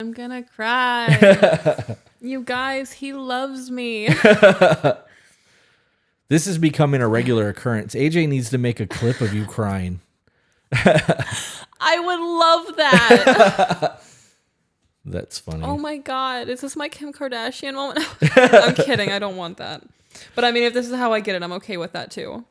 I'm gonna cry. You guys, he loves me. This is becoming a regular occurrence. AJ needs to make a clip of you crying. I would love that. That's funny. Oh my God. Is this my Kim Kardashian moment? I'm kidding. I don't want that. But I mean, if this is how I get it, I'm okay with that too.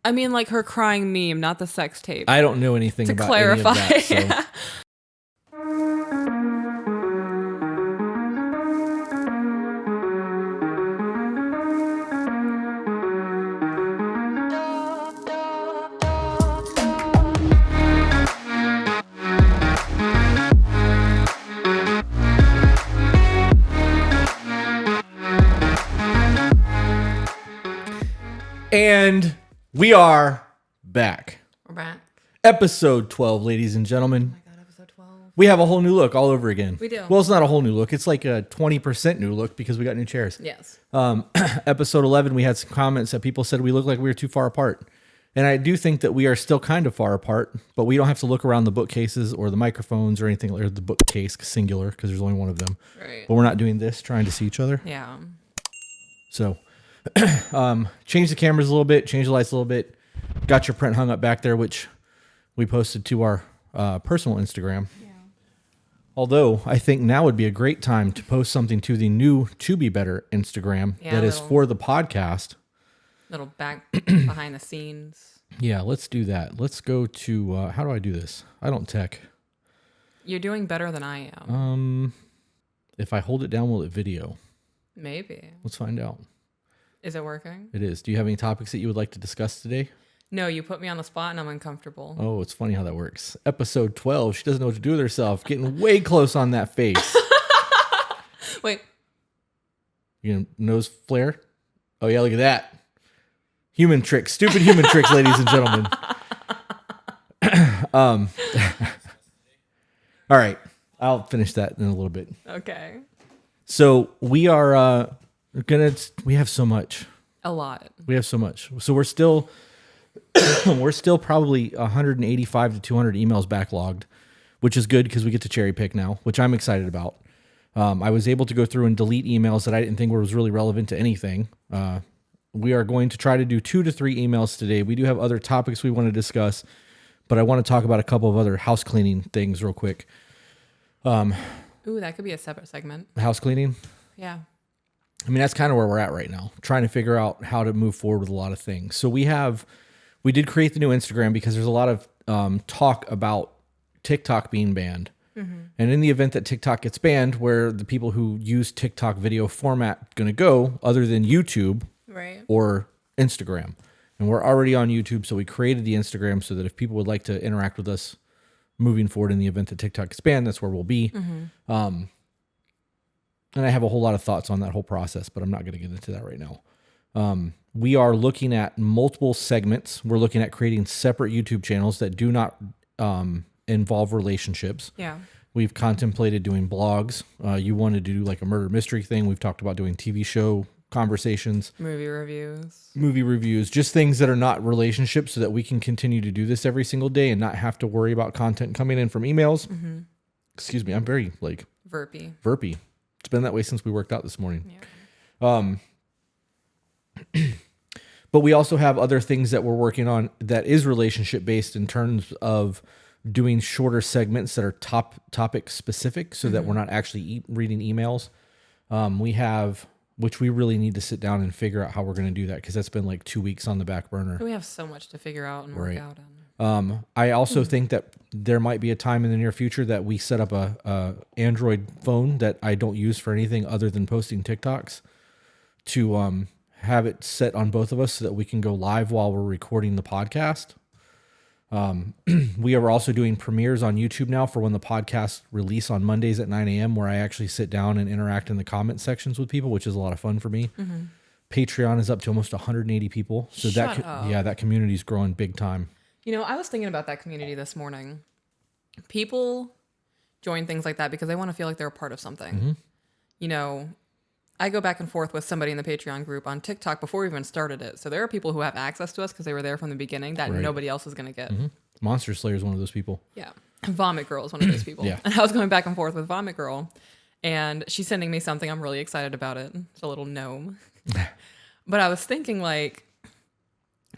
I mean, like her crying meme, not the sex tape. I don't know anything about clarify. any of that. So. Yeah. And we are back. We're back. Episode 12, ladies and gentlemen. Oh my God, episode 12. We have a whole new look all over again. We do. Well, it's not a whole new look. It's like a 20% new look because we got new chairs. Yes. Episode 11, we had some comments that people said we look like we were too far apart. And I do think that we are still kind of far apart, but we don't have to look around the bookcases or the microphones or anything, or the bookcase, singular, because there's only one of them. Right. But we're not doing this, trying to see each other. Yeah. So, change the cameras a little bit, change the lights a little bit. Got your print hung up back there, which we posted to our personal Instagram. Yeah. Although I think now would be a great time to post something to the new To Be Better Instagram that is for the podcast. Little back behind the scenes. Yeah, let's do that. Let's go to, how do I do this? I don't tech. You're doing better than I am. If I hold it down, will it video? Maybe. Let's find out. Is it working? It is. Do you have any topics that you would like to discuss today? No, you put me on the spot and I'm uncomfortable. Oh, it's funny how that works. Episode 12. She doesn't know what to do with herself. Getting way close on that face. Wait. You know, nose flare? Oh, yeah, look at that. Human tricks. Stupid human tricks, ladies and gentlemen. All right. I'll finish that in a little bit. Okay. So we are we have so much. A lot. We have so much. So we're still probably 185 to 200 emails backlogged, which is good because we get to cherry pick now, which I'm excited about. I was able to go through and delete emails that I didn't think was really relevant to anything. We are going to try to do 2 to 3 emails today. We do have other topics we want to discuss, but I want to talk about a couple of other house cleaning things real quick. Ooh, that could be a separate segment. House cleaning? Yeah. I mean, that's kind of where we're at right now, trying to figure out how to move forward with a lot of things. So we did create the new Instagram because there's a lot of talk about TikTok being banned. Mm-hmm. And in the event that TikTok gets banned, where the people who use TikTok video format going to go other than YouTube or Instagram? And we're already on YouTube, so we created the Instagram so that if people would like to interact with us moving forward in the event that TikTok gets banned, that's where we'll be. Mm-hmm. And I have a whole lot of thoughts on that whole process, but I'm not going to get into that right now. We are looking at multiple segments. We're looking at creating separate YouTube channels that do not involve relationships. Yeah. We've contemplated doing blogs. You wanted to do like a murder mystery thing. We've talked about doing TV show conversations. Movie reviews. Just things that are not relationships so that we can continue to do this every single day and not have to worry about content coming in from emails. Mm-hmm. Excuse me. I'm very verpy. It's been that way since we worked out this morning. Yeah. But we also have other things that we're working on that is relationship based in terms of doing shorter segments that are topic specific so that we're not actually reading emails. Which we really need to sit down and figure out how we're going to do that because that's been like 2 weeks on the back burner. We have so much to figure out and work out. I also think that there might be a time in the near future that we set up a Android phone that I don't use for anything other than posting TikToks to have it set on both of us so that we can go live while we're recording the podcast. We are also doing premieres on YouTube now for when the podcasts release on Mondays at 9 a.m. where I actually sit down and interact in the comment sections with people, which is a lot of fun for me. Mm-hmm. Patreon is up to almost 180 people. So that community is growing big time. You know, I was thinking about that community this morning. People join things like that because they want to feel like they're a part of something. Mm-hmm. You know, I go back and forth with somebody in the Patreon group on TikTok before we even started it. So there are people who have access to us because they were there from the beginning that nobody else is going to get. Mm-hmm. Monster Slayer is one of those people. Yeah. Vomit Girl is one of those people. Yeah. And I was going back and forth with Vomit Girl, and she's sending me something. I'm really excited about it. It's a little gnome. But I was thinking, like,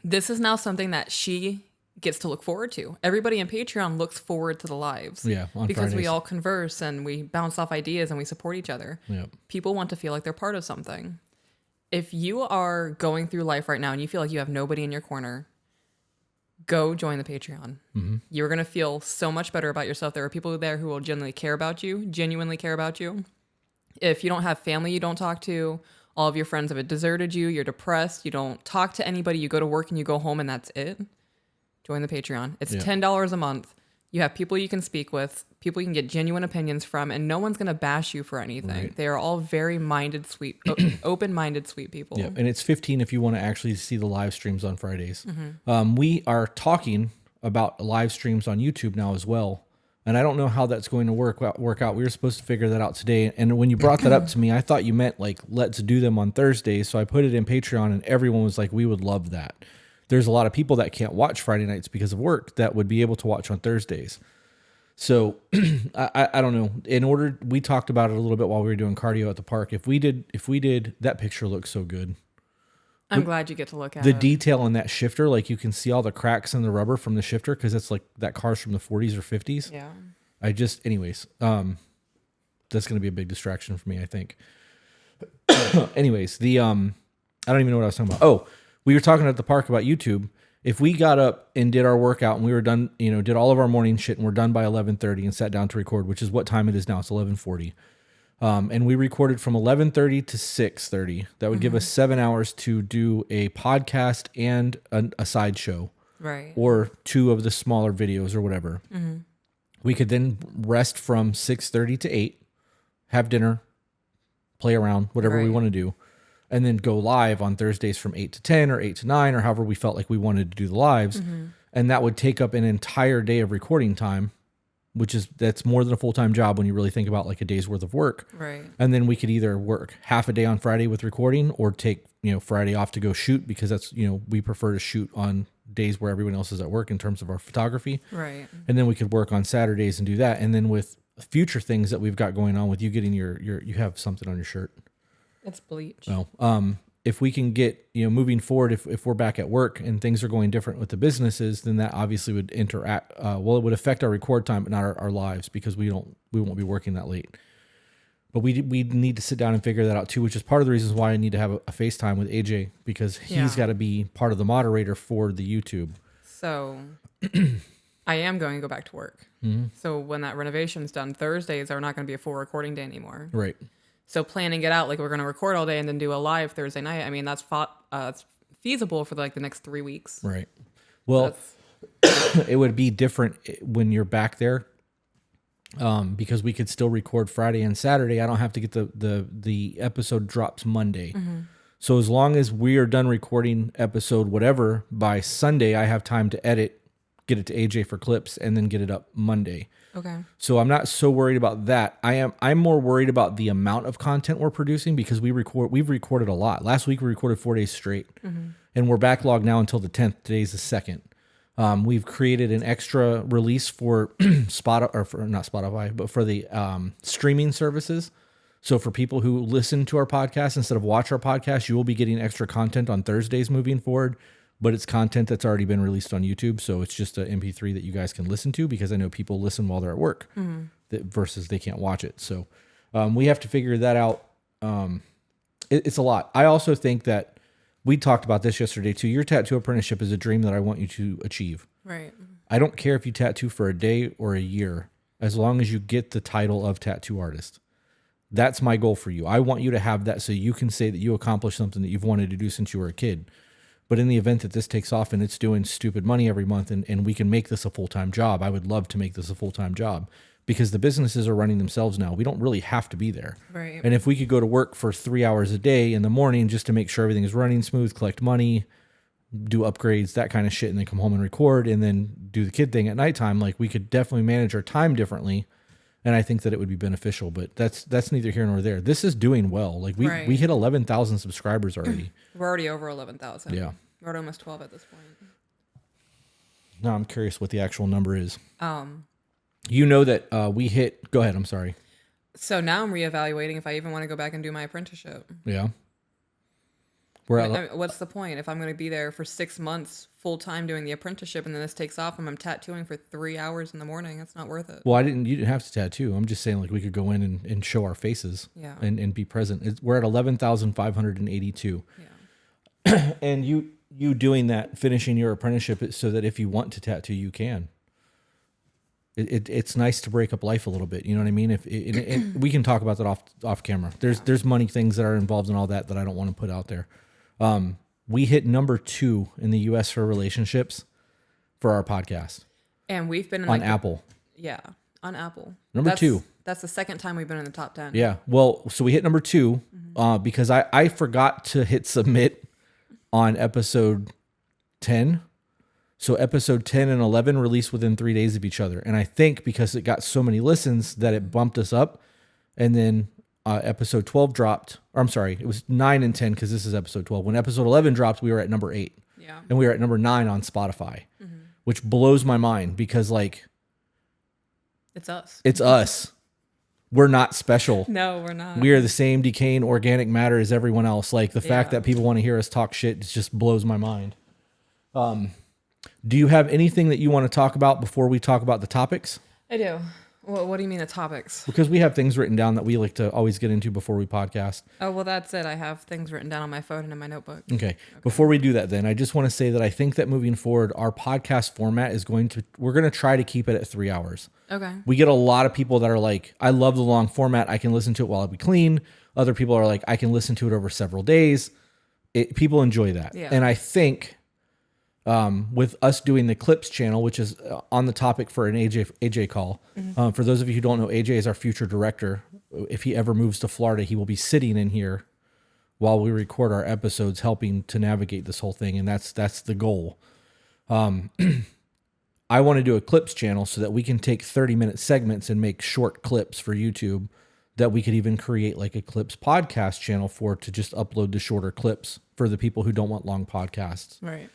this is now something that she gets to look forward to. Everybody in Patreon looks forward to the lives. Yeah, on because Fridays. we all converse and we bounce off ideas and we support each other. Yeah. People want to feel like they're part of something. If you are going through life right now and you feel like you have nobody in your corner, go join the Patreon. Mm-hmm. You're going to feel so much better about yourself. There are people there who will genuinely care about you. If you don't have family you don't talk to, all of your friends have deserted you, you're depressed, you don't talk to anybody, you go to work and you go home and that's it, join the Patreon. It's $10 a month. You have people you can speak with, people you can get genuine opinions from, and no one's going to bash you for anything. Right. They are all very minded, sweet, open-minded, sweet people. Yeah, and it's $15 if you want to actually see the live streams on Fridays. Mm-hmm. We are talking about live streams on YouTube now as well, and I don't know how that's going to work out. We were supposed to figure that out today, and when you brought that up to me, I thought you meant like let's do them on Thursdays. So I put it in Patreon, and everyone was like, "We would love that." There's a lot of people that can't watch Friday nights because of work that would be able to watch on Thursdays. So I don't know. We talked about it a little bit while we were doing cardio at the park. If we did, that picture looks so good. I'm glad you get to look at the it. detail in that shifter, like you can see all the cracks in the rubber from the shifter because it's like that car's from the 40s or 50s. Yeah. Anyways, that's going to be a big distraction for me, I think. Anyways, I don't even know what I was talking about. Oh, we were talking at the park about YouTube. If we got up and did our workout and we were done, did all of our morning shit and we're done by 11:30 and sat down to record, which is what time it is now. It's 11:40. And we recorded from 11:30 to 6:30. That would give us 7 hours to do a podcast and a side show. Right. Or 2 of the smaller videos or whatever. Mm-hmm. We could then rest from 6:30 to 8, have dinner, play around, whatever we want to do. And then go live on Thursdays from 8 to 10 or 8 to 9 or however we felt like we wanted to do the lives. Mm-hmm. And that would take up an entire day of recording time, that's more than a full-time job when you really think about like a day's worth of work. Right. And then we could either work half a day on Friday with recording or take, Friday off to go shoot because that's, we prefer to shoot on days where everyone else is at work in terms of our photography. Right. And then we could work on Saturdays and do that. And then with future things that we've got going on with you getting you have something on your shirt. It's bleach. Well, if we can get, moving forward, if we're back at work and things are going different with the businesses, then that obviously would it would affect our record time, but not our lives because we won't be working that late. But we need to sit down and figure that out too, which is part of the reasons why I need to have a FaceTime with AJ because he's got to be part of the moderator for the YouTube. So I am going to go back to work. Mm-hmm. So when that renovation's done, Thursdays are not going to be a full recording day anymore. Right. So planning it out, like we're going to record all day and then do a live Thursday night. I mean, that's feasible for like the next 3 weeks. Right. Well, it would be different when you're back there because we could still record Friday and Saturday. I don't have to get the episode drops Monday. Mm-hmm. So as long as we are done recording episode whatever by Sunday, I have time to edit, get it to AJ for clips, and then get it up Monday. Okay. So I'm not so worried about that. I'm more worried about the amount of content we're producing because we've recorded a lot. Last week we recorded 4 days straight, and we're backlogged now until the 10th. Today's the 2nd. We've created an extra release for not Spotify, but for the streaming services. So for people who listen to our podcast instead of watch our podcast, you will be getting extra content on Thursdays moving forward. But it's content that's already been released on YouTube, so it's just an MP3 that you guys can listen to because I know people listen while they're at work versus they can't watch it. So we have to figure that out. It's a lot. I also think that we talked about this yesterday too. Your tattoo apprenticeship is a dream that I want you to achieve. Right. I don't care if you tattoo for a day or a year, as long as you get the title of tattoo artist. That's my goal for you. I want you to have that so you can say that you accomplished something that you've wanted to do since you were a kid. But in the event that this takes off and it's doing stupid money every month and we can make this a full-time job, I would love to make this a full-time job because the businesses are running themselves now. We don't really have to be there. Right. And if we could go to work for 3 hours a day in the morning just to make sure everything is running smooth, collect money, do upgrades, that kind of shit, and then come home and record and then do the kid thing at nighttime, like we could definitely manage our time differently. And I think that it would be beneficial, but that's neither here nor there. This is doing well. Like we hit 11,000 subscribers already. We're already over 11,000. Yeah. We're at almost 12 at this point. Now I'm curious what the actual number is. Um, You know that we hit. Go ahead. I'm sorry. so now I'm reevaluating if I even want to go back and do my apprenticeship. Yeah. We're I at. mean, what's the point if I'm going to be there for 6 months full time doing the apprenticeship and then this takes off and I'm tattooing for 3 hours in the morning? It's not worth it. Well, you didn't have to tattoo. I'm just saying, like, we could go in and show our faces. Yeah. And be present. We're at 11,582. Yeah. And you doing that, finishing your apprenticeship, so that if you want to tattoo, you can. It's nice to break up life a little bit. You know what I mean? We can talk about that off camera. There's money things that are involved in all that I don't want to put out there. We hit number 2 in the U.S. for relationships for our podcast. And we've been in on Apple. Yeah, on Apple. Number 2. That's the second time we've been in the top 10. Yeah. Well, so we hit number 2 because I forgot to hit submit on episode 10. So episode 10 and 11 released within 3 days of each other. And I think because it got so many listens that it bumped us up. And then episode 12 dropped. Or I'm sorry, it was 9 and 10 because this is episode 12. When episode 11 dropped, we were at number 8. Yeah. And we were at number 9 on Spotify, which blows my mind because, like, it's us. It's us. We're not special. No, we're not. We are the same decaying organic matter as everyone else. Like, the fact that people want to hear us talk shit just blows my mind. Do you have anything that you want to talk about before we talk about the topics? I do. Well, what do you mean the topics? Because we have things written down that we like to always get into before we podcast. Oh, well, that's it. I have things written down on my phone and in my notebook. Okay. Before we do that, then, I just want to say that I think that moving forward, our podcast format we're going to try to keep it at 3 hours. Okay. We get a lot of people that are like, I love the long format. I can listen to it while I clean. Other people are like, I can listen to it over several days. People enjoy that. Yeah. And I think with us doing the Clips channel, which is on the topic for an AJ call. For those of you who don't know, AJ is our future director. If he ever moves to Florida, he will be sitting in here while we record our episodes, helping to navigate this whole thing. And that's the goal. I want to do a Clips channel so that we can take 30-minute segments and make short clips for YouTube that we could even create like a Clips podcast channel to just upload the shorter clips for the people who don't want long podcasts. Right.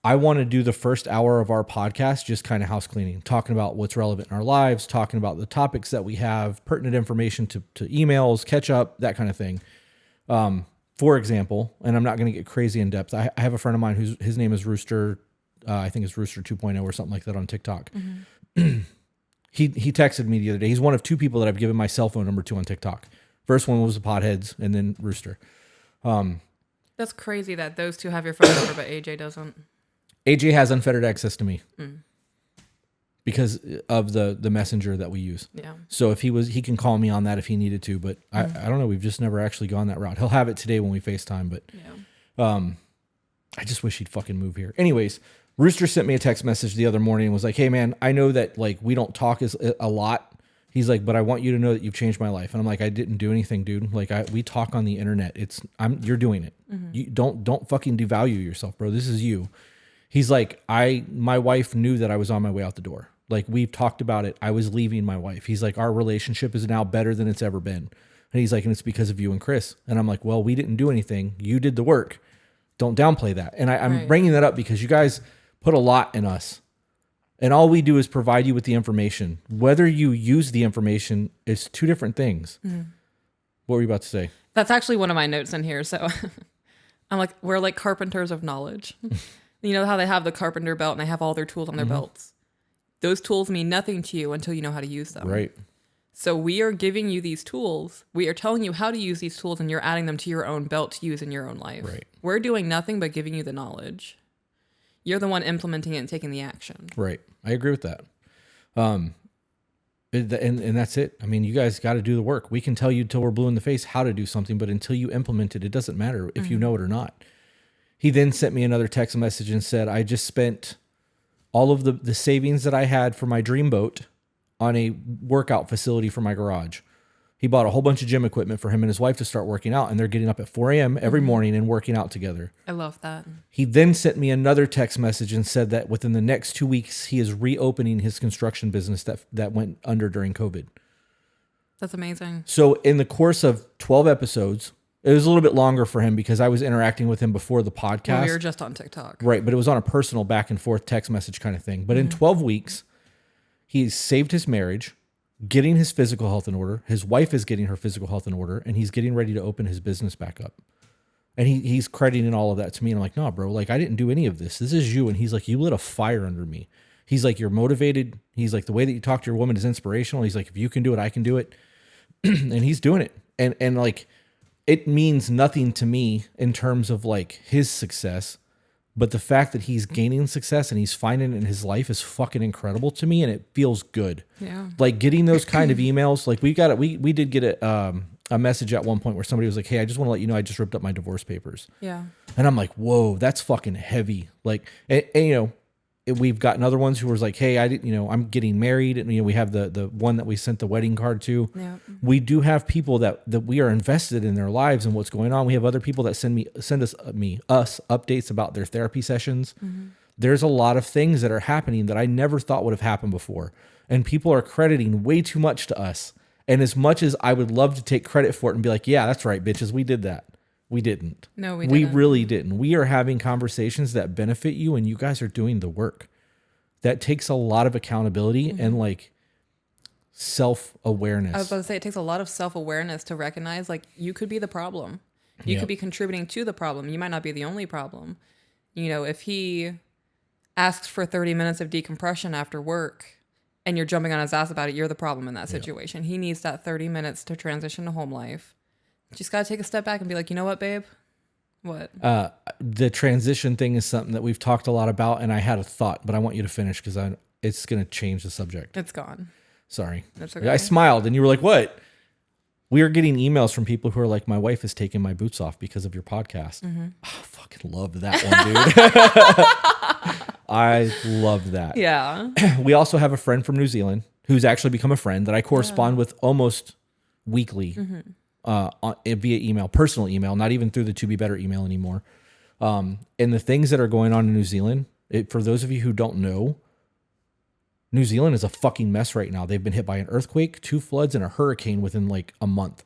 I want to do the first hour of our podcast just kind of house cleaning, talking about what's relevant in our lives, talking about the topics that we have, pertinent information to emails, catch up, that kind of thing. For example, and I'm not going to get crazy in depth. I have a friend of mine his name is Rooster. I think it's Rooster 2.0 or something like that on TikTok. He texted me the other day. He's one of 2 people that I've given my cell phone number to on TikTok. First one was the Potheads, and then Rooster. That's crazy that those 2 have your phone number, but AJ doesn't. AJ has unfettered access to me because of the messenger that we use. Yeah. So if he can call me on that if he needed to, but I don't know. We've just never actually gone that route. He'll have it today when we FaceTime, but I just wish he'd fucking move here. Anyways, Rooster sent me a text message the other morning and was like, "Hey man, I know that like we don't talk a lot." He's like, "But I want you to know that you've changed my life." And I'm like, "I didn't do anything, dude. Like we talk on the internet. You're doing it. You don't fucking devalue yourself, bro. This is you." He's like, my wife knew that I was on my way out the door. Like we've talked about it. I was leaving my wife. He's like, our relationship is now better than it's ever been. And he's like, and it's because of you and Chris. And I'm like, well, we didn't do anything. You did the work. Don't downplay that. And I'm bringing that up because you guys put a lot in us. And all we do is provide you with the information. Whether you use the information is 2 different things. What were you about to say? That's actually one of my notes in here. So I'm like, we're like carpenters of knowledge. You know how they have the carpenter belt and they have all their tools on their belts? Those tools mean nothing to you until you know how to use them. Right. So we are giving you these tools. We are telling you how to use these tools and you're adding them to your own belt to use in your own life. Right. We're doing nothing but giving you the knowledge. You're the one implementing it and taking the action. Right. I agree with that. And that's it. I mean, you guys got to do the work. We can tell you till we're blue in the face how to do something, but until you implement it, it doesn't matter if you know it or not. He then sent me another text message and said, I just spent all of the savings that I had for my dream boat on a workout facility for my garage. He bought a whole bunch of gym equipment for him and his wife to start working out, and they're getting up at 4 a.m. every morning and working out together. I love that. He then sent me another text message and said that within the next 2 weeks, he is reopening his construction business that went under during COVID. That's amazing. So in the course of 12 episodes, It was a little bit longer for him because I was interacting with him before the podcast. Well, we were just on TikTok. Right, but it was on a personal back and forth text message kind of thing. But in 12 weeks, he's saved his marriage, getting his physical health in order. His wife is getting her physical health in order, and he's getting ready to open his business back up. And he's crediting all of that to me. And I'm like, no, bro, like I didn't do any of this. This is you. And he's like, you lit a fire under me. He's like, you're motivated. He's like, the way that you talk to your woman is inspirational. He's like, if you can do it, I can do it. And he's doing it. And like, it means nothing to me in terms of like his success, but the fact that he's gaining success and he's finding it in his life is fucking incredible to me. And it feels good. Yeah. Like getting those kind of emails, like we did get a message at one point where somebody was like, hey, I just want to let you know, I just ripped up my divorce papers. Yeah. And I'm like, whoa, that's fucking heavy. Like, and you know, we've gotten other ones who was like, hey, I'm getting married. And, you know, we have the one that we sent the wedding card to. Yeah. We do have people that we are invested in their lives and what's going on. We have other people that send us updates about their therapy sessions. Mm-hmm. There's a lot of things that are happening that I never thought would have happened before. And people are crediting way too much to us. And as much as I would love to take credit for it and be like, yeah, that's right, bitches, we did that. We didn't. No, we didn't. We really didn't. We are having conversations that benefit you, and you guys are doing the work. That takes a lot of accountability and like self-awareness. I was about to say, it takes a lot of self-awareness to recognize like you could be the problem. You could be contributing to the problem. You might not be the only problem. You know, if he asks for 30 minutes of decompression after work and you're jumping on his ass about it, you're the problem in that situation. He needs that 30 minutes to transition to home life. Just got to take a step back and be like, you know what, babe? What? The transition thing is something that we've talked a lot about, and I had a thought, but I want you to finish because it's going to change the subject. It's gone. Sorry. That's okay. I smiled, and you were like, what? We are getting emails from people who are like, my wife is taking my boots off because of your podcast. Mm-hmm. I fucking love that one, dude. I love that. Yeah. We also have a friend from New Zealand who's actually become a friend that I correspond with almost weekly. Mm-hmm. Via email, personal email, not even through the To Be Better email anymore. And the things that are going on in New Zealand, for those of you who don't know, New Zealand is a fucking mess right now. They've been hit by an earthquake, 2 floods, and a hurricane within like a month.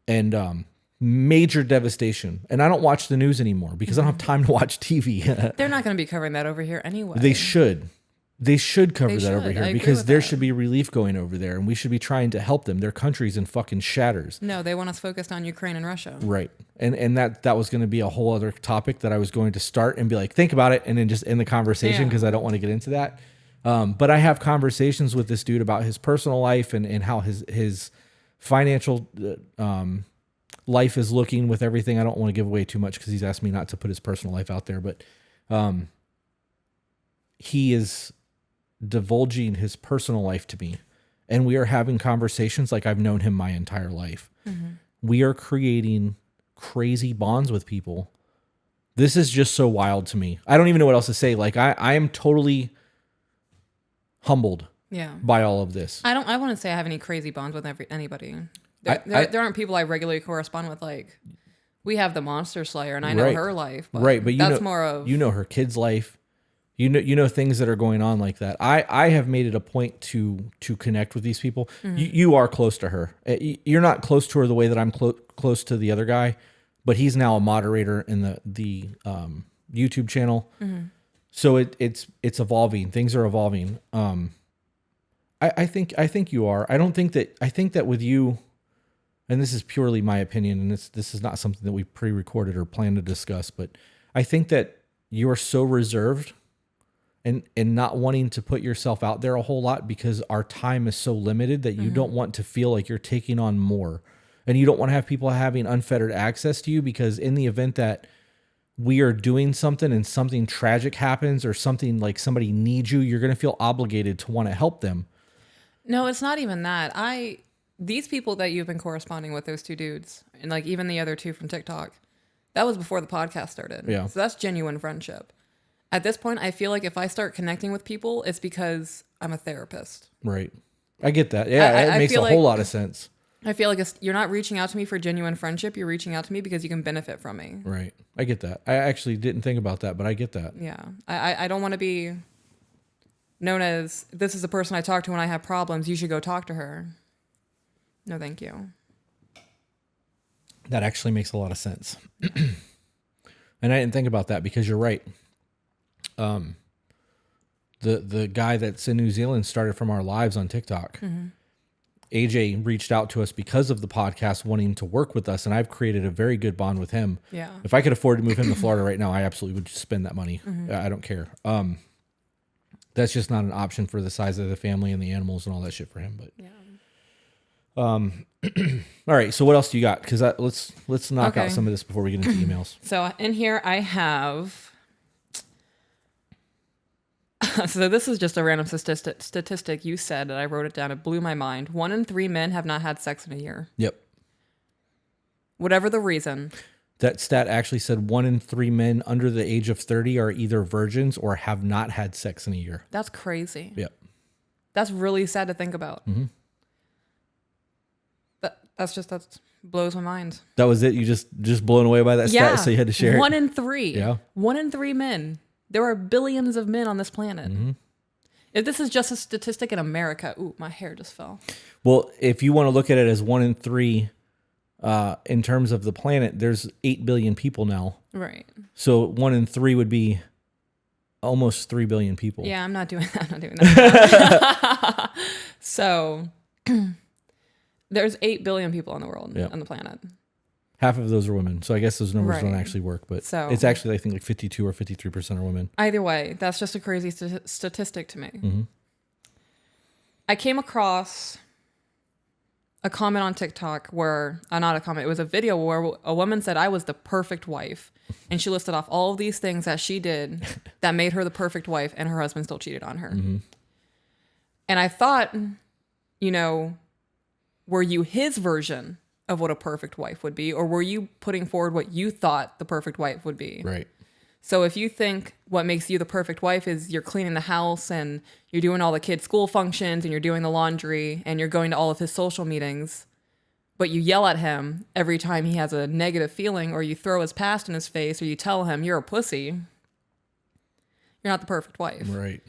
And major devastation. And I don't watch the news anymore because I don't have time to watch TV. They're not going to be covering that over here anyway. They should. They should cover that over here because there should be relief going over there, and we should be trying to help them. Their country's in fucking shatters. No, they want us focused on Ukraine and Russia. Right. And that was going to be a whole other topic that I was going to start and be like, think about it, and then just end the conversation because I don't want to get into that. But I have conversations with this dude about his personal life and how his financial life is looking with everything. I don't want to give away too much because he's asked me not to put his personal life out there, but he is divulging his personal life to me, and we are having conversations like I've known him my entire life. Mm-hmm. We are creating crazy bonds with people. This is just so wild to me. I don't even know what else to say. Like I am totally humbled by all of this. I wouldn't say I have any crazy bonds with anybody. There aren't people I regularly correspond with. Like we have the Monster Slayer, and I know her life. But but that's more of her kid's life. You know things that are going on like that. I have made it a point to connect with these people. Mm-hmm. You are close to her. You're not close to her the way that I'm close to the other guy, but he's now a moderator in the YouTube channel. Mm-hmm. So it's evolving. Things are evolving. I think you are. I think that with you, and this is purely my opinion, and this is not something that we pre-recorded or planned to discuss, but I think that you are so reserved and not wanting to put yourself out there a whole lot because our time is so limited that you don't want to feel like you're taking on more. And you don't want to have people having unfettered access to you because in the event that we are doing something and something tragic happens or something like somebody needs you, you're going to feel obligated to want to help them. No, it's not even that. These people that you've been corresponding with, those 2 dudes, and like even the other 2 from TikTok, that was before the podcast started. Yeah. So that's genuine friendship. At this point, I feel like if I start connecting with people, it's because I'm a therapist. Right. I get that. Yeah, it makes a whole lot of sense. I feel like you're not reaching out to me for genuine friendship. You're reaching out to me because you can benefit from me. Right. I get that. I actually didn't think about that, but I get that. Yeah. I don't want to be known as, this is the person I talk to when I have problems. You should go talk to her. No, thank you. That actually makes a lot of sense. And I didn't think about that because you're right. The guy that's in New Zealand started from our lives on TikTok. Mm-hmm. AJ reached out to us because of the podcast wanting to work with us, and I've created a very good bond with him. Yeah. If I could afford to move him to Florida right now, I absolutely would just spend that money. Mm-hmm. I don't care. That's just not an option for the size of the family and the animals and all that shit for him. But yeah. All right. So what else do you got? Because let's knock out some of this before we get into emails. So in here I have. So this is just a random statistic you said, and I wrote it down. It blew my mind. 1 in 3 men have not had sex in a year. Yep. Whatever the reason. That stat actually said 1 in 3 men under the age of 30 are either virgins or have not had sex in a year. That's crazy. Yep. That's really sad to think about. Mm-hmm. That blows my mind. That was it? You just blown away by that stat, so you had to share 1 it? in 3. Yeah. 1 in 3 men. There are billions of men on this planet. Mm-hmm. If this is just a statistic in America, ooh, my hair just fell. Well, if you want to look at it as 1 in 3, in terms of the planet, there's 8 billion people now. Right. So 1 in 3 would be almost 3 billion people. Yeah, I'm not doing that. So there's 8 billion people in the world, on the planet. Half of those are women. So I guess those numbers don't actually work, but it's actually, I think, like 52 or 53% are women. Either way, that's just a crazy statistic to me. Mm-hmm. I came across a comment on TikTok where, not a comment, it was a video where a woman said I was the perfect wife. And she listed off all of these things that she did that made her the perfect wife, and her husband still cheated on her. Mm-hmm. And I thought, were you his version of what a perfect wife would be, or were you putting forward what you thought the perfect wife would be? Right. So if you think what makes you the perfect wife is you're cleaning the house and you're doing all the kids' school functions and you're doing the laundry and you're going to all of his social meetings, but you yell at him every time he has a negative feeling, or you throw his past in his face, or you tell him you're a pussy, you're not the perfect wife. Right.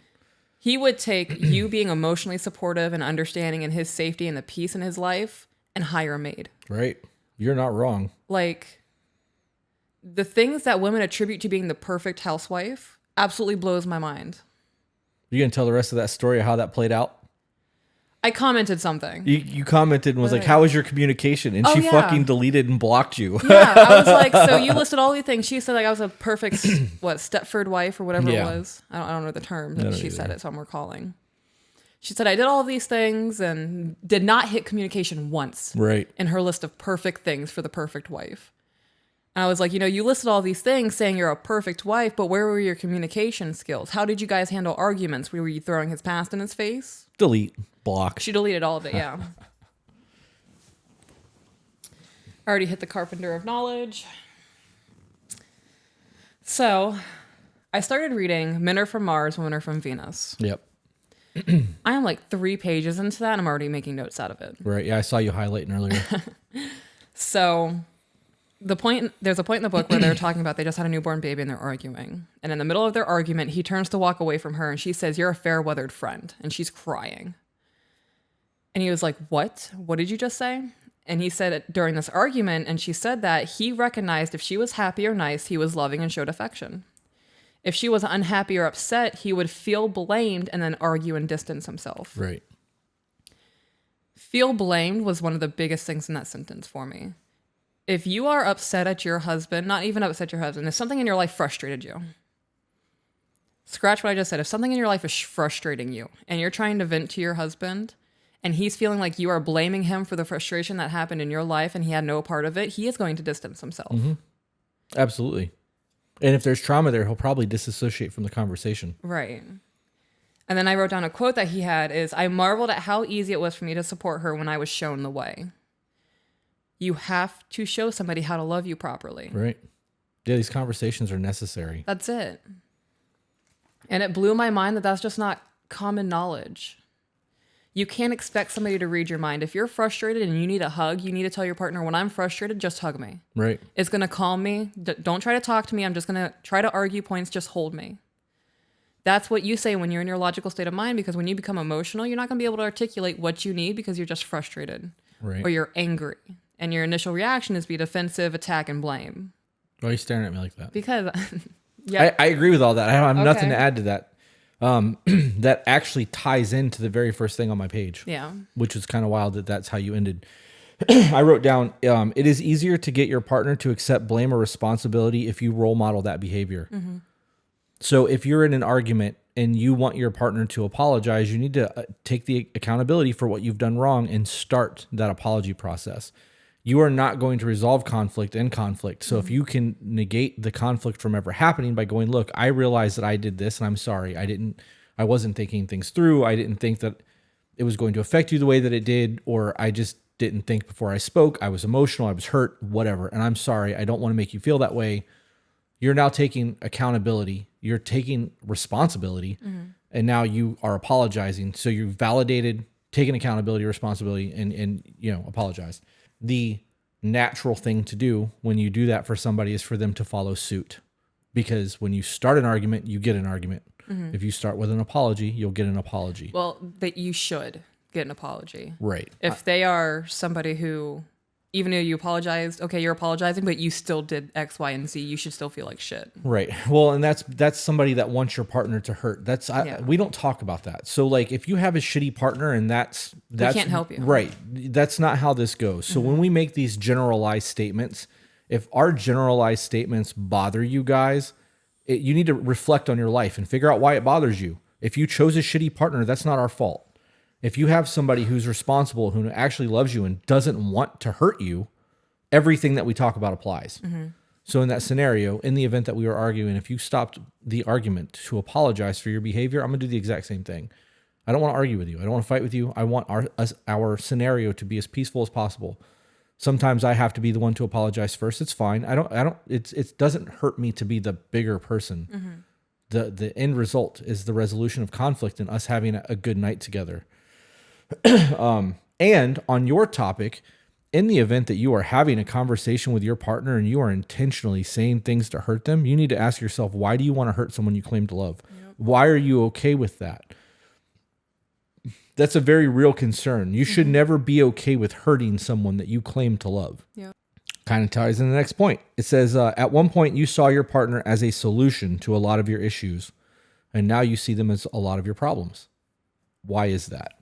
He would take you being emotionally supportive and understanding in his safety and the peace in his life and hire a maid. Right. You're not wrong. Like, the things that women attribute to being the perfect housewife absolutely blows my mind. You gonna tell the rest of that story of how that played out? I commented something. You commented and was like, how was your communication? And she fucking deleted and blocked you. Yeah, I was like, so you listed all these things. She said like I was a perfect, Stepford Wife or whatever it was. I don't know the term that she said it, so I'm recalling. She said I did all of these things and did not hit communication once. Right. In her list of perfect things for the perfect wife. And I was like, you listed all these things saying you're a perfect wife, but where were your communication skills? How did you guys handle arguments? Were you throwing his past in his face? Delete. Block. She deleted all of it, yeah. I already hit the carpenter of knowledge. So I started reading Men Are From Mars, Women Are From Venus. Yep. I am like 3 pages into that and I'm already making notes out of it. Right. Yeah, I saw you highlighting earlier. So there's a point in the book where they're talking about they just had a newborn baby and they're arguing. And in the middle of their argument, he turns to walk away from her and she says, "You're a fair-weathered friend." And she's crying. And he was like, "What? What did you just say?" And he said it during this argument, and she said that he recognized if she was happy or nice, he was loving and showed affection. If she was unhappy or upset, he would feel blamed and then argue and distance himself. Right. Feel blamed was one of the biggest things in that sentence for me. If you are upset at your husband, not even upset at your husband, if something in your life frustrated you, scratch what I just said. If something in your life is frustrating you and you're trying to vent to your husband and he's feeling like you are blaming him for the frustration that happened in your life and he had no part of it, he is going to distance himself. Mm-hmm. Absolutely. And if there's trauma there, he'll probably disassociate from the conversation. Right. And then I wrote down a quote that he had is, "I marveled at how easy it was for me to support her when I was shown the way." You have to show somebody how to love you properly. Right. Yeah, these conversations are necessary. That's it. And it blew my mind that that's just not common knowledge. You can't expect somebody to read your mind. If you're frustrated and you need a hug, you need to tell your partner, "When I'm frustrated, just hug me." Right. It's going to calm me. Don't try to talk to me. I'm just going to try to argue points. Just hold me. That's what you say when you're in your logical state of mind, because when you become emotional, you're not going to be able to articulate what you need because you're just frustrated. Right. Or you're angry. and your initial reaction is be defensive, attack, and blame. Why are you staring at me like that? Because, yeah. I agree with all that. I have nothing Okay. to add to that. That actually ties into the very first thing on my page. Yeah. Which is kind of wild that that's how you ended. I wrote down, it is easier to get your partner to accept blame or responsibility if you role model that behavior. Mm-hmm. So if you're in an argument and you want your partner to apologize, you need to take the accountability for what you've done wrong and start that apology process. You are not going to resolve conflict in conflict. So if you can negate the conflict from ever happening by going, look, I realize that I did this and I'm sorry. I wasn't thinking things through. I didn't think that it was going to affect you the way that it did, or I just didn't think before I spoke. I was emotional. I was hurt, whatever. And I'm sorry. I don't want to make you feel that way. You're now taking accountability. You're taking responsibility. And now you are apologizing. So you validated, taken accountability, responsibility, and apologized. The natural thing to do when you do that for somebody is for them to follow suit. Because when you start an argument, you get an argument. If you start with an apology, you'll get an apology. Well, that you should get an apology. Right. If they are somebody who, even though you apologized, okay, you're apologizing, but you still did X, Y, and Z, you should still feel like shit. Right. Well, and that's somebody that wants your partner to hurt. We don't talk about that. So like if you have a shitty partner and that's can't help you. Right. That's not how this goes. So when we make these generalized statements, if our generalized statements bother you guys, you need to reflect on your life and figure out why it bothers you. If you chose a shitty partner, that's not our fault. If you have somebody who's responsible, who actually loves you and doesn't want to hurt you, everything that we talk about applies. So in that scenario, in the event that we were arguing, if you stopped the argument to apologize for your behavior, I'm going to do the exact same thing. I don't want to argue with you. I don't want to fight with you. I want our scenario to be as peaceful as possible. Sometimes I have to be the one to apologize first. It's fine. It doesn't hurt me to be the bigger person. The end result is the resolution of conflict and us having a good night together. And on your topic, in the event that you are having a conversation with your partner and you are intentionally saying things to hurt them, you need to ask yourself, why do you want to hurt someone you claim to love? Yep. Why are you okay with that? That's a very real concern. You should never be okay with hurting someone that you claim to love. Yep. Kind of ties in the next point. It says, at one point you saw your partner as a solution to a lot of your issues, and now you see them as a lot of your problems. Why is that?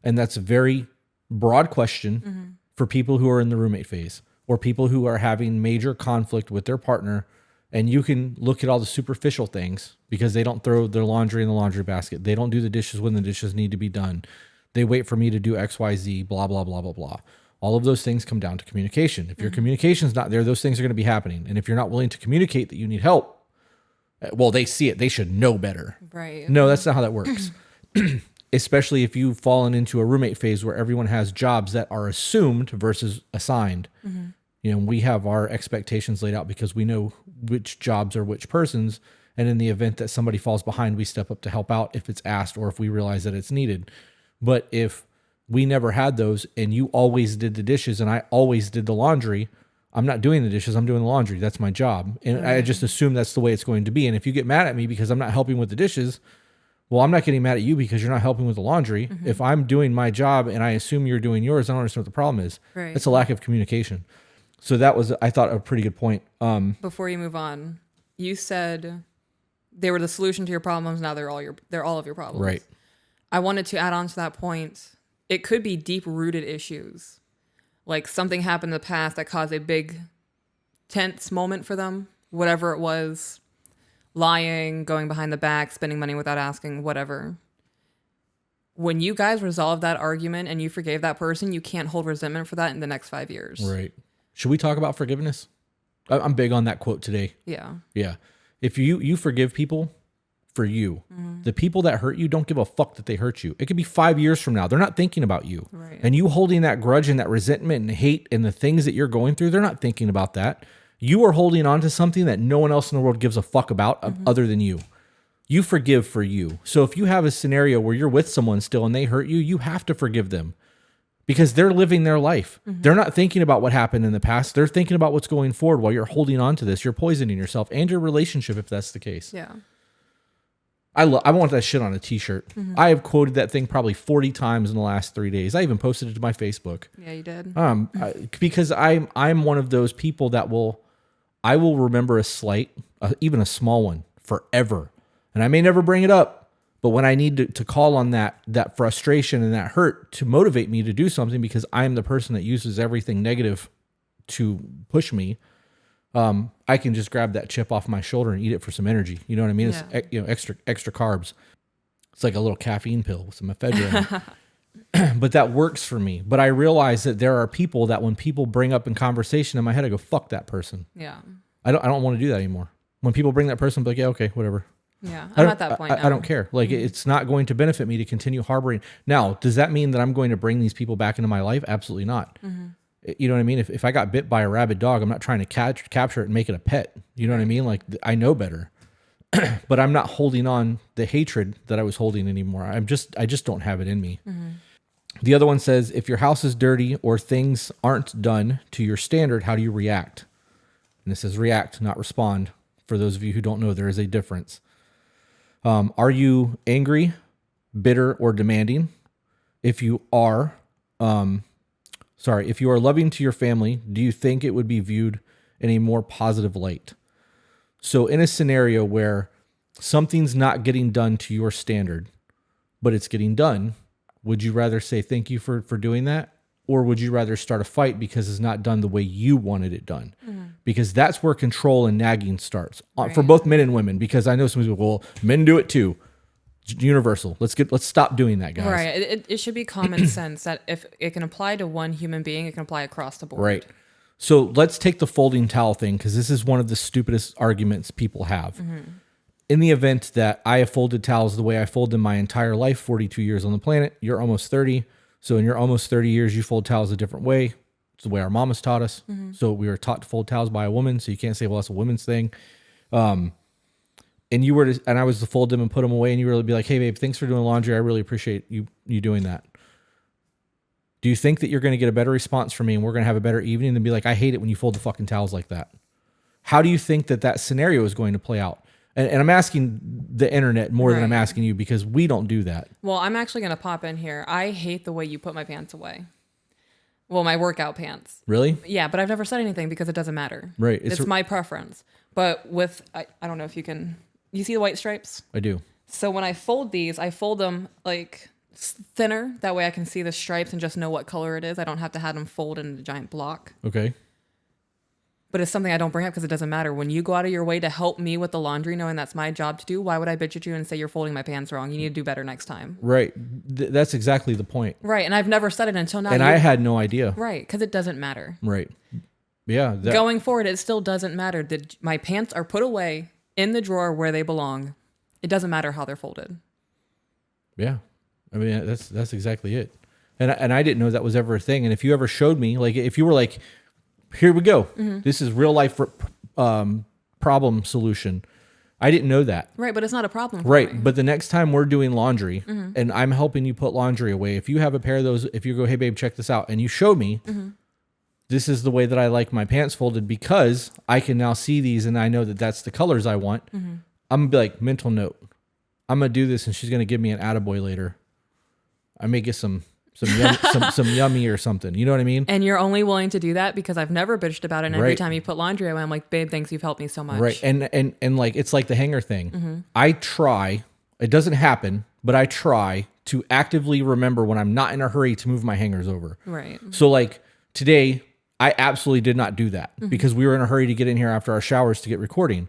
And that's a very broad question for people who are in the roommate phase or people who are having major conflict with their partner. And you can look at all the superficial things because they don't throw their laundry in the laundry basket. They don't do the dishes when the dishes need to be done. They wait for me to do X, Y, Z, blah, blah, blah, blah, blah. All of those things come down to communication. If your communication's not there, those things are going to be happening. And if you're not willing to communicate that you need help, well, they see it. They should know better. Right. No, that's not how that works. Especially if you've fallen into a roommate phase where everyone has jobs that are assumed versus assigned. We have our expectations laid out because we know which jobs are which person's. And in the event that somebody falls behind, we step up to help out if it's asked or if we realize that it's needed. But if we never had those and you always did the dishes and I always did the laundry, I'm not doing the dishes, I'm doing the laundry. That's my job. And I just assume that's the way it's going to be. And if you get mad at me because I'm not helping with the dishes, well, I'm not getting mad at you because you're not helping with the laundry. If I'm doing my job and I assume you're doing yours, I don't understand what the problem is. Right. It's a lack of communication. So that was, I thought, a pretty good point. Before you move on, you said they were the solution to your problems. Now they're all of your problems. Right. I wanted to add on to that point. It could be deep-rooted issues. Like something happened in the past that caused a big tense moment for them, whatever it was. Lying, going behind the back, spending money without asking, whatever. When you guys resolve that argument and you forgave that person, you can't hold resentment for that in the next 5 years. Right. Should we talk about forgiveness? I'm big on that quote today. Yeah. Yeah. If you forgive people for you, the people that hurt you don't give a fuck that they hurt you. It could be 5 years from now. They're not thinking about you. Right. And you holding that grudge and that resentment and hate and the things that you're going through, they're not thinking about that. You are holding on to something that no one else in the world gives a fuck about other than you. You forgive for you. So if you have a scenario where you're with someone still and they hurt you, you have to forgive them because they're living their life. They're not thinking about what happened in the past. They're thinking about what's going forward while you're holding on to this. You're poisoning yourself and your relationship if that's the case. Yeah. I want that shit on a t-shirt. I have quoted that thing probably 40 times in the last 3 days. I even posted it to my Facebook. Yeah, you did. Because I'm one of those people that I will remember a slight, even a small one, forever. And I may never bring it up, but when I need to call on that frustration and that hurt to motivate me to do something, because I am the person that uses everything negative to push me, I can just grab that chip off my shoulder and eat it for some energy. You know what I mean? Yeah. It's extra carbs. It's like a little caffeine pill with some ephedrine. But that works for me. But I realize that there are people that when people bring up in conversation in my head, I go, fuck that person. Yeah. I don't want to do that anymore. When people bring that person, I'm like, yeah, okay, whatever. Yeah. I'm at that point now. I don't care. Like, it's not going to benefit me to continue harboring. Now, does that mean that I'm going to bring these people back into my life? Absolutely not. You know what I mean? If I got bit by a rabid dog, I'm not trying to capture it and make it a pet. You know what I mean? Like, I know better. But I'm not holding on the hatred that I was holding anymore. I just don't have it in me. The other one says, if your house is dirty or things aren't done to your standard, how do you react? And it says react, not respond. For those of you who don't know, there is a difference. Are you angry, bitter, or demanding? If you are loving to your family, do you think it would be viewed in a more positive light? So in a scenario where something's not getting done to your standard, but it's getting done, would you rather say thank you for doing that? Or would you rather start a fight because it's not done the way you wanted it done? Because that's where control and nagging starts for both men and women. Because I know some people, well, men do it too. Universal. Let's stop doing that, guys. Right. It should be common sense that if it can apply to one human being, it can apply across the board. Right. So let's take the folding towel thing, because this is one of the stupidest arguments people have. In the event that I have folded towels the way I fold them my entire life, 42 years on the planet, you're almost 30. So in your almost 30 years, you fold towels a different way. It's the way our mamas taught us. So we were taught to fold towels by a woman. So you can't say, well, that's a woman's thing. And I was to fold them and put them away, and you really be like, hey babe, thanks for doing laundry. I really appreciate you doing that. Do you think that you're going to get a better response from me and we're going to have a better evening than be like, I hate it when you fold the fucking towels like that? How do you think that scenario is going to play out? And I'm asking the internet more than I'm asking you, because we don't do that. Well, I'm actually going to pop in here. I hate the way you put my pants away. Well, my workout pants. Really? Yeah, but I've never said anything because it doesn't matter. Right. It's my preference. But I don't know if you can... You see the white stripes? I do. So when I fold these, I fold them like thinner. That way I can see the stripes and just know what color it is. I don't have to have them fold in a giant block. Okay. But it's something I don't bring up because it doesn't matter. When you go out of your way to help me with the laundry, knowing that's my job to do, why would I bitch at you and say you're folding my pants wrong? You need to do better next time. Right. That's exactly the point. Right. And I've never said it until now. And I had no idea. Right. Because it doesn't matter. Right. Yeah. Going forward, it still doesn't matter. That my pants are put away in the drawer where they belong. It doesn't matter how they're folded. Yeah. I mean, that's exactly it. And I didn't know that was ever a thing. And if you ever showed me, like, if you were like, here we go. This is real life problem solution. I didn't know that. Right, but it's not a problem for Right, me. but the next time we're doing laundry and I'm helping you put laundry away, if you have a pair of those, if you go, hey babe, check this out, and you show me, this is the way that I like my pants folded because I can now see these and I know that that's the colors I want. I'm gonna be like, mental note. I'm gonna do this and she's gonna give me an attaboy later. I may get some yummy or something. You know what I mean? And you're only willing to do that because I've never bitched about it. And every time you put laundry away, I'm like, babe, thanks. You've helped me so much. Right. And like, it's like the hanger thing. I try, it doesn't happen, but I try to actively remember when I'm not in a hurry to move my hangers over. Right. So like today, I absolutely did not do that because we were in a hurry to get in here after our showers to get recording.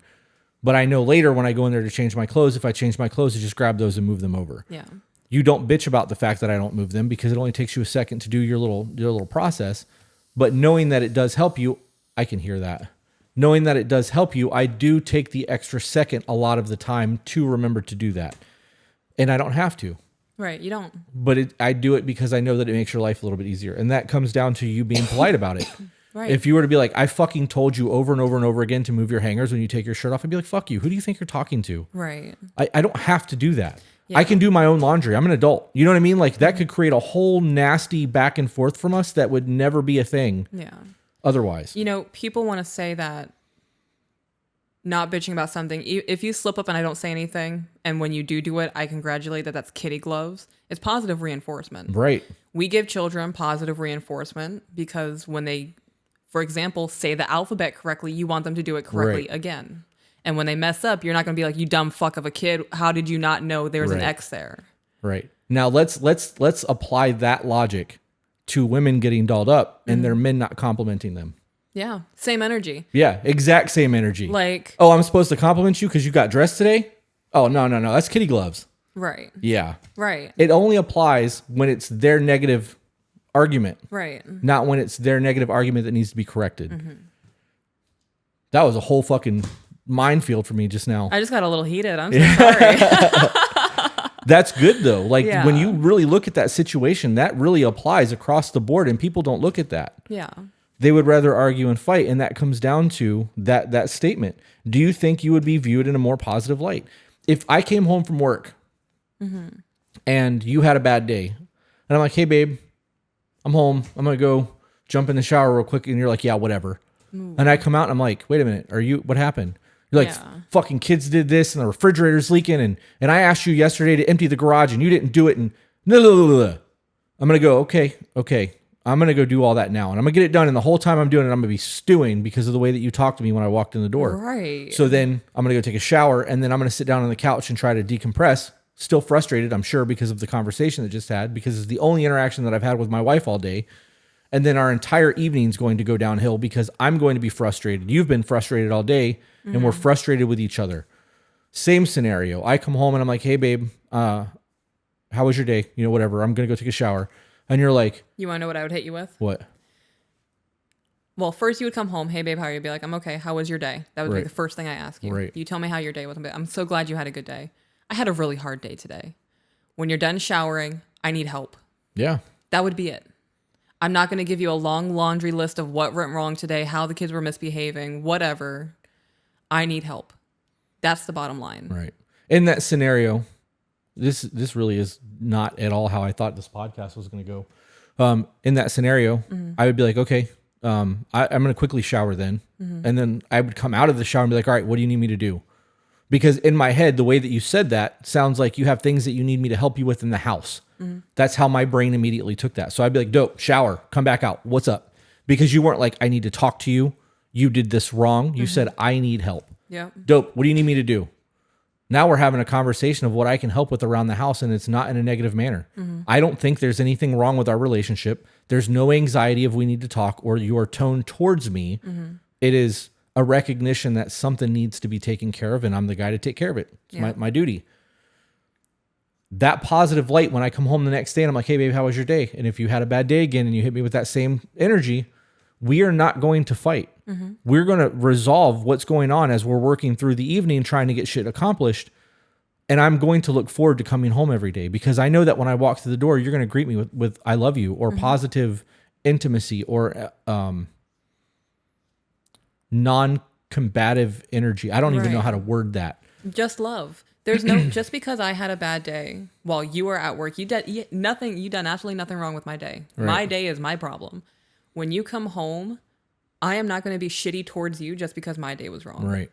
But I know later when I go in there to change my clothes, if I change my clothes, I just grab those and move them over. Yeah. You don't bitch about the fact that I don't move them because it only takes you a second to do your little process. But knowing that it does help you, I can hear that. Knowing that it does help you, I do take the extra second a lot of the time to remember to do that. And I don't have to. Right, you don't. But I do it because I know that it makes your life a little bit easier. And that comes down to you being polite about it. Right. If you were to be like, I fucking told you over and over and over again to move your hangers when you take your shirt off, I'd be like, fuck you. Who do you think you're talking to? Right. I don't have to do that. Yeah. I can do my own laundry. I'm an adult. You know what I mean? Like that could create a whole nasty back and forth from us that would never be a thing. Yeah. Otherwise. You know, people want to say that not bitching about something. If you slip up and I don't say anything, and when you do it, I congratulate that's kitty gloves. It's positive reinforcement. Right. We give children positive reinforcement because when they, for example, say the alphabet correctly, you want them to do it correctly again. And when they mess up, you're not going to be like, you dumb fuck of a kid. How did you not know there's an X there? Right. Now let's apply that logic to women getting dolled up and their men not complimenting them. Yeah. Same energy. Yeah. Exact same energy. Like, oh, I'm supposed to compliment you because you got dressed today? Oh, no. That's kitty gloves. Right. Yeah. Right. It only applies when it's their negative argument. Right. Not when it's their negative argument that needs to be corrected. Mm-hmm. That was a whole fucking minefield for me just now. I just got a little heated. I'm so sorry. That's good though. Like when you really look at that situation, that really applies across the board and people don't look at that. Yeah. They would rather argue and fight. And that comes down to that statement. Do you think you would be viewed in a more positive light? If I came home from work and you had a bad day and I'm like, hey babe, I'm home. I'm going to go jump in the shower real quick. And you're like, yeah, whatever. And I come out and I'm like, wait a minute. What happened? You're like, fucking kids did this and the refrigerator's leaking. And I asked you yesterday to empty the garage and you didn't do it. And I'm going to go, okay. I'm going to go do all that now. And I'm going to get it done. And the whole time I'm doing it, I'm going to be stewing because of the way that you talked to me when I walked in the door. Right. So then I'm going to go take a shower and then I'm going to sit down on the couch and try to decompress. Still frustrated, I'm sure, because of the conversation that just had, because it's the only interaction that I've had with my wife all day. And then our entire evening's going to go downhill because I'm going to be frustrated. You've been frustrated all day and we're frustrated with each other. Same scenario. I come home and I'm like, hey babe, how was your day? Whatever. I'm going to go take a shower. And you're like, you want to know what I would hit you with? What? Well, first you would come home. Hey babe, how are you? Be like, I'm okay. How was your day? That would be the first thing I ask you. Right. You tell me how your day was. I'm so glad you had a good day. I had a really hard day today. When you're done showering, I need help. Yeah. That would be it. I'm not going to give you a long laundry list of what went wrong today, how the kids were misbehaving, whatever. I need help. That's the bottom line. Right. In that scenario, this really is not at all how I thought this podcast was going to go. In that scenario, I would be like, okay, I'm going to quickly shower then. And then I would come out of the shower and be like, all right, what do you need me to do? Because in my head, the way that you said that sounds like you have things that you need me to help you with in the house. That's how my brain immediately took that. So I'd be like, dope, shower, come back out. What's up? Because you weren't like, I need to talk to you. You did this wrong. You said, I need help. Yeah. Dope. What do you need me to do? Now we're having a conversation of what I can help with around the house, and it's not in a negative manner. I don't think there's anything wrong with our relationship. There's no anxiety of we need to talk or your tone towards me. It is a recognition that something needs to be taken care of, and I'm the guy to take care of it. It's my duty. That positive light, when I come home the next day and I'm like, hey, babe, how was your day? And if you had a bad day again and you hit me with that same energy, we are not going to fight. We're going to resolve what's going on as we're working through the evening trying to get shit accomplished. And I'm going to look forward to coming home every day because I know that when I walk through the door, you're going to greet me with I love you or positive intimacy or non-combative energy. I don't even know how to word that. Just love. There's no, just because I had a bad day while you were at work, you done absolutely nothing wrong with my day. Right. My day is my problem. When you come home, I am not going to be shitty towards you just because my day was wrong. Right.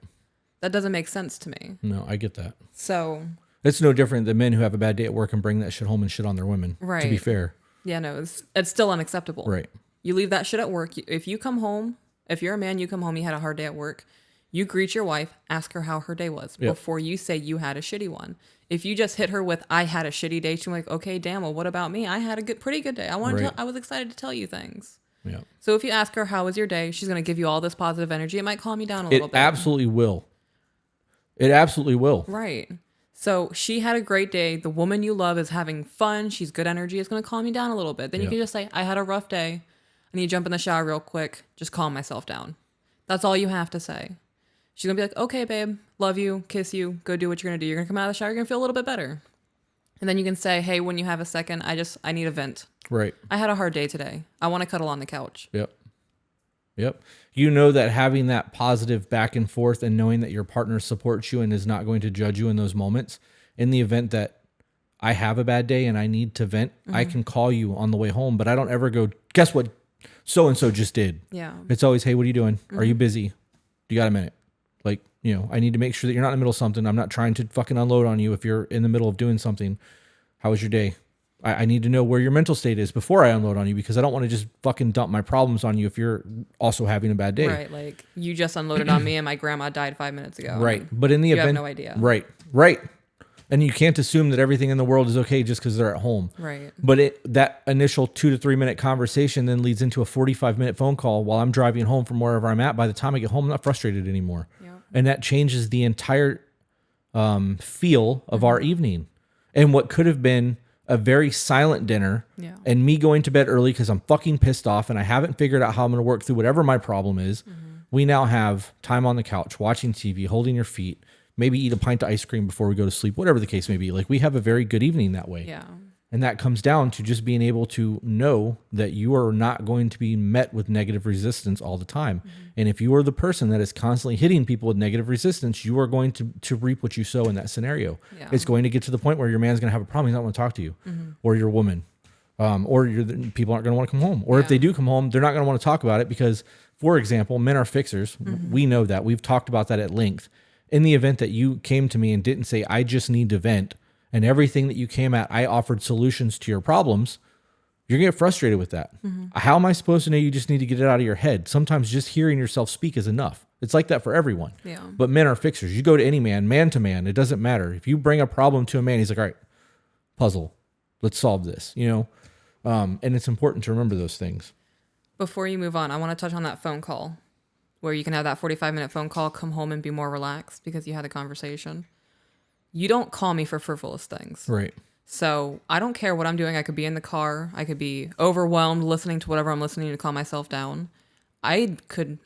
That doesn't make sense to me. No, I get that. So it's no different than men who have a bad day at work and bring that shit home and shit on their women. Right. To be fair. Yeah, no, it's still unacceptable. Right. You leave that shit at work. If you come home, if you're a man, you come home, you had a hard day at work, you greet your wife, ask her how her day was before you say you had a shitty one. If you just hit her with, I had a shitty day, she's like, okay, damn, well, what about me? I had a pretty good day. I was excited to tell you things. Yeah. So if you ask her, how was your day? She's going to give you all this positive energy. It might calm you down a little bit. It absolutely will. It absolutely will. Right. So she had a great day. The woman you love is having fun. She's good energy. It's going to calm you down a little bit. Then you can just say, I had a rough day. I need to jump in the shower real quick. Just calm myself down. That's all you have to say. She's going to be like, okay, babe, love you, kiss you, go do what you're going to do. You're going to come out of the shower. You're going to feel a little bit better. And then you can say, hey, when you have a second, I need a vent. Right. I had a hard day today. I want to cuddle on the couch. Yep. You know that having that positive back and forth and knowing that your partner supports you and is not going to judge you in those moments, in the event that I have a bad day and I need to vent, I can call you on the way home, but I don't ever go, guess what so-and-so just did. Yeah. It's always, hey, what are you doing? Are you busy? Do you got a minute? Like, I need to make sure that you're not in the middle of something. I'm not trying to fucking unload on you if you're in the middle of doing something. How was your day? I need to know where your mental state is before I unload on you, because I don't want to just fucking dump my problems on you if you're also having a bad day. Right. Like, you just unloaded on me and my grandma died 5 minutes ago. Right. But in the event, you have no idea. Right. And you can't assume that everything in the world is okay just because they're at home. Right. But that initial 2 to 3 minute conversation then leads into a 45-minute phone call while I'm driving home from wherever I'm at. By the time I get home, I'm not frustrated anymore. Yep. And that changes the entire feel of our evening. And what could have been a very silent dinner and me going to bed early because I'm fucking pissed off and I haven't figured out how I'm going to work through whatever my problem is. We now have time on the couch, watching TV, holding your feet, maybe eat a pint of ice cream before we go to sleep, whatever the case may be. Like, we have a very good evening that way. Yeah. And that comes down to just being able to know that you are not going to be met with negative resistance all the time. And if you are the person that is constantly hitting people with negative resistance, you are going to reap what you sow in that scenario. Yeah. It's going to get to the point where your man's going to have a problem. He's not going to talk to you, or your woman, or people aren't going to want to come home. Or if they do come home, they're not going to want to talk about it because, for example, men are fixers. We know that. We've talked about that at length. In the event that you came to me and didn't say, I just need to vent, and everything that you came at, I offered solutions to your problems, you're going to get frustrated with that. How am I supposed to know you just need to get it out of your head? Sometimes just hearing yourself speak is enough. It's like that for everyone. Yeah. But men are fixers. You go to any man to man, it doesn't matter. If you bring a problem to a man, he's like, all right, puzzle, let's solve this, and it's important to remember those things. Before you move on, I want to touch on that phone call where you can have that 45-minute phone call, come home and be more relaxed because you had a conversation. You don't call me for frivolous things. Right. So I don't care what I'm doing. I could be in the car. I could be overwhelmed listening to whatever I'm listening to calm myself down. I could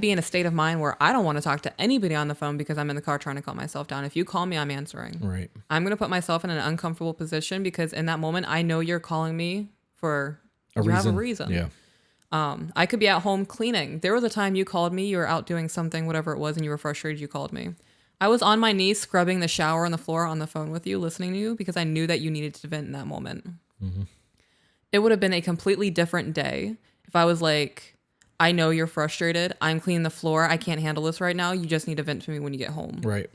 be in a state of mind where I don't want to talk to anybody on the phone because I'm in the car trying to calm myself down. If you call me, I'm answering. Right. I'm going to put myself in an uncomfortable position because in that moment, I know you're calling me for you have a reason. Yeah. I could be at home cleaning. There was a time you called me, you were out doing something, whatever it was, and you were frustrated, you called me. I was on my knees scrubbing the shower on the floor on the phone with you, listening to you, because I knew that you needed to vent in that moment. It would have been a completely different day if I was like, I know you're frustrated. I'm cleaning the floor. I can't handle this right now. You just need to vent to me when you get home. Right.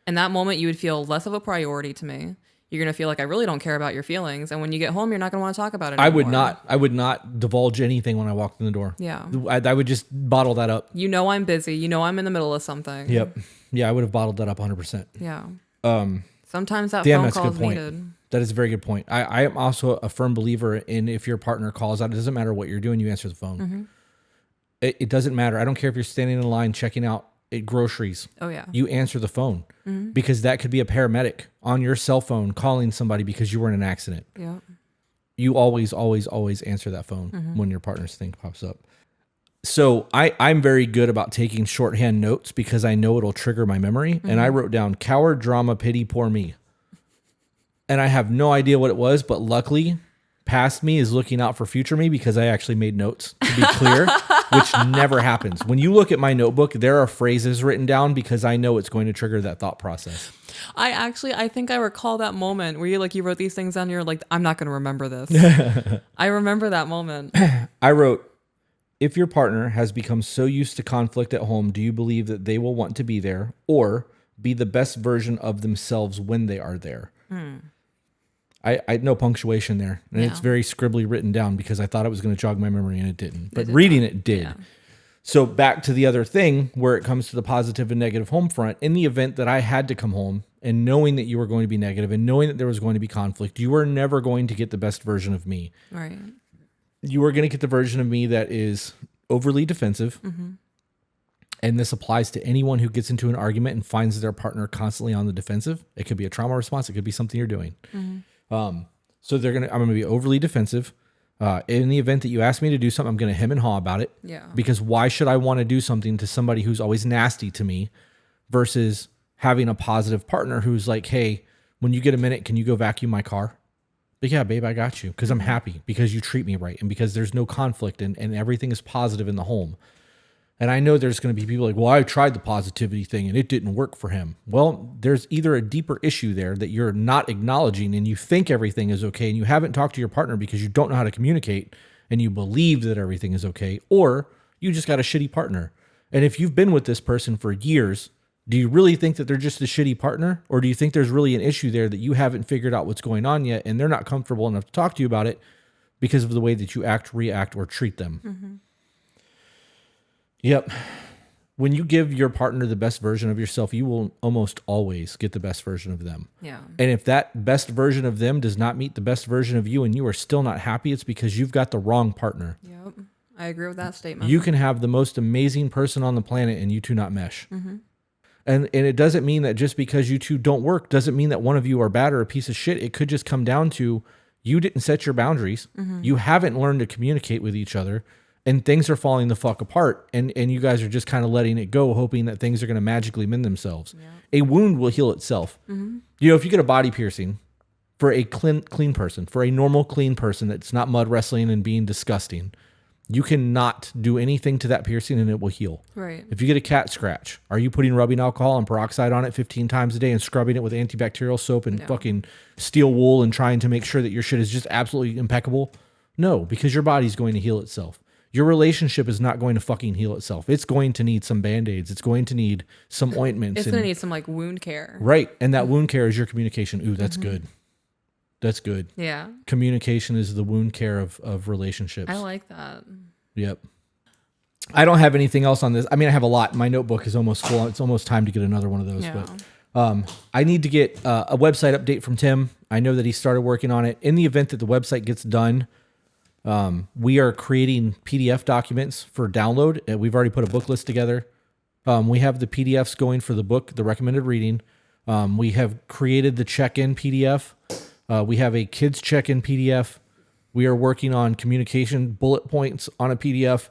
In that moment, you would feel less of a priority to me. You're going to feel like I really don't care about your feelings. And when you get home, you're not going to want to talk about it anymore. I would not divulge anything when I walked in the door. Yeah. I would just bottle that up. I'm busy. I'm in the middle of something. Yep. Yeah, I would have bottled that up 100%. Yeah. Sometimes that phone call is needed. That is a very good point. I am also a firm believer in if your partner calls out, it doesn't matter what you're doing, you answer the phone. It doesn't matter. I don't care if you're standing in line checking out at groceries. Oh, yeah. You answer the phone because that could be a paramedic on your cell phone calling somebody because you were in an accident. Yeah. You always, always, always answer that phone when your partner's thing pops up. So I'm very good about taking shorthand notes because I know it'll trigger my memory. And I wrote down coward, drama, pity, poor me. And I have no idea what it was, but luckily past me is looking out for future me because I actually made notes to be clear, which never happens. When you look at my notebook, there are phrases written down because I know it's going to trigger that thought process. I think I recall that moment where you wrote these things down and you're like, I'm not going to remember this. I remember that moment. I wrote, if your partner has become so used to conflict at home, do you believe that they will want to be there or be the best version of themselves when they are there? I no punctuation there. And it's very scribbly written down because I thought it was going to jog my memory and it didn't. But reading it did. Yeah. So back to the other thing where it comes to the positive and negative home front, in the event that I had to come home and knowing that you were going to be negative and knowing that there was going to be conflict, you were never going to get the best version of me. Right. You are going to get the version of me that is overly defensive. And this applies to anyone who gets into an argument and finds their partner constantly on the defensive. It could be a trauma response. It could be something you're doing. So I'm going to be overly defensive. In the event that you ask me to do something, I'm going to hem and haw about it. Yeah. Because why should I want to do something to somebody who's always nasty to me versus having a positive partner who's like, hey, when you get a minute, can you go vacuum my car? But yeah, babe, I got you because I'm happy because you treat me right and because there's no conflict and everything is positive in the home. And I know there's going to be people like, well, I tried the positivity thing and it didn't work for him. Well, there's either a deeper issue there that you're not acknowledging and you think everything is okay and you haven't talked to your partner because you don't know how to communicate and you believe that everything is okay, or You just got a shitty partner. And if you've been with this person for years, do you really think that they're just a shitty partner? Or do you think there's really an issue there that you haven't figured out what's going on yet and they're not comfortable enough to talk to you about it because of the way that you act, react, or treat them? Mm-hmm. Yep. When you give your partner the best version of yourself, you will almost always get the best version of them. Yeah. And if that best version of them does not meet the best version of you and you are still not happy, it's because you've got the wrong partner. Yep. I agree with that statement. You can have the most amazing person on the planet and you two not mesh. Mm-hmm. And it doesn't mean that just because you two don't work doesn't mean that one of you are bad or a piece of shit. It could just come down to you didn't set your boundaries. Mm-hmm. You haven't learned to communicate with each other and things are falling the fuck apart. And you guys are just kind of letting it go, hoping that things are going to magically mend themselves. Yeah. A wound will heal itself. Mm-hmm. You know, if you get a body piercing for a clean person, for a normal clean person that's not mud wrestling and being disgusting, you cannot do anything to that piercing and it will heal. Right. If you get a cat scratch, are you putting rubbing alcohol and peroxide on it 15 times a day and scrubbing it with antibacterial soap and fucking steel wool and trying to make sure that your shit is just absolutely impeccable? No, because your body's going to heal itself. Your relationship is not going to fucking heal itself. It's going to need some Band-Aids. It's going to need some ointments. It's going to need some like wound care. Right. And that wound care is your communication. Ooh, that's good. That's good. Yeah. Communication is the wound care of relationships. I like that. Yep. I don't have anything else on this. I mean, I have a lot. My notebook is almost full. It's almost time to get another one of those. Yeah. But I need to get a website update from Tim. I know that he started working on it. In the event that the website gets done, we are creating PDF documents for download. We've already put a book list together. We have the PDFs going for the book, the recommended reading. We have created the check-in PDF. We have a kids check-in PDF. We are working on communication bullet points on a PDF.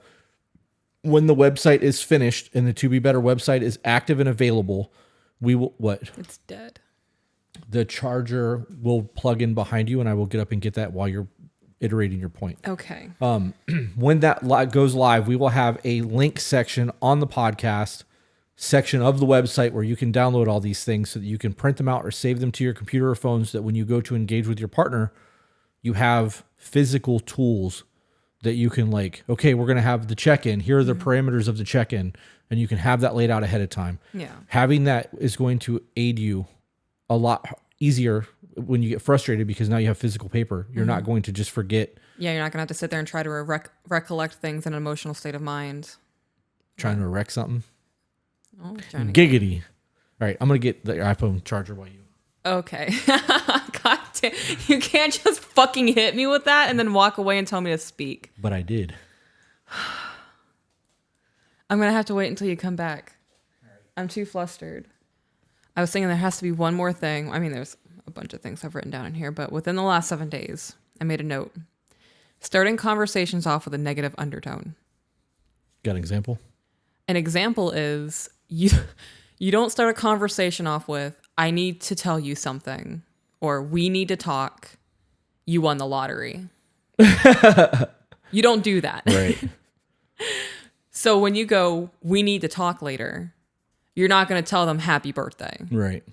When the website is finished and the To Be Better website is active and available, we will, what? It's dead. The charger will plug in behind you and I will get up and get that while you're iterating your point. Okay. When that goes live, we will have a link section on the podcast section of the website where you can download all these things so that you can print them out or save them to your computer or phone so that when you go to engage with your partner, you have physical tools that you can like, okay, we're going to have the check-in. Here are the parameters of the check-in. And you can have that laid out ahead of time. Yeah. Having that is going to aid you a lot easier when you get frustrated because now you have physical paper. You're not going to just forget. Yeah, you're not going to have to sit there and try to recollect things in an emotional state of mind. Trying to erect something. Oh, Giggity. All right, I'm going to get the iPhone charger while you. Okay. God damn. You can't just fucking hit me with that and then walk away and tell me to speak. But I did. I'm going to have to wait until you come back. I'm too flustered. I was thinking there has to be one more thing. I mean, there's a bunch of things I've written down in here, but within the last 7 days, I made a note. Starting conversations off with a negative undertone. Got an example? An example is you don't start a conversation off with, I need to tell you something, or we need to talk. You won the lottery. You don't do that. Right. So when you go, we need to talk later, you're not going to tell them happy birthday. Right.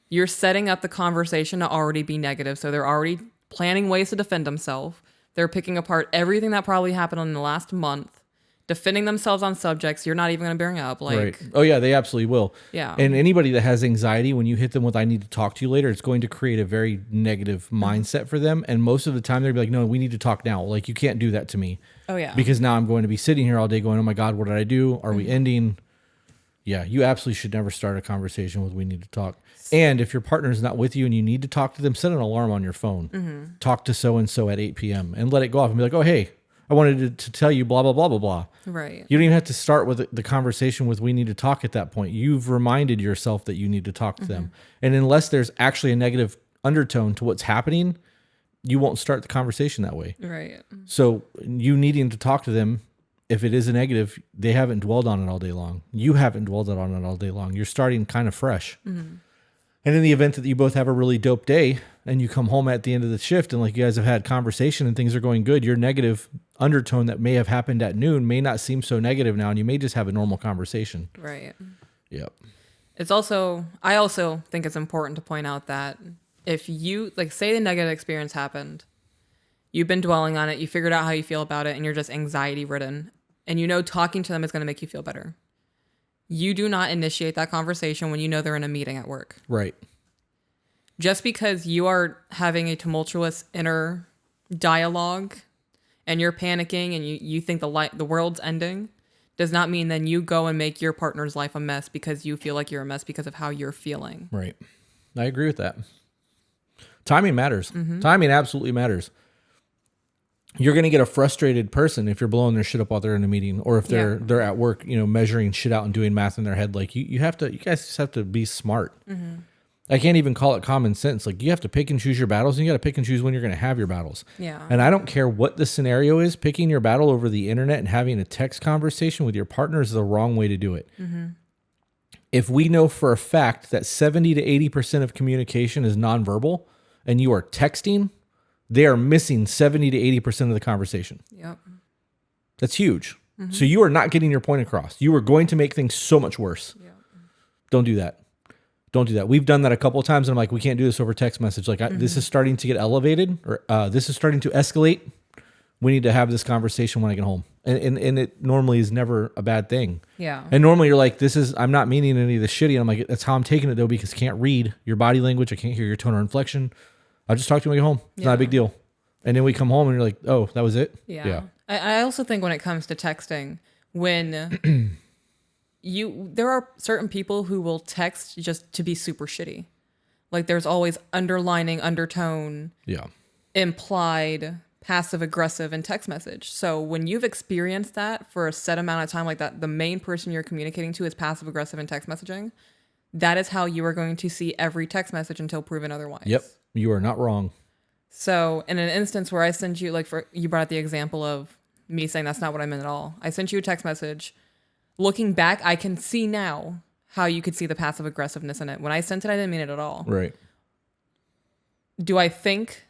You're setting up the conversation to already be negative. So they're already planning ways to defend themselves. They're picking apart everything that probably happened in the last month, defending themselves on subjects you're not even going to bring up. Like, right. Oh, yeah, they absolutely will. Yeah. And anybody that has anxiety, when you hit them with, I need to talk to you later, it's going to create a very negative mindset for them. And most of the time, they'll be like, no, we need to talk now. Like, you can't do that to me. Oh, yeah. Because now I'm going to be sitting here all day going, oh, my God, what did I do? Are we ending? Yeah, you absolutely should never start a conversation with we need to talk. And if your partner is not with you and you need to talk to them, set an alarm on your phone. Mm-hmm. Talk to so-and-so at 8 p.m. and let it go off and be like, oh, hey, I wanted to tell you blah, blah, blah, blah, blah. Right. You don't even have to start with the conversation with we need to talk at that point. You've reminded yourself that you need to talk to them. And unless there's actually a negative undertone to what's happening, you won't start the conversation that way. Right. So you needing to talk to them, if it is a negative, they haven't dwelled on it all day long. You haven't dwelled on it all day long. You're starting kind of fresh. Mm-hmm. And in the event that you both have a really dope day and you come home at the end of the shift and like you guys have had conversation and things are going good, your negative undertone that may have happened at noon may not seem so negative now and you may just have a normal conversation. Right. Yep. I also think it's important to point out that if you, like, say the negative experience happened, you've been dwelling on it, you figured out how you feel about it, and you're just anxiety ridden. and you know talking to them is going to make you feel better. You do not initiate that conversation when you know they're in a meeting at work. Right. Just because you are having a tumultuous inner dialogue and you're panicking and you think the world's ending does not mean then you go and make your partner's life a mess because you feel like you're a mess because of how you're feeling. Right. I agree with that. Timing matters. Timing absolutely matters. You're going to get a frustrated person if you're blowing their shit up while they're in a meeting, or if they're at work, measuring shit out and doing math in their head. Like you guys just have to be smart. I can't even call it common sense. Like you have to pick and choose your battles, and you got to pick and choose when you're going to have your battles. Yeah. And I don't care what the scenario is, picking your battle over the internet and having a text conversation with your partner is the wrong way to do it. If we know for a fact that 70 to 80% of communication is nonverbal and you are texting, they are missing 70 to 80% of the conversation. Yep. That's huge. So you are not getting your point across. You are going to make things so much worse. Yep. Don't do that. Don't do that. We've done that a couple of times, and I'm like, we can't do this over text message. Like, this is starting to get elevated, or this is starting to escalate. We need to have this conversation when I get home. And it normally is never a bad thing. Yeah. And normally you're like, I'm not meaning any of this shitty. And I'm like, that's how I'm taking it, though, because I can't read your body language. I can't hear your tone or inflection. I'll just talk to you when I get home. It's not a big deal. And then we come home and you're like, oh, that was it? Yeah. I also think when it comes to texting, when there are certain people who will text just to be super shitty. Like there's always underlining, undertone, implied, passive aggressive in text message. So when you've experienced that for a set amount of time like that, the main person you're communicating to is passive aggressive in text messaging. That is how you are going to see every text message until proven otherwise. Yep. You are not wrong. So in an instance where I sent you, you brought up the example of me saying that's not what I meant at all. I sent you a text message. Looking back, I can see now how you could see the passive aggressiveness in it. When I sent it, I didn't mean it at all. Right. Do I think...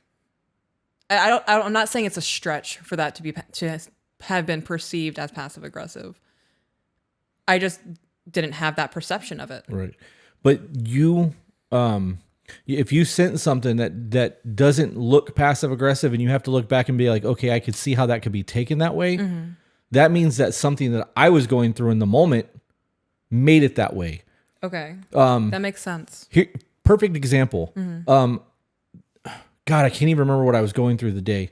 I'm not saying it's a stretch for that to have been perceived as passive aggressive. I just didn't have that perception of it. Right. But you... if you sent something that doesn't look passive aggressive and you have to look back and be like, okay, I could see how that could be taken that way. That means that something that I was going through in the moment made it that way. Okay. That makes sense. Here, perfect example. God, I can't even remember what I was going through the day.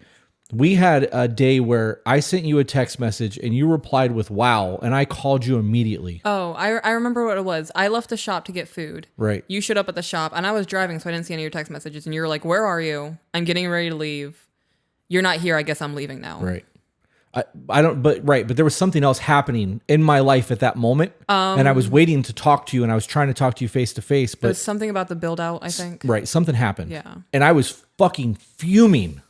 We had a day where I sent you a text message and you replied with wow, and I called you immediately. Oh, I remember what it was. I left the shop to get food. Right. You showed up at the shop, and I was driving, so I didn't see any of your text messages. And you were like, where are you? I'm getting ready to leave. You're not here. I guess I'm leaving now. Right. But there was something else happening in my life at that moment. And I was waiting to talk to you, and I was trying to talk to you face to face. But it was something about the build out, I think. Right. Something happened. Yeah. And I was fucking fuming.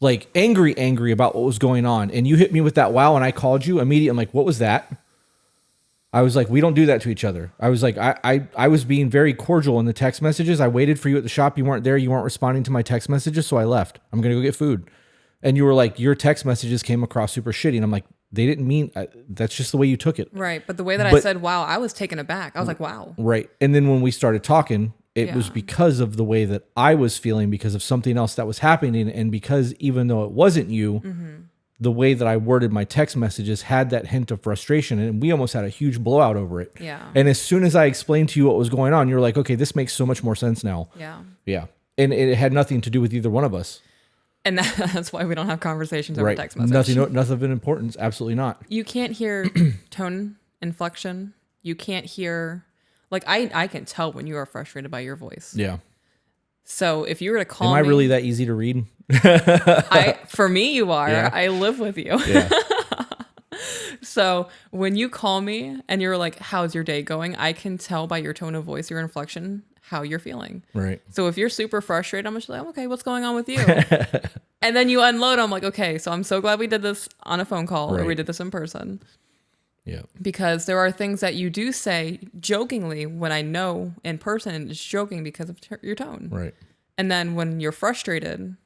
Like angry about what was going on. And you hit me with that wow, and I called you immediately. I'm like, what was that? I was like, we don't do that to each other. I was like, I was being very cordial in the text messages. I waited for you at the shop. You weren't there. You weren't responding to my text messages. So I left. I'm going to go get food. And you were like, your text messages came across super shitty. And I'm like, they didn't mean, that's just the way you took it. Right. But the way that I said, wow, I was taken aback. I was like, wow. Right. And then when we started talking, it was because of the way that I was feeling, because of something else that was happening. And because even though it wasn't you, the way that I worded my text messages had that hint of frustration. And we almost had a huge blowout over it. Yeah. And as soon as I explained to you what was going on, you're like, okay, this makes so much more sense now. Yeah. Yeah. And it had nothing to do with either one of us. And that's why we don't have conversations over text message. Nothing of importance. Absolutely not. You can't hear tone inflection. You can't hear... Like, I can tell when you are frustrated by your voice. Yeah. So if you were to call me... Am I really that easy to read? For me, you are. Yeah. I live with you. Yeah. So when you call me and you're like, how's your day going? I can tell by your tone of voice, your inflection, how you're feeling. Right. So if you're super frustrated, I'm just like, okay, what's going on with you? And then you unload. I'm like, okay, so I'm so glad we did this on a phone call or we did this in person. Yeah. Because there are things that you do say jokingly when I know in person it's joking because of your tone. Right. And then when you're frustrated,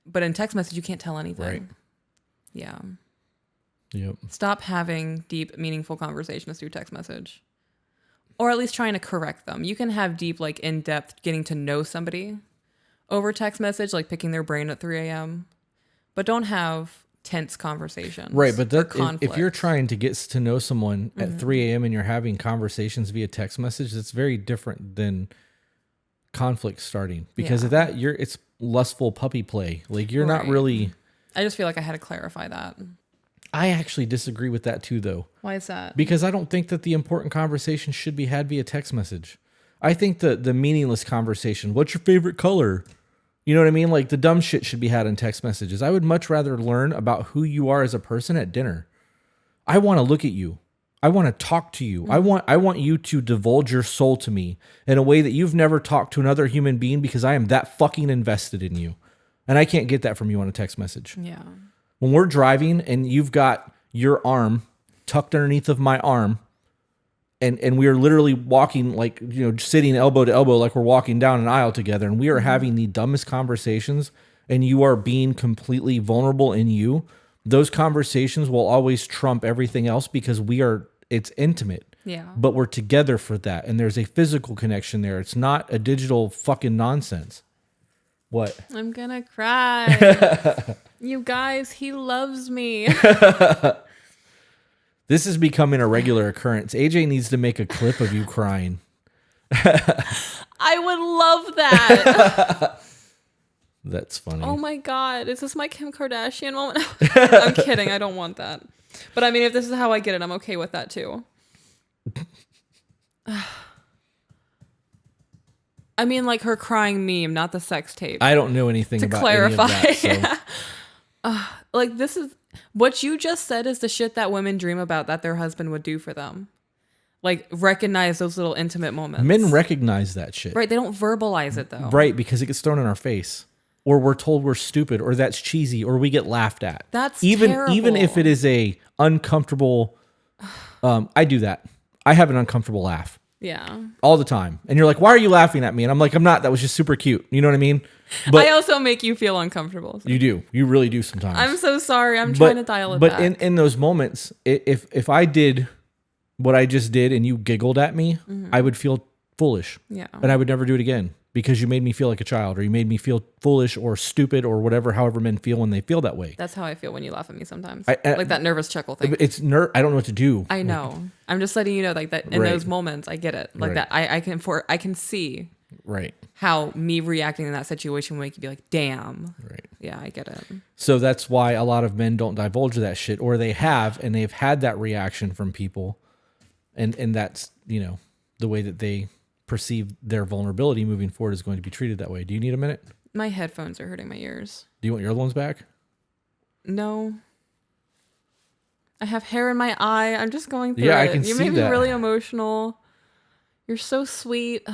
but in text message, you can't tell anything. Right. Yeah. Yep. Stop having deep, meaningful conversations through text message. Or at least trying to correct them. You can have deep, like in-depth getting to know somebody over text message, like picking their brain at 3 a.m. But don't have tense conversations. Right, but if you're conflict. trying to get to know someone at 3 a.m. and you're having conversations via text message, that's very different than conflict starting. Because of that, it's lustful puppy play. Like you're not really. I just feel like I had to clarify that. I actually disagree with that too, though. Why is that? Because I don't think that the important conversation should be had via text message. I think the meaningless conversation, what's your favorite color? You know what I mean? Like the dumb shit should be had in text messages. I would much rather learn about who you are as a person at dinner. I want to look at you. I want to talk to you. I want you to divulge your soul to me in a way that you've never talked to another human being because I am that fucking invested in you. And I can't get that from you on a text message. Yeah. When we're driving and you've got your arm tucked underneath of my arm and we are literally walking like, sitting elbow to elbow like we're walking down an aisle together and we are having the dumbest conversations and you are being completely vulnerable in you, those conversations will always trump everything else because it's intimate. Yeah. But we're together for that and there's a physical connection there. It's not a digital fucking nonsense. What? I'm gonna cry. You guys, he loves me. This is becoming a regular occurrence. AJ needs to make a clip of you crying. I would love that. That's funny. Oh my God. Is this my Kim Kardashian moment? I'm kidding. I don't want that. But I mean, if this is how I get it, I'm okay with that too. I mean, like her crying meme, not the sex tape. I don't know anything to about clarify. any of that. So. Like this is what you just said is the shit that women dream about that their husband would do for them. Like recognize those little intimate moments. Men recognize that shit. Right. They don't verbalize it though. Right. Because it gets thrown in our face or we're told we're stupid or that's cheesy or we get laughed at. That's even if it is a uncomfortable, I do that. I have an uncomfortable laugh. Yeah. All the time. And you're like, why are you laughing at me? And I'm like, I'm not. That was just super cute. You know what I mean? But I also make you feel uncomfortable. So. You do. You really do sometimes. I'm so sorry. I'm trying to dial it back. But in those moments, if I did what I just did and you giggled at me, I would feel foolish. Yeah. And I would never do it again because you made me feel like a child or you made me feel foolish or stupid or whatever, however men feel when they feel that way. That's how I feel when you laugh at me sometimes. Like that nervous chuckle thing. I don't know what to do. I know. I'm just letting you know like that in those moments, I get it. Like that I can see how me reacting in that situation will make you be like, damn. Right. Yeah, I get it. So that's why a lot of men don't divulge that shit or they have and they've had that reaction from people. And that's, the way that they perceive their vulnerability moving forward is going to be treated that way. Do you need a minute? My headphones are hurting my ears. Do you want your other ones back? No. I have hair in my eye. I'm just going through it. I can you see make me that. really emotional. You're so sweet.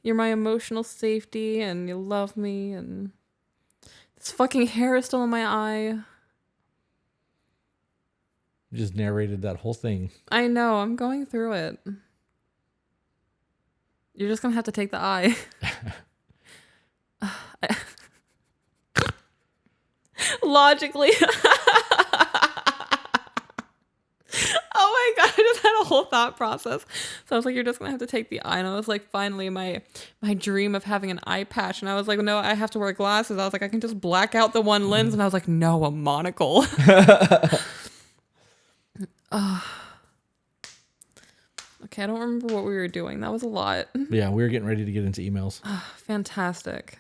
You're my emotional safety and you love me and this fucking hair is still in my eye. You just narrated that whole thing. I know. I'm going through it. You're just going to have to take the eye. Logically. Oh my God. I just had a whole thought process. So I was like, you're just going to have to take the eye. And I was like, finally, my dream of having an eye patch. And I was like, no, I have to wear glasses. I was like, I can just black out the one lens. And I was like, no, a monocle. Okay, I don't remember what we were doing. That was a lot. Yeah, we were getting ready to get into emails. Fantastic.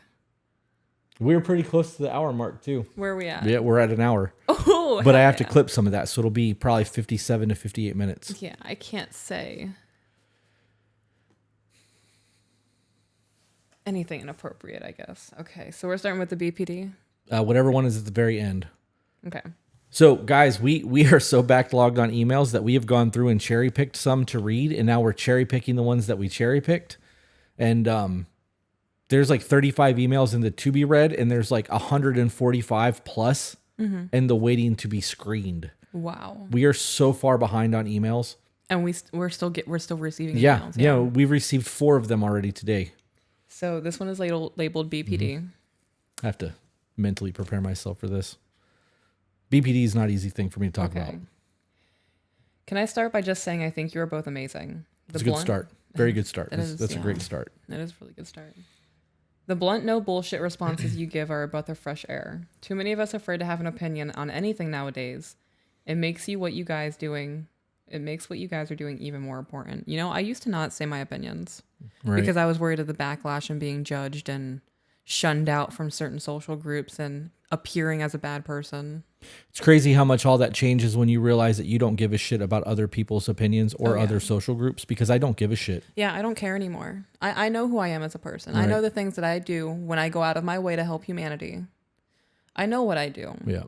We were pretty close to the hour mark, too. Where are we at? Yeah, we're at an hour. Oh, but I have to clip some of that, so it'll be probably 57 to 58 minutes. Yeah, I can't say anything inappropriate, I guess. Okay, so we're starting with the BPD? Whatever one is at the very end. Okay. So, guys, we are so backlogged on emails that we have gone through and cherry-picked some to read, and now we're cherry-picking the ones that we cherry-picked. And there's like 35 emails in the to be read, and there's like 145 plus in the waiting to be screened. Wow. We are so far behind on emails. And we're still receiving emails. Yeah, we've received 4 of them already today. So this one is labeled BPD. I have to mentally prepare myself for this. BPD is not an easy thing for me to talk about. Can I start by just saying I think you are both amazing? It's a good start. Very good start. That's a great start. That is a really good start. The blunt, no bullshit responses you give are a breath of fresh air. Too many of us afraid to have an opinion on anything nowadays. It makes what you guys are doing even more important. You know, I used to not say my opinions because I was worried of the backlash and being judged and shunned out from certain social groups and appearing as a bad person. It's crazy how much all that changes when you realize that you don't give a shit about other people's opinions or other social groups, because I don't give a shit. Yeah, I don't care anymore. I know who I am as a person. Right. I know the things that I do when I go out of my way to help humanity. I know what I do. Yeah.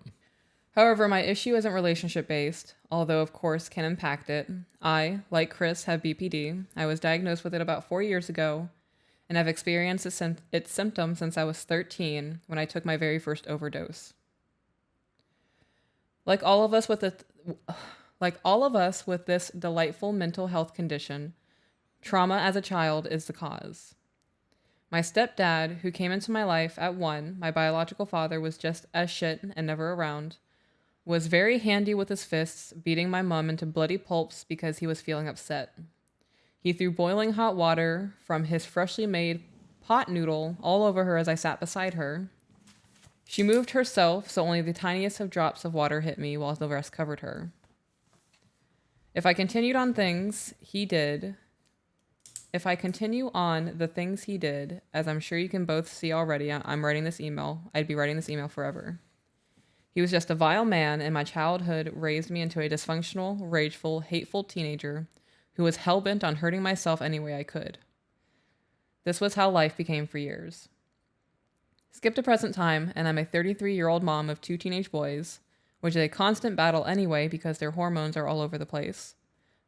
However, my issue isn't relationship-based, although of course can impact it. I, like Chris, have BPD. I was diagnosed with it about 4 years ago, and I've experienced its symptoms since I was 13 when I took my very first overdose. Like all of us with this delightful mental health condition, trauma as a child is the cause. My stepdad, who came into my life at 1, my biological father was just as shit and never around, was very handy with his fists, beating my mom into bloody pulps because he was feeling upset. He threw boiling hot water from his freshly made pot noodle all over her as I sat beside her. She moved herself, so only the tiniest of drops of water hit me while the rest covered her. If I continue on the things he did, as I'm sure you can both see already, I'm writing this email. I'd be writing this email forever. He was just a vile man, and my childhood raised me into a dysfunctional, rageful, hateful teenager who was hell-bent on hurting myself any way I could. This was how life became for years. Skip to present time, and I'm a 33-year-old mom of 2 teenage boys, which is a constant battle anyway because their hormones are all over the place.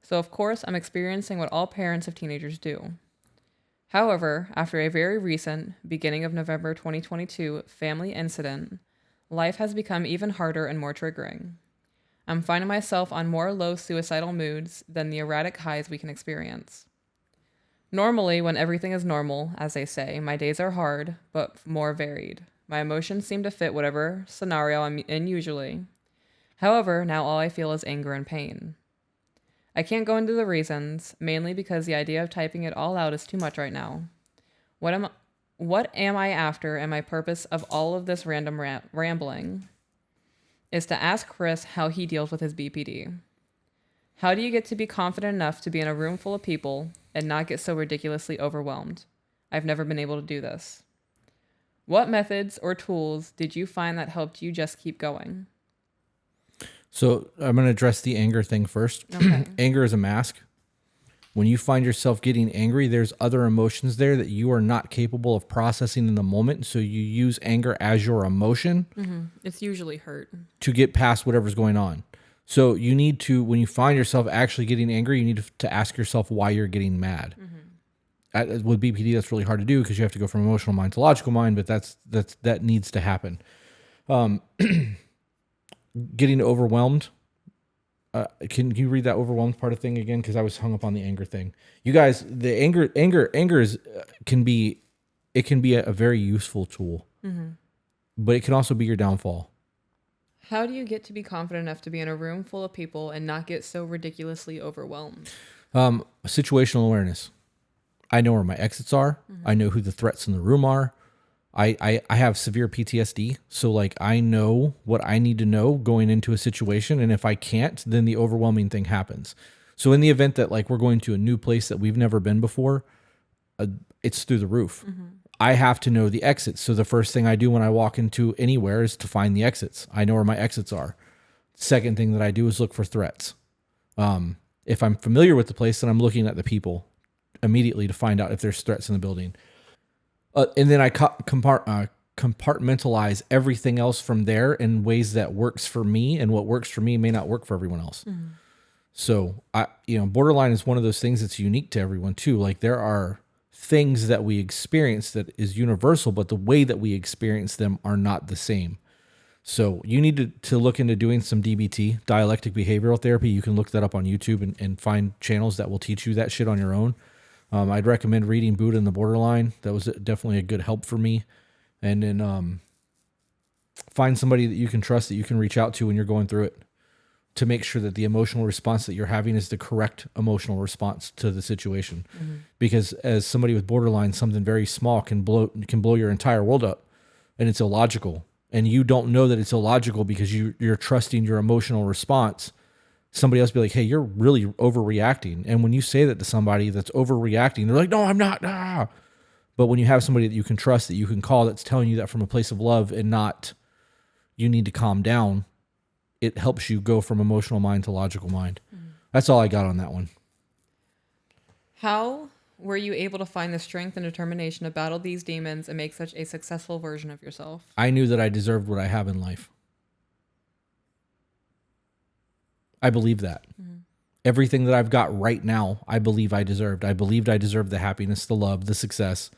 So of course, I'm experiencing what all parents of teenagers do. However, after a very recent, beginning of November 2022, family incident, life has become even harder and more triggering. I'm finding myself on more low suicidal moods than the erratic highs we can experience. Normally, when everything is normal, as they say, my days are hard, but more varied. My emotions seem to fit whatever scenario I'm in usually. However, now all I feel is anger and pain. I can't go into the reasons, mainly because the idea of typing it all out is too much right now. What am I after, and my purpose of all of this random rambling is to ask Chris how he deals with his BPD. How do you get to be confident enough to be in a room full of people and not get so ridiculously overwhelmed? I've never been able to do this. What methods or tools did you find that helped you just keep going? So I'm going to address the anger thing first. Okay. Anger is a mask. When you find yourself getting angry, there's other emotions there that you are not capable of processing in the moment. So you use anger as your emotion. Mm-hmm. It's usually hurt. To get past whatever's going on. So you need to, when you find yourself actually getting angry, you need to ask yourself why you're getting mad. Mm-hmm. With BPD, that's really hard to do because you have to go from emotional mind to logical mind, but that needs to happen. Getting overwhelmed. Can you read that overwhelmed part of thing again? Because I was hung up on the anger thing. You guys, the anger is can be a very useful tool, mm-hmm. but it can also be your downfall. How do you get to be confident enough to be in a room full of people and not get so ridiculously overwhelmed? Situational awareness. I know where my exits are. Mm-hmm. I know who the threats in the room are. I have severe PTSD, so like I know what I need to know going into a situation, and if I can't, then the overwhelming thing happens. So in the event that like we're going to a new place that we've never been before, it's through the roof. Mm-hmm. I have to know the exits. So the first thing I do when I walk into anywhere is to find the exits. I know where my exits are. Second thing that I do is look for threats. If I'm familiar with the place, then I'm looking at the people immediately to find out if there's threats in the building. And then I compartmentalize everything else from there in ways that works for me, and what works for me may not work for everyone else. Mm-hmm. So borderline is one of those things that's unique to everyone too. Like there are things that we experience that is universal, but the way that we experience them are not the same. So you need to look into doing some DBT, dialectic behavioral therapy. You can look that up on YouTube and find channels that will teach you that shit on your own. I'd recommend reading Buddha and the Borderline. That was definitely a good help for me. And then find somebody that you can trust, that you can reach out to when you're going through it. to make sure that the emotional response that you're having is the correct emotional response to the situation. Because as somebody with borderline, something very small can blow your entire world up, and it's illogical. And you don't know that it's illogical because you're trusting your emotional response. Somebody else be like, hey, you're really overreacting. And when you say that to somebody that's overreacting, they're like, no, I'm not. Ah. But when you have somebody that you can trust, that you can call, that's telling you that from a place of love and not, you need to calm down, it helps you go from emotional mind to logical mind. That's all I got on that one. How were you able to find the strength and determination to battle these demons and make such a successful version of yourself? I knew that I deserved what I have in life. I believe that. Everything that I've got right now, I believe I deserved. I believed I deserved the happiness, the love, the success.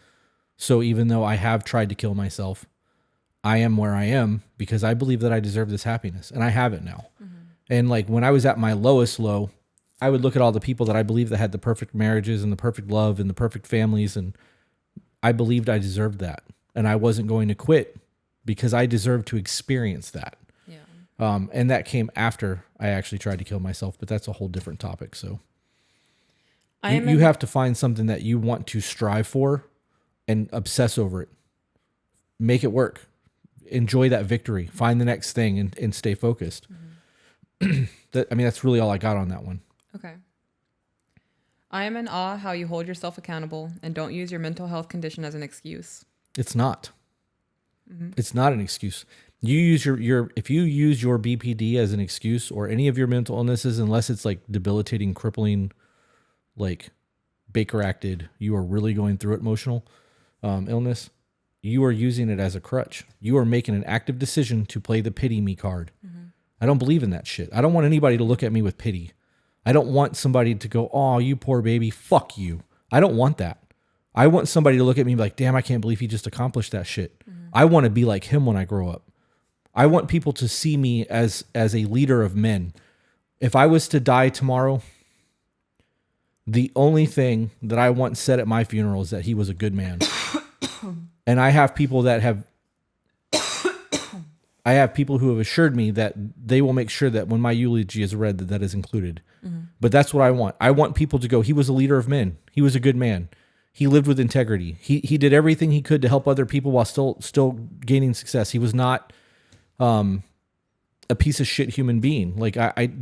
So even though I have tried to kill myself, I am where I am because I believe that I deserve this happiness, and I have it now. And like when I was at my lowest low, I would look at all the people that I believed that had the perfect marriages and the perfect love and the perfect families, and I believed I deserved that. And I wasn't going to quit because I deserved to experience that. Yeah. And that came after I actually tried to kill myself, but that's a whole different topic. So you have to find something that you want to strive for and obsess over it. Make it work. Enjoy that victory. Find the next thing and stay focused. That's really all I got on that one. Okay. I am in awe how you hold yourself accountable and don't use your mental health condition as an excuse. It's not. It's not an excuse. You use if you use your BPD as an excuse or any of your mental illnesses, unless it's like debilitating, crippling, like Baker acted, you are really going through emotional illness. You are using it as a crutch. You are making an active decision to play the pity me card. I don't believe in that shit. I don't want anybody to look at me with pity. I don't want somebody to go, oh, you poor baby, fuck you. I don't want that. I want somebody to look at me and be like, damn, I can't believe he just accomplished that shit. I want to be like him when I grow up. I want people to see me as a leader of men. If I was to die tomorrow, the only thing that I want said at my funeral is that he was a good man. And I have people that have who have assured me that they will make sure that when my eulogy is read, that is included. But that's what I want. I want people to go, he was a leader of men. He was a good man. He lived with integrity. He did everything he could to help other people while still gaining success. He was not a piece of shit human being. Like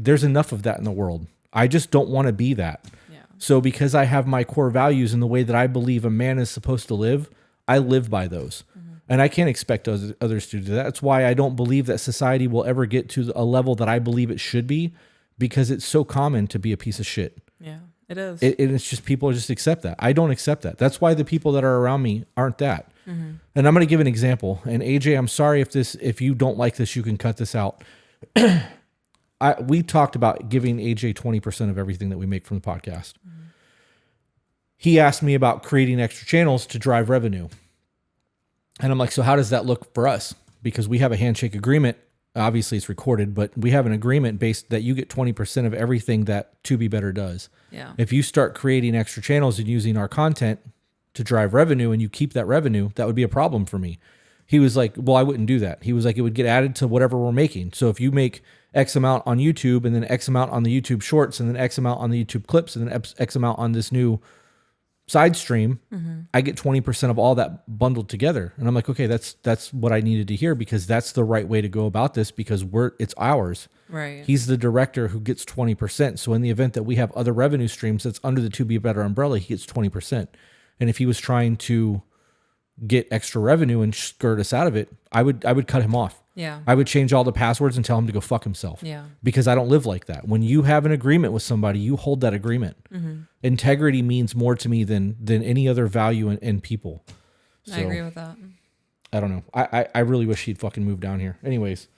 there's enough of that in the world. I just don't want to be that. Yeah. So because I have my core values and the way that I believe a man is supposed to live, I live by those. And I can't expect others to do that. That's why I don't believe that society will ever get to a level that I believe it should be, because it's so common to be a piece of shit. Yeah, it is. It's just people just accept that. I don't accept that. That's why the people that are around me aren't that. And I'm going to give an example. And AJ, I'm sorry if you don't like this, you can cut this out. We talked about giving AJ 20% of everything that we make from the podcast. He asked me about creating extra channels to drive revenue. And I'm like, so how does that look for us? Because we have a handshake agreement. Obviously it's recorded, but we have an agreement based that you get 20% of everything that To Be Better does. Yeah. If you start creating extra channels and using our content to drive revenue and you keep that revenue, that would be a problem for me. He was like, well, I wouldn't do that. He was like, it would get added to whatever we're making. So if you make X amount on YouTube and then X amount on the YouTube shorts and then X amount on the YouTube clips and then X amount on this new side stream, I get 20% of all that bundled together. And I'm like, okay, that's what I needed to hear, because that's the right way to go about this, because it's ours. Right. He's the director who gets 20%. So in the event that we have other revenue streams that's under the To Be Better umbrella, he gets 20%. And if he was trying to get extra revenue and skirt us out of it, I would cut him off. Yeah. I would change all the passwords and tell him to go fuck himself. Yeah. Because I don't live like that. When you have an agreement with somebody, you hold that agreement. Integrity means more to me than any other value in people. So, I agree with that. I don't know. I really wish he'd fucking move down here. Anyways.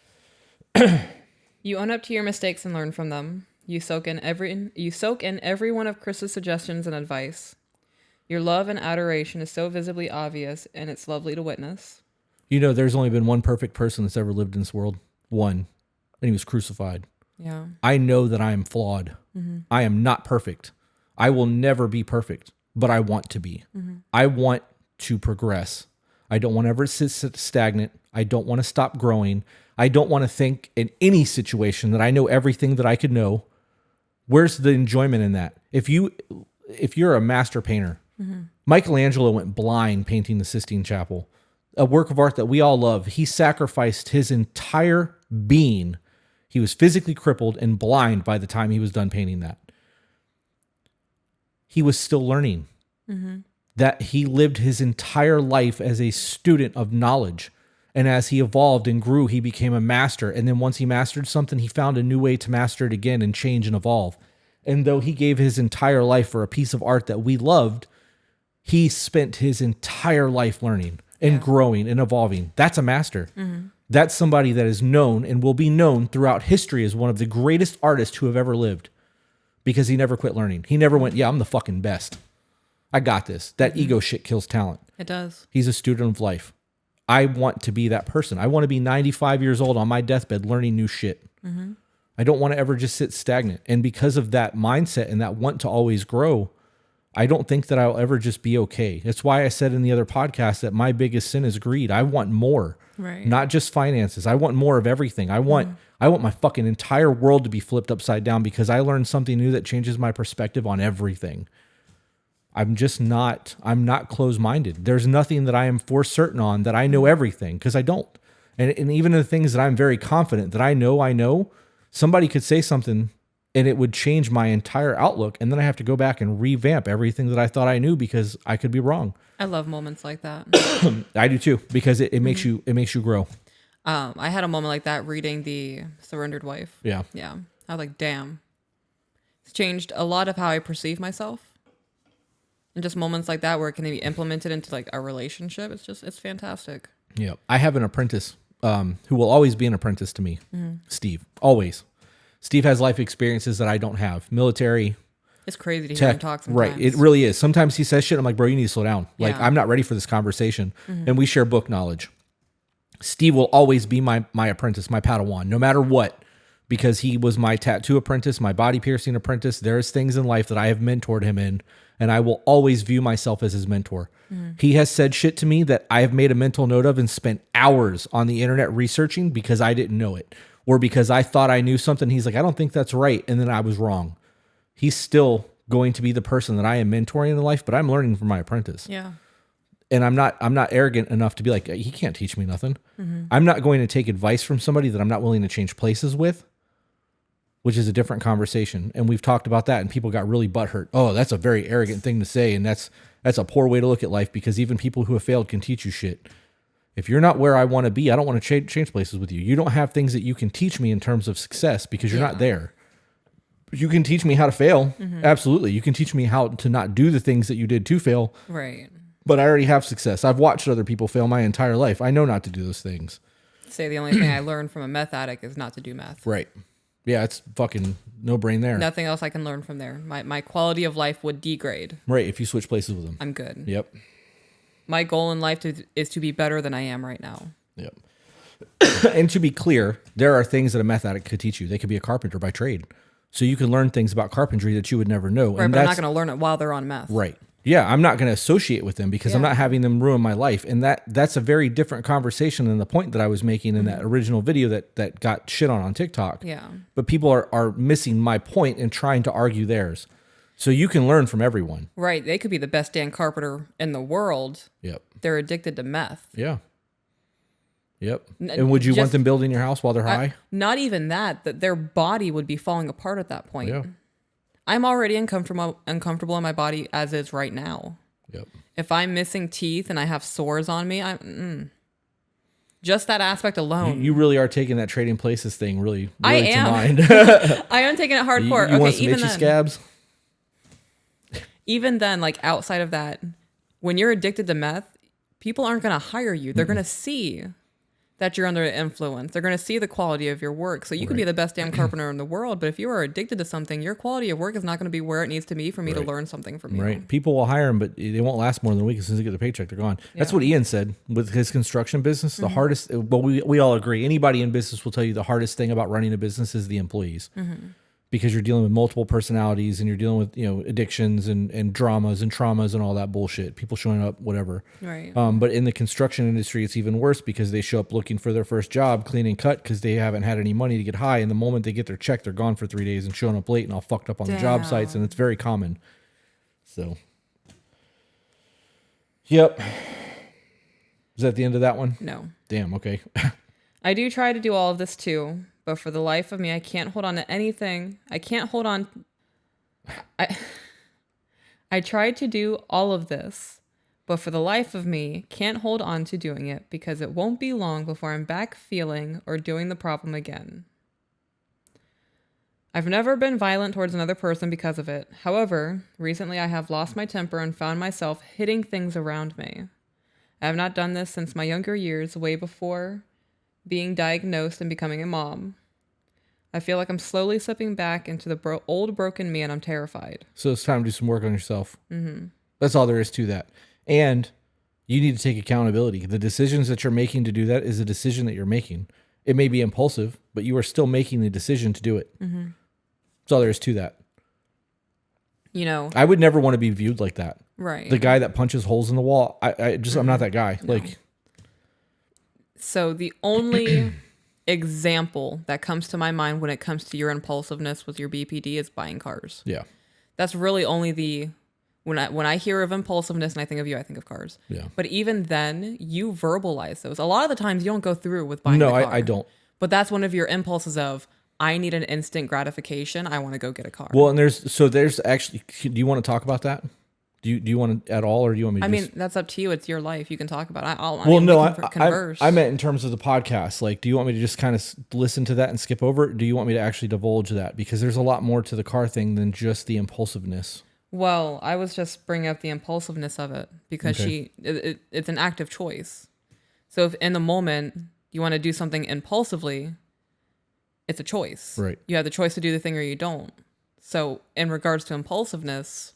You own up to your mistakes and learn from them. You soak in every one of Chris's suggestions and advice. Your love and adoration is so visibly obvious, and it's lovely to witness. You know, there's only been one perfect person that's ever lived in this world. One. And he was crucified. Yeah. I know that I am flawed. I am not perfect. I will never be perfect, but I want to be. I want to progress. I don't want to ever sit stagnant. I don't want to stop growing. I don't want to think in any situation that I know everything that I could know. Where's the enjoyment in that? If you're a master painter, Michelangelo went blind painting the Sistine Chapel, a work of art that we all love. He sacrificed his entire being. He was physically crippled and blind by the time he was done painting that. He was still learning. That he lived his entire life as a student of knowledge. And as he evolved and grew, he became a master. And then once he mastered something, he found a new way to master it again and change and evolve. And though he gave his entire life for a piece of art that we loved, he spent his entire life learning and growing and evolving. That's a master. That's somebody that is known and will be known throughout history as one of the greatest artists who have ever lived, because he never quit learning. He never went, yeah, I'm the fucking best. I got this. That ego shit kills talent. It does. He's a student of life. I want to be that person. I want to be 95 years old on my deathbed learning new shit. I don't want to ever just sit stagnant. And because of that mindset and that want to always grow, I don't think that I'll ever just be okay. That's why I said in the other podcast that my biggest sin is greed. I want more, not just finances. I want more of everything. I want my fucking entire world to be flipped upside down because I learned something new that changes my perspective on everything. I'm not closed-minded. There's nothing that I am for certain on that I know everything, because I don't. And even the things that I'm very confident that I know, somebody could say something and it would change my entire outlook. And then I have to go back and revamp everything that I thought I knew because I could be wrong. I love moments like that. I do too, because it makes you grow. I had a moment like that reading The Surrendered Wife. Yeah. Yeah. I was like, damn. It's changed a lot of how I perceive myself. And just moments like that where it can be implemented into like a relationship. It's fantastic. Yeah. I have an apprentice who will always be an apprentice to me. Steve. Always. Steve has life experiences that I don't have. Military. It's crazy to hear him talk sometimes. Right. It really is. Sometimes he says shit. I'm like, bro, you need to slow down. Like, Yeah. I'm not ready for this conversation. And we share book knowledge. Steve will always be my apprentice, my Padawan, no matter what, because he was my tattoo apprentice, my body piercing apprentice. There's things in life that I have mentored him in, and I will always view myself as his mentor. He has said shit to me that I have made a mental note of and spent hours on the internet researching because I didn't know it, or because I thought I knew something. He's like, I don't think that's right. And then I was wrong. He's still going to be the person that I am mentoring in life, but I'm learning from my apprentice. Yeah. And I'm not arrogant enough to be like, he can't teach me nothing. I'm not going to take advice from somebody that I'm not willing to change places with, which is a different conversation. And we've talked about that, and people got really butthurt. Oh, that's a very arrogant thing to say, and that's a poor way to look at life, because even people who have failed can teach you shit. If you're not where I want to be, I don't want to change places with you. You don't have things that you can teach me in terms of success because you're not there. You can teach me how to fail. Absolutely. You can teach me how to not do the things that you did to fail. Right. But I already have success. I've watched other people fail my entire life. I know not to do those things. Say the only thing I learned from a meth addict is not to do meth. Right. Yeah, it's fucking no brain there. Nothing else I can learn from there. My quality of life would degrade. Right, if you switch places with them. I'm good. Yep. My goal in life is to be better than I am right now. Yep. And to be clear, there are things that a meth addict could teach you. They could be a carpenter by trade. So you can learn things about carpentry that you would never know. Right, and but I'm not going to learn it while they're on meth. Right. Yeah, I'm not going to associate with them because I'm not having them ruin my life. And that's a very different conversation than the point that I was making in that original video that got shit on TikTok. Yeah. But people are missing my point and trying to argue theirs. So you can learn from everyone. Right. They could be the best Dan Carpenter in the world. Yep. They're addicted to meth. Yeah. Yep. And would you want them building your house while they're high? Not even that their body would be falling apart at that point. Yeah. I'm already uncomfortable in my body as is right now. Yep. If I'm missing teeth and I have sores on me, just that aspect alone. You really are taking that trading places thing really I to am. mind. I am taking it hardcore. You okay, want some even itchy then, scabs? even then, like outside of that, when you're addicted to meth, people aren't going to hire you. They're going to see that you're under influence. They're going to see the quality of your work. So you could be the best damn carpenter in the world, but if you are addicted to something, your quality of work is not going to be where it needs to be for me to learn something from you. Right. People will hire them, but they won't last more than a week. As soon as they get the paycheck, they're gone. That's what Ian said with his construction business. The hardest, well, we all agree. Anybody in business will tell you the hardest thing about running a business is the employees. because you're dealing with multiple personalities and you're dealing with, addictions and dramas and traumas and all that bullshit. People showing up, whatever. Right. But in the construction industry, it's even worse because they show up looking for their first job, clean and cut, because they haven't had any money to get high. And the moment they get their check, they're gone for 3 days and showing up late and all fucked up on the job sites. And it's very common. So, yep. Is that the end of that one? No. Damn, okay. I do try to do all of this too, but for the life of me, I can't hold on to anything. I can't hold on. I tried to do all of this, but for the life of me, can't hold on to doing it because it won't be long before I'm back feeling or doing the problem again. I've never been violent towards another person because of it. However, recently I have lost my temper and found myself hitting things around me. I have not done this since my younger years, way before being diagnosed and becoming a mom. I feel like I'm slowly slipping back into the old broken me, and I'm terrified. So it's time to do some work on yourself. Mm-hmm. That's all there is to that. And you need to take accountability. The decisions that you're making to do that is a decision that you're making. It may be impulsive, but you are still making the decision to do it. Mm-hmm. That's all there is to that. I would never want to be viewed like that. Right. The guy that punches holes in the wall. I'm not that guy. No. So the only example that comes to my mind when it comes to your impulsiveness with your BPD is buying cars. Yeah. That's really only when I hear of impulsiveness and I think of you, I think of cars. Yeah. But even then, you verbalize those. A lot of the times you don't go through with buying the car. No, I don't. But that's one of your impulses of, I need an instant gratification. I want to go get a car. Well, and there's actually, do you want to talk about that? Do you want to at all, or do you want me to mean, that's up to you. It's your life. You can talk about it. Converse. I meant in terms of the podcast. Like, do you want me to just kind of listen to that and skip over it? Do you want me to actually divulge that? Because there's a lot more to the car thing than just the impulsiveness. Well, I was just bringing up the impulsiveness of it because it's an active choice. So if in the moment you want to do something impulsively, it's a choice. Right. You have the choice to do the thing or you don't. So in regards to impulsiveness,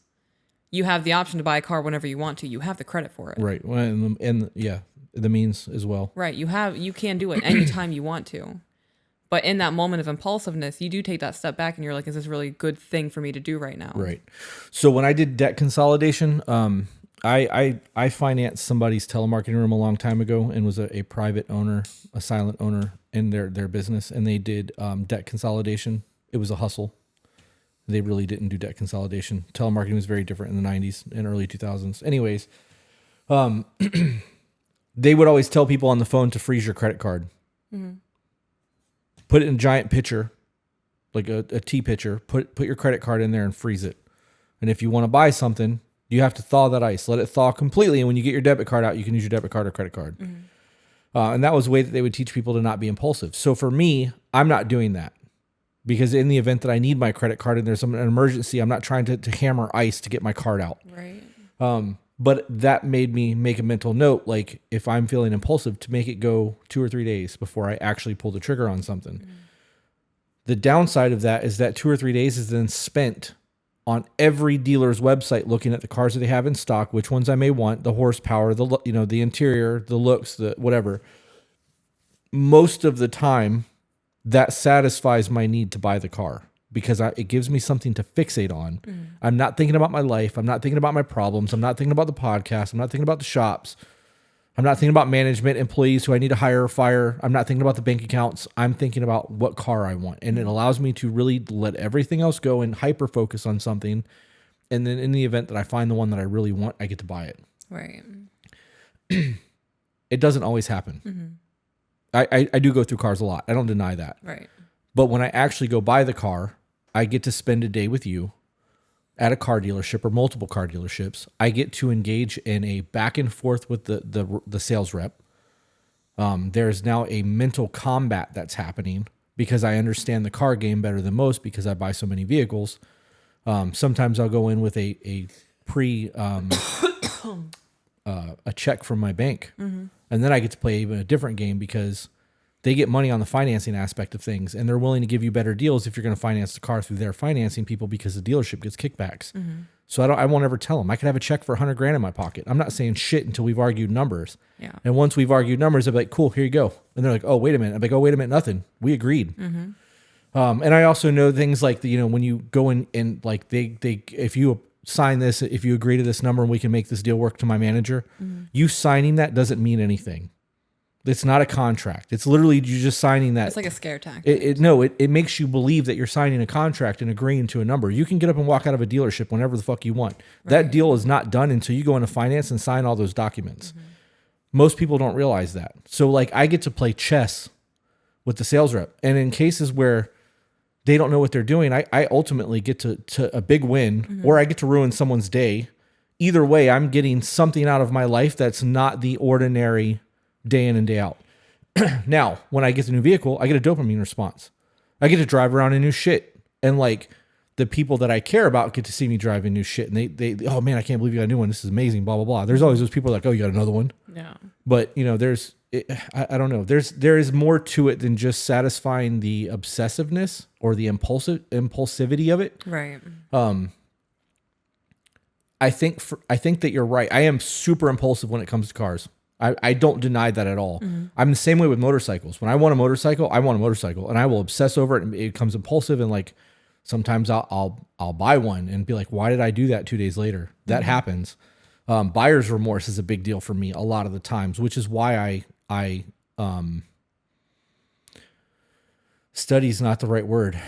you have the option to buy a car whenever you want to. You have the credit for it. Right. Well, and the means as well. Right. You can do it anytime you want to. But in that moment of impulsiveness, you do take that step back and you're like, is this really a good thing for me to do right now? Right. So when I did debt consolidation, I financed somebody's telemarketing room a long time ago and was a private owner, a silent owner in their business. And they did debt consolidation. It was a hustle. They really didn't do debt consolidation. Telemarketing was very different in the 90s and early 2000s. Anyways, they would always tell people on the phone to freeze your credit card. Mm-hmm. Put it in a giant pitcher, like a tea pitcher. Put your credit card in there and freeze it. And if you want to buy something, you have to thaw that ice. Let it thaw completely. And when you get your debit card out, you can use your debit card or credit card. Mm-hmm. And that was a way that they would teach people to not be impulsive. So for me, I'm not doing that. Because in the event that I need my credit card and there's an emergency, I'm not trying to hammer ice to get my card out. Right. But that made me make a mental note, like if I'm feeling impulsive, to make it go 2 or 3 days before I actually pull the trigger on something. Mm. The downside of that is that 2 or 3 days is then spent on every dealer's website looking at the cars that they have in stock, which ones I may want, the horsepower, the interior, the looks, the whatever. Most of the time, that satisfies my need to buy the car because it gives me something to fixate on. Mm. I'm not thinking about my life. I'm not thinking about my problems. I'm not thinking about the podcast. I'm not thinking about the shops. I'm not thinking about management, employees who I need to hire or fire. I'm not thinking about the bank accounts. I'm thinking about what car I want. And it allows me to really let everything else go and hyper focus on something. And then in the event that I find the one that I really want, I get to buy it. Right. It doesn't always happen. Mm-hmm. I do go through cars a lot. I don't deny that. Right. But when I actually go buy the car, I get to spend a day with you at a car dealership or multiple car dealerships. I get to engage in a back and forth with the sales rep. There's now a mental combat that's happening because I understand the car game better than most because I buy so many vehicles. Sometimes I'll go in with a check from my bank. Mm-hmm. And then I get to play even a different game because they get money on the financing aspect of things, and they're willing to give you better deals if you're going to finance the car through their financing people because the dealership gets kickbacks. Mm-hmm. So I won't ever tell them. I could have a check for $100,000 in my pocket. I'm not saying shit until we've argued numbers. Yeah. And once we've argued numbers, I'll be like, cool, here you go. And they're like, oh, wait a minute. I'm like, oh, wait a minute, nothing. We agreed. Mm-hmm. And I also know things like when you go in and like they if you sign this, if you agree to this number and we can make this deal work to my manager, you signing that doesn't mean anything. It's not a contract. It's literally you just signing that. It's like a scare tactic. It makes you believe that you're signing a contract and agreeing to a number. You can get up and walk out of a dealership whenever the fuck you want. Right. That deal is not done until you go into finance and sign all those documents. Most people don't realize that. So like I get to play chess with the sales rep. And in cases where they don't know what they're doing, I ultimately get to a big win or I get to ruin someone's day. Either way, I'm getting something out of my life that's not the ordinary day in and day out. Now, when I get the new vehicle, I get a dopamine response. I get to drive around in new shit. And like the people that I care about get to see me driving new shit. And they oh man, I can't believe you got a new one. This is amazing, blah, blah, blah. There's always those people like, oh, you got another one? Yeah. But I don't know. There is more to it than just satisfying the obsessiveness or the impulsivity of it. Right. I think that you're right. I am super impulsive when it comes to cars. I don't deny that at all. I'm the same way with motorcycles. When I want a motorcycle, and I will obsess over it and it becomes impulsive. And like sometimes I'll buy one and be like, why did I do that 2 days later? That happens. Buyer's remorse is a big deal for me a lot of the times, which is why I study's not the right word.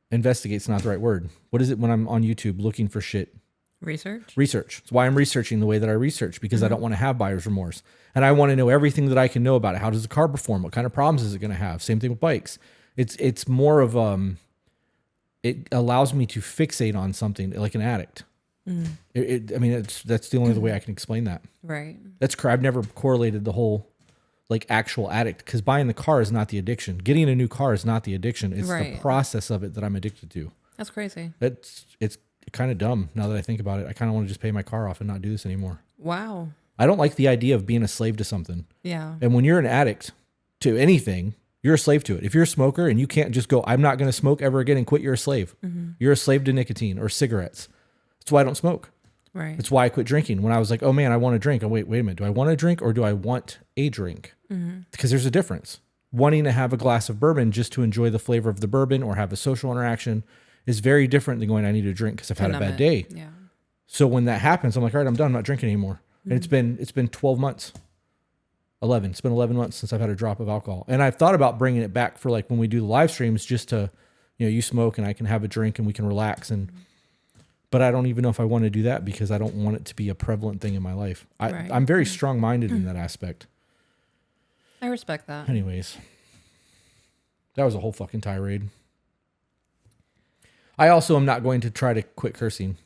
Investigate's not the right word. What is it when I'm on YouTube looking for shit? Research. It's why I'm researching the way that I research, because I don't want to have buyer's remorse. And I want to know everything that I can know about it. How does the car perform? What kind of problems is it going to have? Same thing with bikes. It's more of it allows me to fixate on something like an addict. That's the only way I can explain that. Right. I've never correlated the whole like actual addict, because buying the car is not the addiction. Getting a new car is not the addiction. It's the process of it that I'm addicted to. That's crazy. It's kind of dumb now that I think about it. I kind of want to just pay my car off and not do this anymore. Wow. I don't like the idea of being a slave to something. Yeah. And when you're an addict to anything, you're a slave to it. If you're a smoker and you can't just go, I'm not going to smoke ever again and quit, you're a slave. You're a slave to nicotine or cigarettes. That's why I don't smoke. Right. That's why I quit drinking. When I was like, oh man, I want to drink. Oh, wait a minute. Do I want to drink or do I want a drink? Because there's a difference. Wanting to have a glass of bourbon just to enjoy the flavor of the bourbon or have a social interaction is very different than going, I need a drink because I've had a bad day. Yeah. So when that happens, I'm like, all right, I'm done. I'm not drinking anymore. And it's been 12 months. 11. It's been 11 months since I've had a drop of alcohol. And I've thought about bringing it back for like when we do the live streams, just to, you smoke and I can have a drink and we can relax. But I don't even know if I want to do that because I don't want it to be a prevalent thing in my life. I'm very strong-minded in that aspect. I respect that. Anyways, that was a whole fucking tirade. I also am not going to try to quit cursing.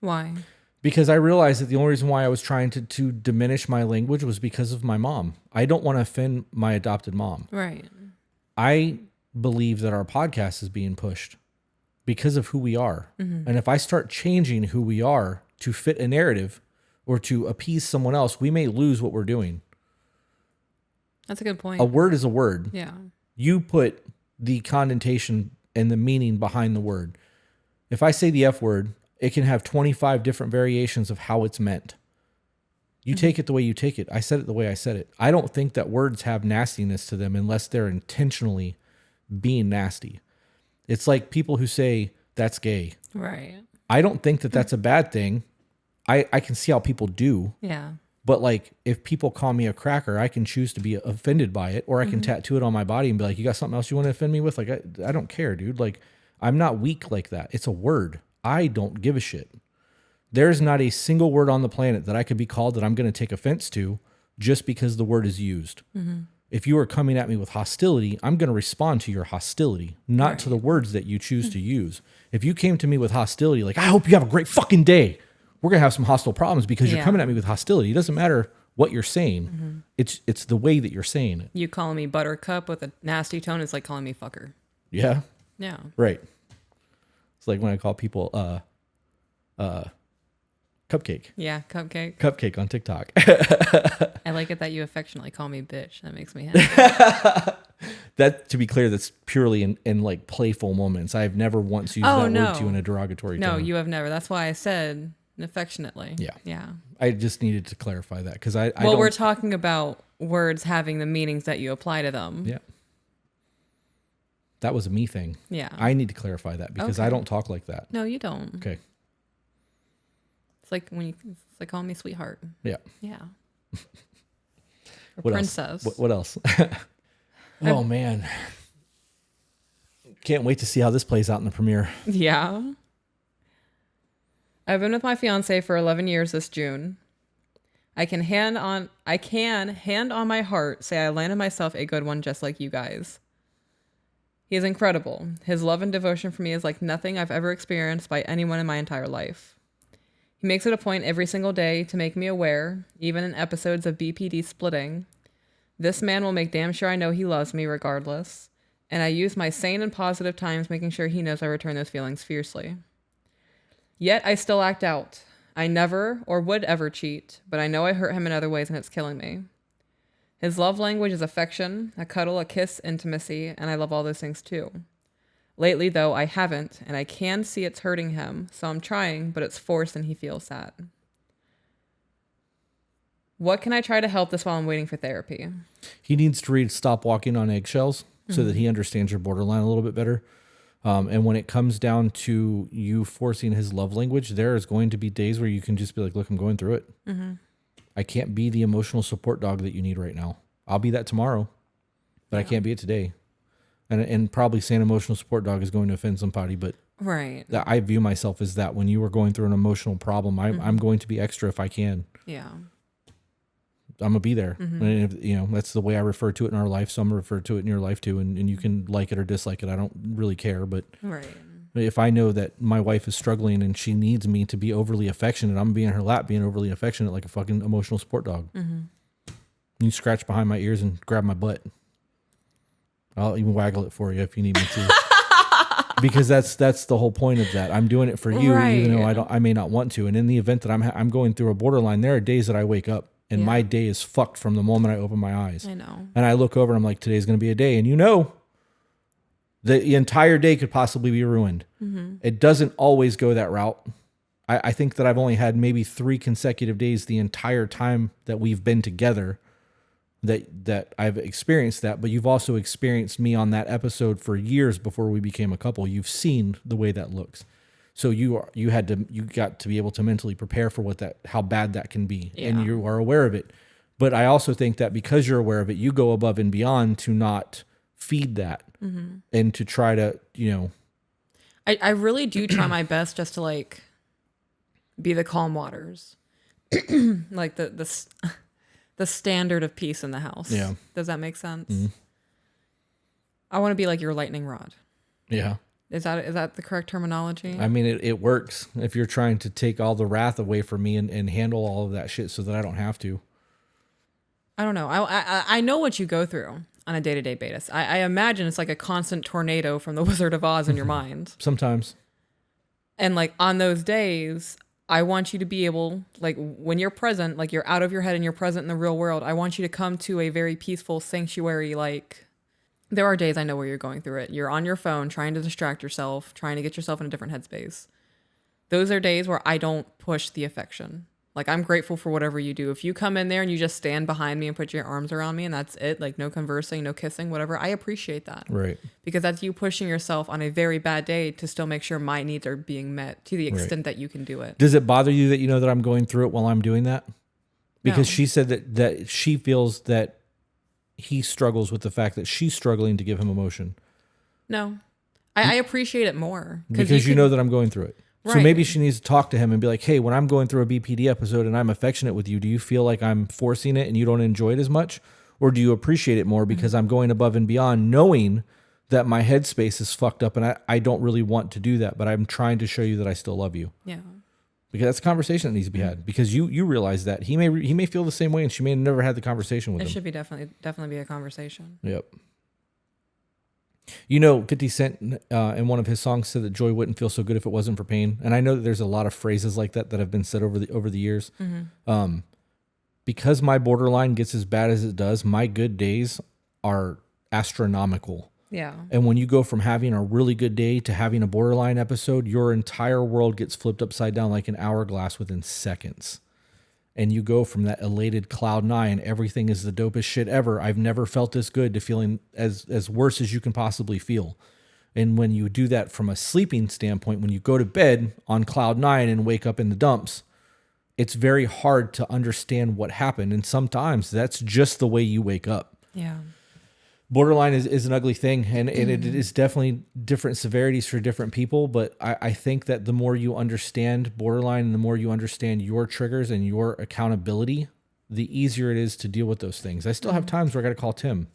Why? Because I realized that the only reason why I was trying to diminish my language was because of my mom. I don't want to offend my adopted mom. Right. I believe that our podcast is being pushed because of who we are. And if I start changing who we are to fit a narrative or to appease someone else, we may lose what we're doing. That's a good point. A word is a word. Yeah. You put the connotation and the meaning behind the word. If I say the F word, it can have 25 different variations of how it's meant. You take it the way you take it. I said it the way I said it. I don't think that words have nastiness to them unless they're intentionally being nasty. It's like people who say that's gay. Right. I don't think that that's a bad thing. I can see how people do. Yeah. But like if people call me a cracker, I can choose to be offended by it, or I can tattoo it on my body and be like, you got something else you want to offend me with? Like, I don't care, dude. Like, I'm not weak like that. It's a word. I don't give a shit. There's not a single word on the planet that I could be called that I'm going to take offense to just because the word is used. If you are coming at me with hostility, I'm going to respond to your hostility, not to the words that you choose to use. If you came to me with hostility, like, I hope you have a great fucking day, we're going to have some hostile problems because you're coming at me with hostility. It doesn't matter what you're saying. It's the way that you're saying it. You calling me buttercup with a nasty tone is like calling me fucker. Yeah. Yeah. Right. It's like when I call people cupcake. Yeah, cupcake. Cupcake on TikTok. I like it that you affectionately call me bitch. That makes me happy. That, to be clear, that's purely in like playful moments. I've never once used that word to you in a derogatory tone. No, you have never. That's why I said affectionately. Yeah. Yeah. I just needed to clarify that because I we're talking about words having the meanings that you apply to them. Yeah. That was a me thing. Yeah. I need to clarify that because I don't talk like that. No, you don't. Okay. It's like it's like calling me sweetheart. Yeah. Yeah. Or What princess. else? What else? Oh man. Can't wait to see how this plays out in the premiere. Yeah. I've been with my fiance for 11 years this June. I can hand on my heart say I landed myself a good one just like you guys. He is incredible. His love and devotion for me is like nothing I've ever experienced by anyone in my entire life. He makes it a point every single day to make me aware, even in episodes of BPD splitting. This man will make damn sure I know he loves me regardless, and I use my sane and positive times making sure he knows I return those feelings fiercely. Yet I still act out. I never or would ever cheat, but I know I hurt him in other ways and it's killing me. His love language is affection, a cuddle, a kiss, intimacy, and I love all those things too. Lately, though, I haven't, and I can see it's hurting him, so I'm trying, but it's forced and he feels that. What can I try to help this while I'm waiting for therapy? He needs to read Stop Walking on Eggshells so that he understands your borderline a little bit better. And when it comes down to you forcing his love language, there is going to be days where you can just be like, look, I'm going through it. Mm-hmm. I can't be the emotional support dog that you need right now. I'll be that tomorrow, but I can't be it today. And probably saying emotional support dog is going to offend somebody, but right. I view myself as that. When you are going through an emotional problem, I'm going to be extra if I can. Yeah. I'm gonna be there. And if, that's the way I refer to it in our life. So I'm gonna refer to it in your life too. And you can like it or dislike it. I don't really care. But right. if I know that my wife is struggling and she needs me to be overly affectionate, I'm gonna be in her lap being overly affectionate like a fucking emotional support dog. You scratch behind my ears and grab my butt. I'll even waggle it for you if you need me to. Because that's the whole point of that. I'm doing it for you, even though I may not want to. And in the event that I'm going through a borderline, there are days that I wake up and my day is fucked from the moment I open my eyes. I know. And I look over and I'm like, today's going to be a day. And the entire day could possibly be ruined. It doesn't always go that route. I think that I've only had maybe 3 consecutive days the entire time that we've been together that I've experienced that. But you've also experienced me on that episode for years before we became a couple. You've seen the way that looks. So you got to be able to mentally prepare for how bad that can be, and you are aware of it. But I also think that because you're aware of it, you go above and beyond to not feed that and to try to, I really do try my best just to like be the calm waters, like the standard of peace in the house. Yeah. Does that make sense? I want to be like your lightning rod. Yeah. Is that the correct terminology? I mean, it works if you're trying to take all the wrath away from me and handle all of that shit so that I don't have to. I don't know. I know what you go through on a day-to-day basis. I imagine it's like a constant tornado from the Wizard of Oz in your mind. Sometimes. And like on those days, I want you to be able, like when you're present, like you're out of your head and you're present in the real world, I want you to come to a very peaceful sanctuary, like... There are days I know where you're going through it. You're on your phone trying to distract yourself, trying to get yourself in a different headspace. Those are days where I don't push the affection. Like, I'm grateful for whatever you do. If you come in there and you just stand behind me and put your arms around me and that's it, like no conversing, no kissing, whatever, I appreciate that. Right. Because that's you pushing yourself on a very bad day to still make sure my needs are being met to the extent that you can do it. Does it bother you that you know that I'm going through it while I'm doing that? Because No. she said that she feels that he struggles with the fact that she's struggling to give him emotion. No. I appreciate it more. Because you know that I'm going through it. Right. So maybe she needs to talk to him and be like, hey, when I'm going through a BPD episode and I'm affectionate with you, do you feel like I'm forcing it and you don't enjoy it as much? Or do you appreciate it more because I'm going above and beyond knowing that my headspace is fucked up and I don't really want to do that, but I'm trying to show you that I still love you. Yeah. Because that's a conversation that needs to be had. Because you realize that he may feel the same way, and she may have never had the conversation with him. It should be definitely be a conversation. Yep. 50 Cent in one of his songs said that joy wouldn't feel so good if it wasn't for pain. And I know that there's a lot of phrases like that have been said over the years. Because my borderline gets as bad as it does, my good days are astronomical. Yeah. And when you go from having a really good day to having a borderline episode, your entire world gets flipped upside down like an hourglass within seconds. and you go from that elated cloud nine, everything is the dopest shit ever, I've never felt this good, to feeling as worse as you can possibly feel. And when you do that from a sleeping standpoint, when you go to bed on cloud nine and wake up in the dumps, it's very hard to understand what happened. And sometimes that's just the way you wake up. Yeah. Borderline is an ugly thing, and it is definitely different severities for different people. But I think that the more you understand borderline and the more you understand your triggers and your accountability, the easier it is to deal with those things. I still have times where I got to call Tim.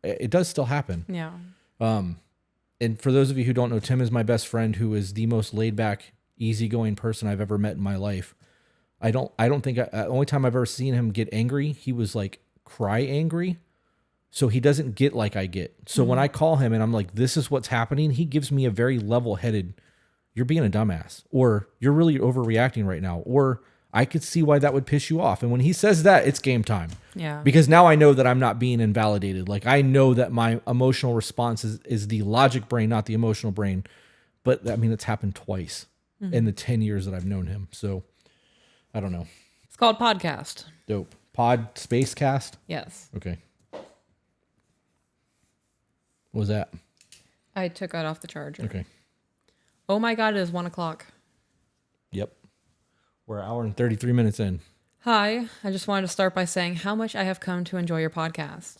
It does still happen. Yeah. And for those of you who don't know, Tim is my best friend, who is the most laid back, easygoing person I've ever met in my life. I don't think the only time I've ever seen him get angry, he was like cry angry. So he doesn't get like I get. So when I call him and I'm like, this is what's happening, he gives me a very level-headed, you're being a dumbass, or you're really overreacting right now, or I could see why that would piss you off. And when he says that, it's game time. Yeah. Because now I know that I'm not being invalidated. Like, I know that my emotional response is the logic brain, not the emotional brain. But I mean, it's happened twice in the 10 years that I've known him. So I don't know. It's called podcast. Dope. Pod Space Cast? Yes. Okay. What was that? I took it off the charger. Okay. Oh my God, it is 1:00. Yep. We're an hour and 33 minutes in. Hi, I just wanted to start by saying how much I have come to enjoy your podcast.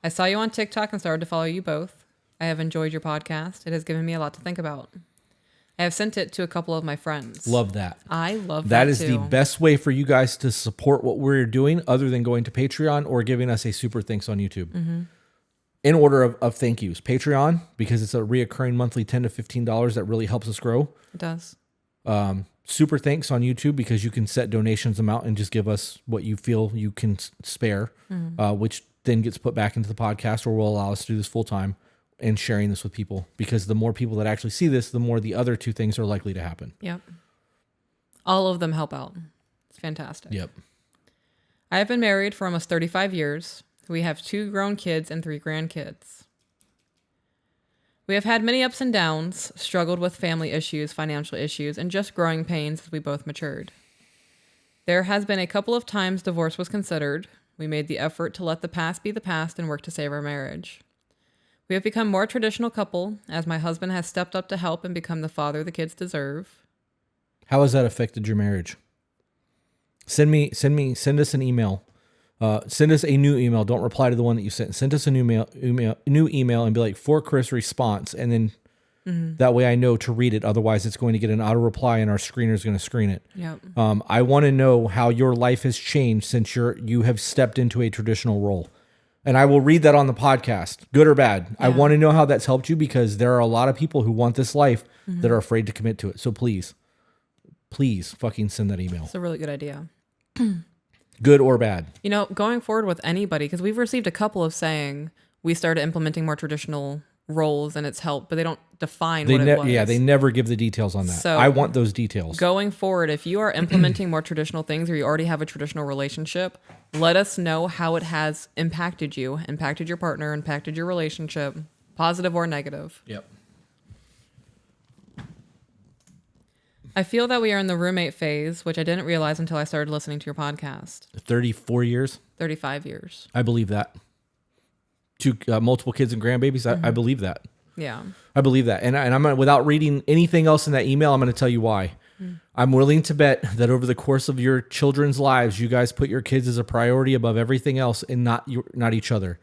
I saw you on TikTok and started to follow you both. I have enjoyed your podcast. It has given me a lot to think about. I have sent it to a couple of my friends. Love that. I love that. That is too. the best way for you guys to support what we're doing, other than going to Patreon or giving us a super thanks on YouTube. In order of thank yous. Patreon, because it's a reoccurring monthly $10 to $15 that really helps us grow. It does. Super thanks on YouTube, because you can set donations amount and just give us what you feel you can spare, which then gets put back into the podcast, or will allow us to do this full time and sharing this with people. Because the more people that actually see this, the more the other two things are likely to happen. Yep. All of them help out. It's fantastic. Yep. I have been married for almost 35 years. We have 2 grown kids and 3 grandkids. We have had many ups and downs, struggled with family issues, financial issues, and just growing pains as we both matured. There has been a couple of times divorce was considered. We made the effort to let the past be the past and work to save our marriage. We have become more traditional couple, as my husband has stepped up to help and become the father the kids deserve. How has that affected your marriage? Send us an email. Send us a new email. Don't reply to the one that you sent. Send us a new email and be like, for Chris response. And then that way I know to read it. Otherwise it's going to get an auto reply and our screener is going to screen it. Yep. I want to know how your life has changed since you have stepped into a traditional role. And I will read that on the podcast, good or bad. Yeah. I want to know how that's helped you, because there are a lot of people who want this life that are afraid to commit to it. So please fucking send that email. It's a really good idea. Good or bad. You know, going forward with anybody, because we've received a couple of saying we started implementing more traditional roles and it's helped, but they don't define what it was. Yeah, they never give the details on that. So I want those details. Going forward, if you are implementing more traditional things, or you already have a traditional relationship, let us know how it has impacted you, impacted your partner, impacted your relationship, positive or negative. Yep. I feel that we are in the roommate phase, which I didn't realize until I started listening to your podcast. 34 years? 35 years. I believe that. 2 multiple kids and grandbabies. I believe that. Yeah. I believe that. And I'm gonna, without reading anything else in that email, I'm going to tell you why. I'm willing to bet that over the course of your children's lives, you guys put your kids as a priority above everything else, and not each other.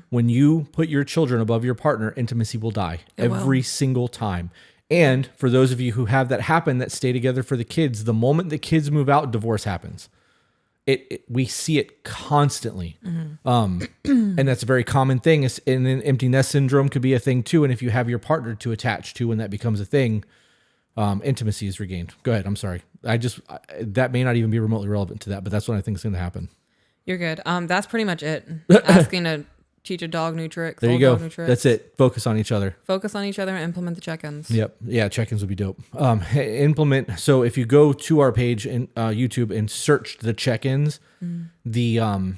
When you put your children above your partner, intimacy will die every single time. And for those of you who have that happen, that stay together for the kids, the moment the kids move out, divorce happens. We see it constantly. And that's a very common thing. And then empty nest syndrome could be a thing too. And if you have your partner to attach to when that becomes a thing, intimacy is regained. Go ahead. I'm sorry. That may not even be remotely relevant to that, but that's what I think is going to happen. You're good. That's pretty much it. Asking to teach a dog new tricks. There you go. That's it. Focus on each other. Focus on each other and implement the check-ins. Yep. Yeah, check-ins would be dope. Implement. So if you go to our page in YouTube and search the check-ins, the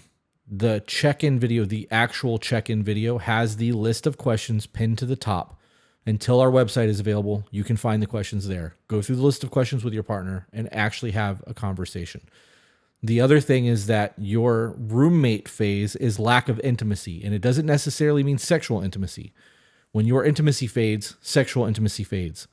check-in video, the actual check-in video has the list of questions pinned to the top. Until our website is available, you can find the questions there. Go through the list of questions with your partner and actually have a conversation. The other thing is that your roommate phase is lack of intimacy, and it doesn't necessarily mean sexual intimacy. When your intimacy fades, sexual intimacy fades.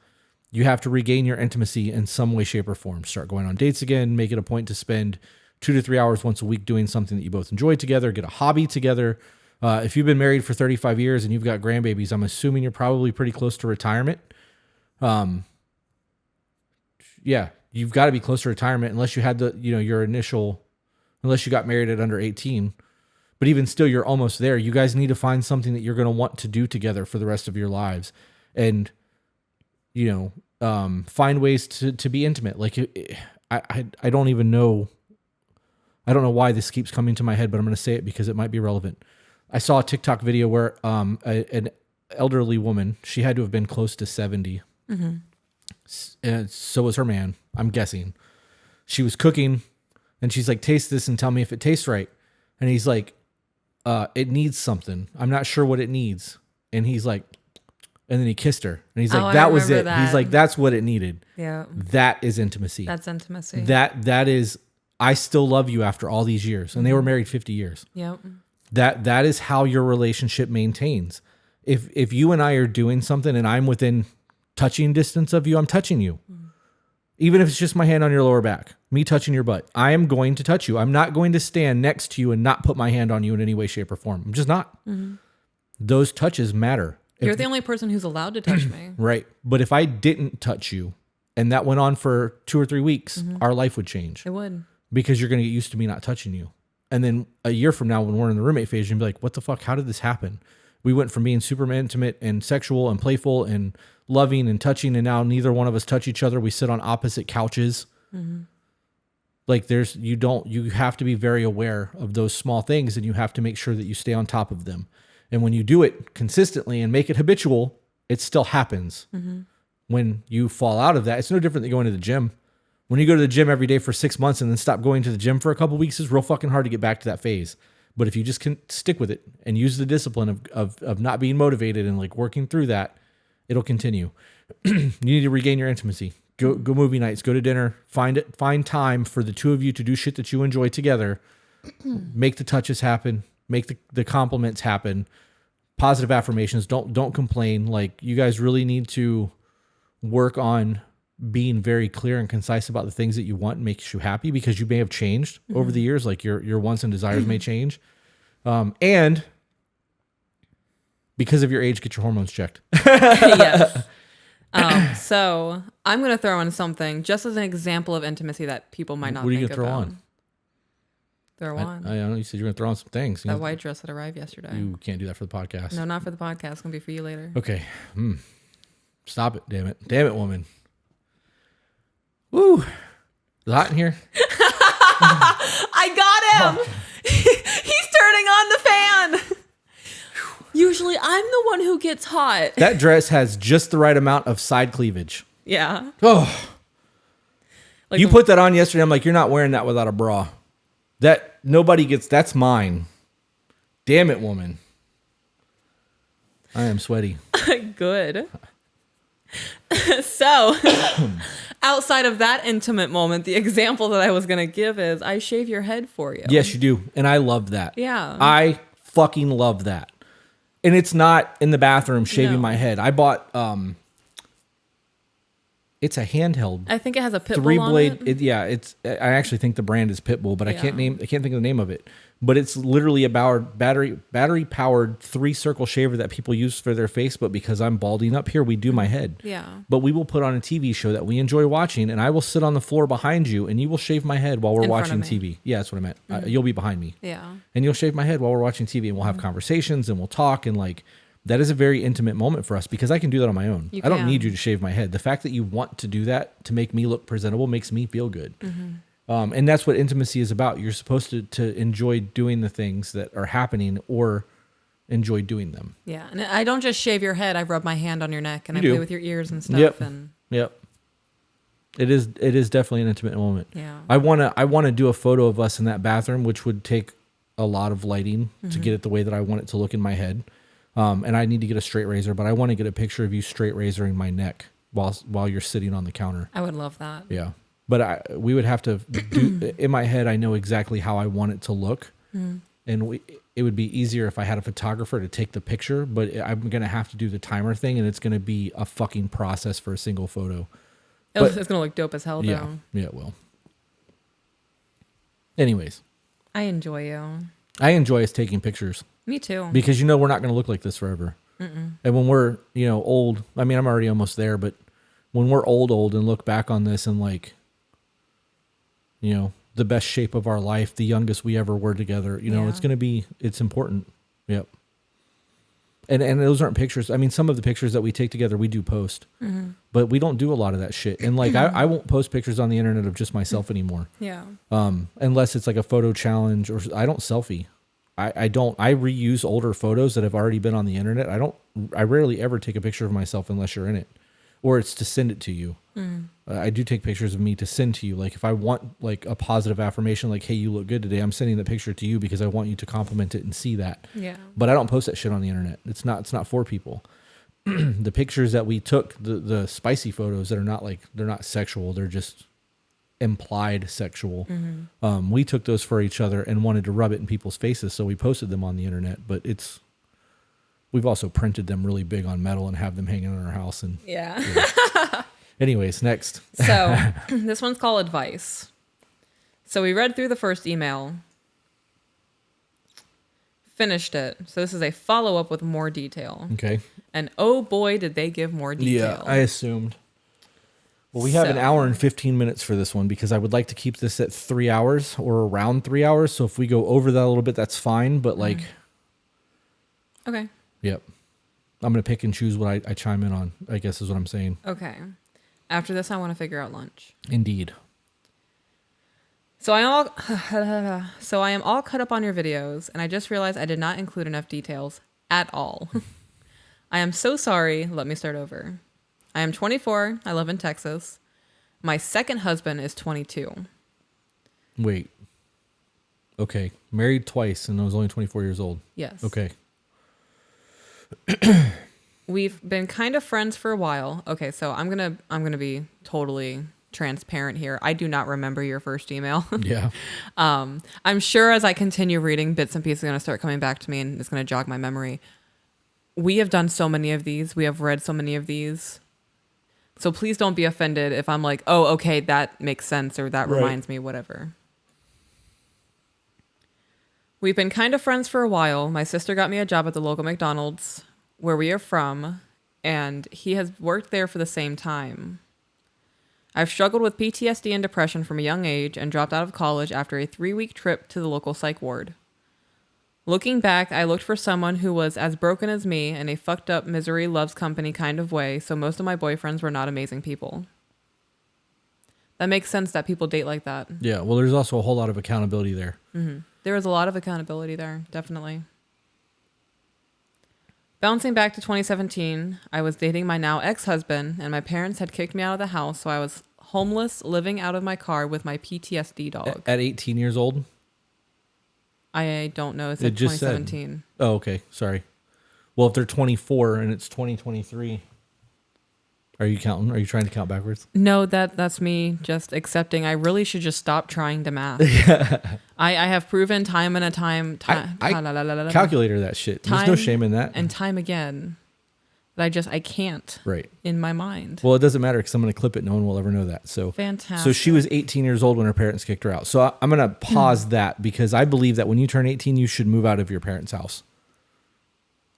You have to regain your intimacy in some way, shape, or form. Start going on dates again, make it a point to spend 2 to 3 hours once a week doing something that you both enjoy together, get a hobby together. If you've been married for 35 years and you've got grandbabies, I'm assuming you're probably pretty close to retirement. Yeah, you've got to be close to retirement unless you had unless you got married at under 18. But even still, you're almost there. You guys need to find something that you're going to want to do together for the rest of your lives. And, find ways to be intimate. Like, I don't even know. I don't know why this keeps coming to my head, but I'm going to say it because it might be relevant. I saw a TikTok video where an elderly woman, she had to have been close to 70. Mm-hmm. And so was her man, I'm guessing. She was cooking, and she's like, taste this and tell me if it tastes right. And he's like, it needs something. I'm not sure what it needs. And he's like, and then he kissed her. And he's like, that was it. He's like, that's what it needed. Yeah. That is intimacy. That's intimacy. That is, I still love you after all these years. And they were married 50 years. Yep. That is how your relationship maintains. If you and I are doing something and I'm within touching distance of you, I'm touching you. Mm. Even if it's just my hand on your lower back, me touching your butt, I am going to touch you. I'm not going to stand next to you and not put my hand on you in any way, shape, or form. I'm just not. Mm-hmm. Those touches matter. You're the only person who's allowed to touch me. Right. But if I didn't touch you and that went on for 2 or 3 weeks, our life would change. It would. Because you're going to get used to me not touching you. And then a year from now, when we're in the roommate phase, you'll be like, what the fuck? How did this happen? We went from being super intimate and sexual and playful and loving and touching, and now neither one of us touch each other. We sit on opposite couches. Mm-hmm. Like you have to be very aware of those small things, and you have to make sure that you stay on top of them. And when you do it consistently and make it habitual, it still happens. Mm-hmm. When you fall out of that, it's no different than going to the gym. When you go to the gym every day for 6 months and then stop going to the gym for a couple of weeks, it's real fucking hard to get back to that phase. But if you just can stick with it and use the discipline of not being motivated and like working through that, it'll continue. You need to regain your intimacy. Go movie nights, go to dinner, find time for the two of you to do shit that you enjoy together. Make the touches happen, make the compliments happen. Positive affirmations. Don't complain. Like, you guys really need to work on being very clear and concise about the things that you want and makes you happy, because you may have changed over the years. Like your wants and desires may change. And because of your age, get your hormones checked. Yes. So I'm going to throw in something just as an example of intimacy that people might not think about. What are you going to throw on? Throw on. I know you said you were going to throw on some things. That white dress that arrived yesterday. You can't do that for the podcast. No, not for the podcast. It's going to be for you later. Okay. Stop it. Damn it. Damn it, woman. Woo. Is it hot in here? I got him. He's turning on the fan. Usually I'm the one who gets hot. That dress has just the right amount of side cleavage. Yeah. Oh. Like you put that on yesterday. I'm like, you're not wearing that without a bra. That nobody gets. That's mine. Damn it, woman. I am sweaty. Good. So, outside of that intimate moment, the example that I was going to give is I shave your head for you. Yes, you do. And I love that. Yeah. I fucking love that. And it's not in the bathroom shaving my head. I bought, it's a handheld. I think it has a Pitbull on it. I actually think the brand is Pitbull, but I can't think of the name of it. But it's literally a battery powered 3-circle shaver that people use for their face. But because I'm balding up here, we do my head. Yeah. But we will put on a TV show that we enjoy watching, and I will sit on the floor behind you, and you will shave my head while we're watching TV. Yeah, that's what I meant. Mm-hmm. You'll be behind me. Yeah. And you'll shave my head while we're watching TV, and we'll have conversations, and we'll talk, and like that is a very intimate moment for us because I can do that on my own. I don't need you to shave my head. The fact that you want to do that to make me look presentable makes me feel good. Mm-hmm. And that's what intimacy is about. You're supposed to enjoy doing the things that are happening or enjoy doing them. Yeah. And I don't just shave your head. I rub my hand on your neck and I play with your ears and stuff. Yep. And yep. It is definitely an intimate moment. Yeah. I want to do a photo of us in that bathroom, which would take a lot of lighting to get it the way that I want it to look in my head. And I need to get a straight razor, but I want to get a picture of you straight razoring my neck while you're sitting on the counter. I would love that. Yeah. But we would have to do, in my head, I know exactly how I want it to look. And it would be easier if I had a photographer to take the picture, but I'm going to have to do the timer thing, and it's going to be a fucking process for a single photo. It's going to look dope as hell, though. Yeah, it will. Anyways. I enjoy you. I enjoy us taking pictures. Me too. Because we're not going to look like this forever. And when we're, old, I mean, I'm already almost there, but when we're old and look back on this and like, the best shape of our life, the youngest we ever were together, it's going to be, it's important. Yep. And those aren't pictures. I mean, some of the pictures that we take together, we do post, but we don't do a lot of that shit. And like, I won't post pictures on the internet of just myself anymore. Yeah. Unless it's like a photo challenge, or I don't selfie. I reuse older photos that have already been on the internet. I rarely ever take a picture of myself unless you're in it, or it's to send it to you. I do take pictures of me to send to you. Like if I want like a positive affirmation, like, hey, you look good today, I'm sending the picture to you because I want you to compliment it and see that. Yeah. But I don't post that shit on the internet. It's not for people. The pictures that we took, the spicy photos that are not like, they're not sexual. They're just implied sexual. We took those for each other and wanted to rub it in people's faces. So we posted them on the internet, but we've also printed them really big on metal and have them hanging in our house. And yeah. Anyways, next. So this one's called advice. So we read through the first email, finished it. So this is a follow-up with more detail. Okay. And oh boy, did they give more detail. Yeah, I assumed. Well, we have an hour and 15 minutes for this one because I would like to keep this at 3 hours or around 3 hours. So if we go over that a little bit, that's fine. But like, okay. Yep. I'm going to pick and choose what I chime in on, I guess is what I'm saying. Okay. After this, I want to figure out lunch. Indeed. So I am all cut up on your videos, and I just realized I did not include enough details at all. I am so sorry. Let me start over. I am 24. I live in Texas. My second husband is 22. Wait. Okay. Married twice and I was only 24 years old. Yes. Okay. We've been kind of friends for a while. Okay, so I'm gonna be totally transparent here. I do not remember your first email. Yeah. I'm sure as I continue reading, bits and pieces are gonna start coming back to me, and it's gonna jog my memory. We have done so many of these. We have read so many of these. So please don't be offended if I'm like, oh, okay, that makes sense, or that reminds me, whatever. We've been kind of friends for a while. My sister got me a job at the local McDonald's where we are from, and he has worked there for the same time. I've struggled with PTSD and depression from a young age and dropped out of college after a 3-week trip to the local psych ward. Looking back, I looked for someone who was as broken as me in a fucked up misery loves company kind of way, so most of my boyfriends were not amazing people. That makes sense that people date like that. Yeah, well, there's also a whole lot of accountability there. Mm-hmm. There was a lot of accountability there, definitely. Bouncing back to 2017, I was dating my now ex-husband, and my parents had kicked me out of the house, so I was homeless, living out of my car with my PTSD dog. At 18 years old? I don't know. It said 2017. Oh, okay. Sorry. Well, if they're 24 and it's 2023, are you counting? Are you trying to count backwards? No, that's me just accepting. I really should just stop trying to math. I have proven time and time. Calculator that shit. There's no shame in that. And time again. That I can't. Right. In my mind. Well, it doesn't matter because I'm going to clip it. No one will ever know that. So fantastic. So she was 18 years old when her parents kicked her out. So I'm going to pause that because I believe that when you turn 18, you should move out of your parents' house.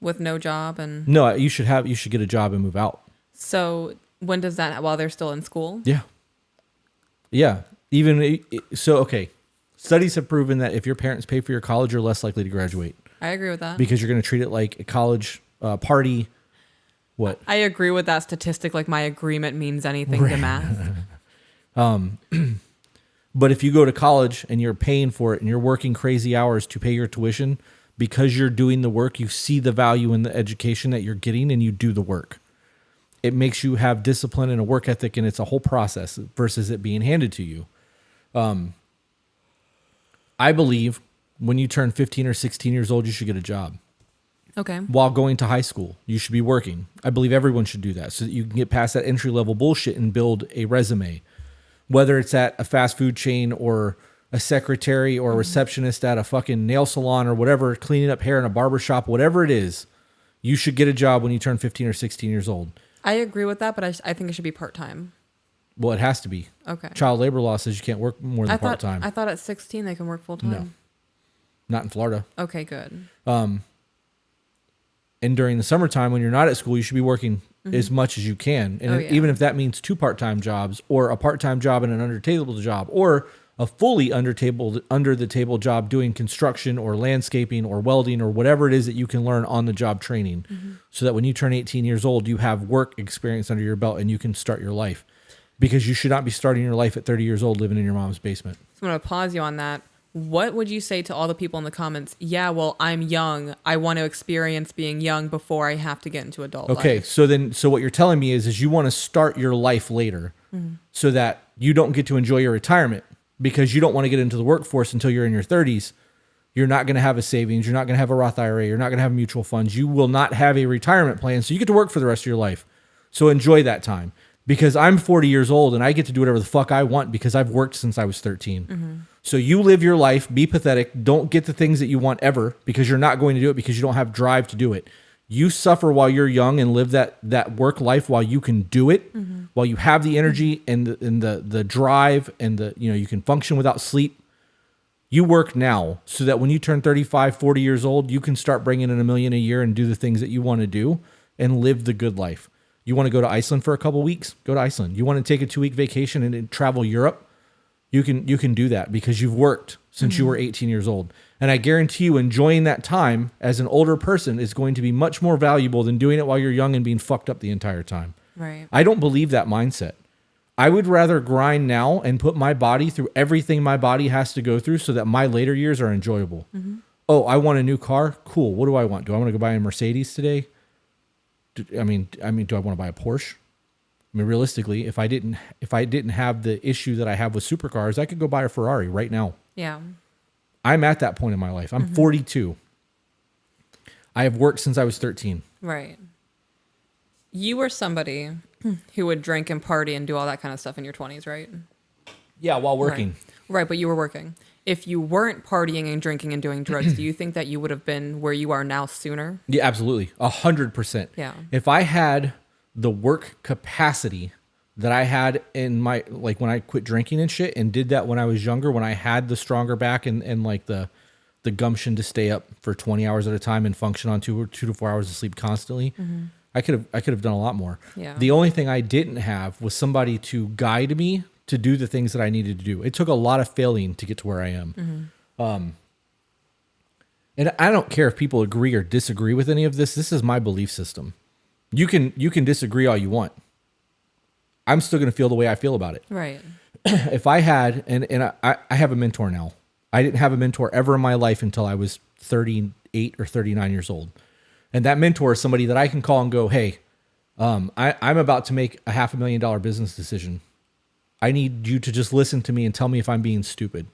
With no job and... No, you should get a job and move out. So when does that, while they're still in school? Yeah. Yeah. Okay. Studies have proven that if your parents pay for your college, you're less likely to graduate. I agree with that. Because you're going to treat it like a college party. What? I agree with that statistic. Like my agreement means anything to math. But if you go to college and you're paying for it and you're working crazy hours to pay your tuition, because you're doing the work, you see the value in the education that you're getting and you do the work. It makes you have discipline and a work ethic, and it's a whole process versus it being handed to you. I believe when you turn 15 or 16 years old, you should get a job. Okay. While going to high school, you should be working. I believe everyone should do that so that you can get past that entry level bullshit and build a resume. whether it's at a fast food chain or a secretary or a receptionist at a fucking nail salon or whatever, cleaning up hair in a barber shop, whatever it is, you should get a job when you turn 15 or 16 years old. I agree with that, but I think it should be part-time. Well, it has to be. Okay. Child labor law says you can't work more than part-time. I thought at 16 they can work full-time. No. Not in Florida. Okay, good. And during the summertime when you're not at school, you should be working as much as you can. And even if that means 2 part-time jobs or a part-time job and an under-table job or a fully under-the-table job doing construction or landscaping or welding or whatever it is that you can learn on the job training so that when you turn 18 years old, you have work experience under your belt and you can start your life. Because you should not be starting your life at 30 years old living in your mom's basement. So I'm going to pause you on that. What would you say to all the people in the comments? Yeah, well, I'm young. I want to experience being young before I have to get into adult life. Okay, so what you're telling me is you want to start your life later so that you don't get to enjoy your retirement because you don't want to get into the workforce until you're in your 30s. You're not going to have a savings. You're not going to have a Roth IRA. You're not going to have mutual funds. You will not have a retirement plan, so you get to work for the rest of your life. So enjoy that time. Because I'm 40 years old and I get to do whatever the fuck I want because I've worked since I was 13. So you live your life, be pathetic, don't get the things that you want ever because you're not going to do it because you don't have drive to do it. You suffer while you're young and live that work life while you can do it, while you have the energy and the drive and you can function without sleep. You work now so that when you turn 35, 40 years old, you can start bringing in $1 million a year and do the things that you want to do and live the good life. You want to go to Iceland for a couple weeks? Go to Iceland. You want to take a 2-week vacation and travel Europe? You can do that because you've worked since you were 18 years old. And I guarantee you enjoying that time as an older person is going to be much more valuable than doing it while you're young and being fucked up the entire time. Right. I don't believe that mindset. I would rather grind now and put my body through everything my body has to go through so that my later years are enjoyable. Oh, I want a new car? Cool. What do I want? Do I want to go buy a Mercedes today? I mean, do I want to buy a Porsche? I mean, realistically, if I didn't have the issue that I have with supercars, I could go buy a Ferrari right now. Yeah. I'm at that point in my life. I'm 42. I have worked since I was 13. Right. You were somebody who would drink and party and do all that kind of stuff in your 20s, right? Yeah, while working. Right, but you were working. If you weren't partying and drinking and doing drugs, do you think that you would have been where you are now sooner? Yeah, absolutely. 100%. Yeah. If I had the work capacity that I had in my, like when I quit drinking and shit and did that when I was younger, when I had the stronger back and like the gumption to stay up for 20 hours at a time and function on 2 to 4 hours of sleep constantly, I could have done a lot more. Yeah. The only thing I didn't have was somebody to guide me to do the things that I needed to do. It took a lot of failing to get to where I am. And I don't care if people agree or disagree with any of this. This is my belief system. You can disagree all you want. I'm still going to feel the way I feel about it. Right. If I had, and I have a mentor now. I didn't have a mentor ever in my life until I was 38 or 39 years old. And that mentor is somebody that I can call and go, hey, I'm about to make a $500,000 business decision. I need you to just listen to me and tell me if I'm being stupid.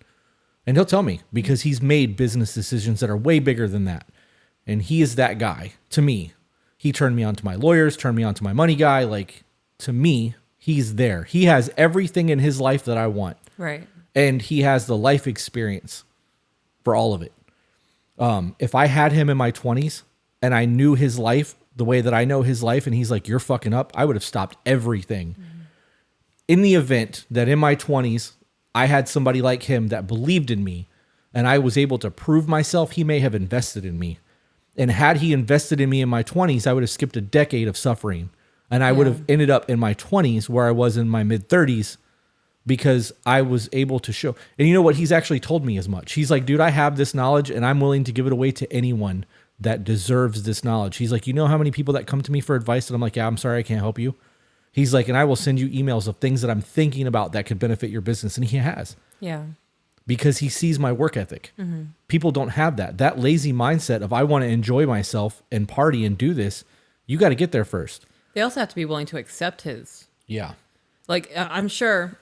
And he'll tell me because he's made business decisions that are way bigger than that. And he is that guy to me. He turned me on to my lawyers, turned me on to my money guy. Like, to me, he's there. He has everything in his life that I want. Right. And he has the life experience for all of it. If I had him in my 20s and I knew his life the way that I know his life and he's like, you're fucking up, I would have stopped everything. In the event that in my 20s, I had somebody like him that believed in me and I was able to prove myself, he may have invested in me. And had he invested in me in my 20s, I would have skipped a decade of suffering. And I would have ended up in my 20s where I was in my mid 30s because I was able to show. And you know what? He's actually told me as much. He's like, dude, I have this knowledge and I'm willing to give it away to anyone that deserves this knowledge. He's like, you know how many people that come to me for advice? And I'm like, yeah, I'm sorry, I can't help you. He's like, and I will send you emails of things that I'm thinking about that could benefit your business. And he has. Yeah. Because he sees my work ethic. People don't have that. That lazy mindset of I want to enjoy myself and party and do this. You got to get there first. They also have to be willing to accept his. Yeah. Like, I'm sure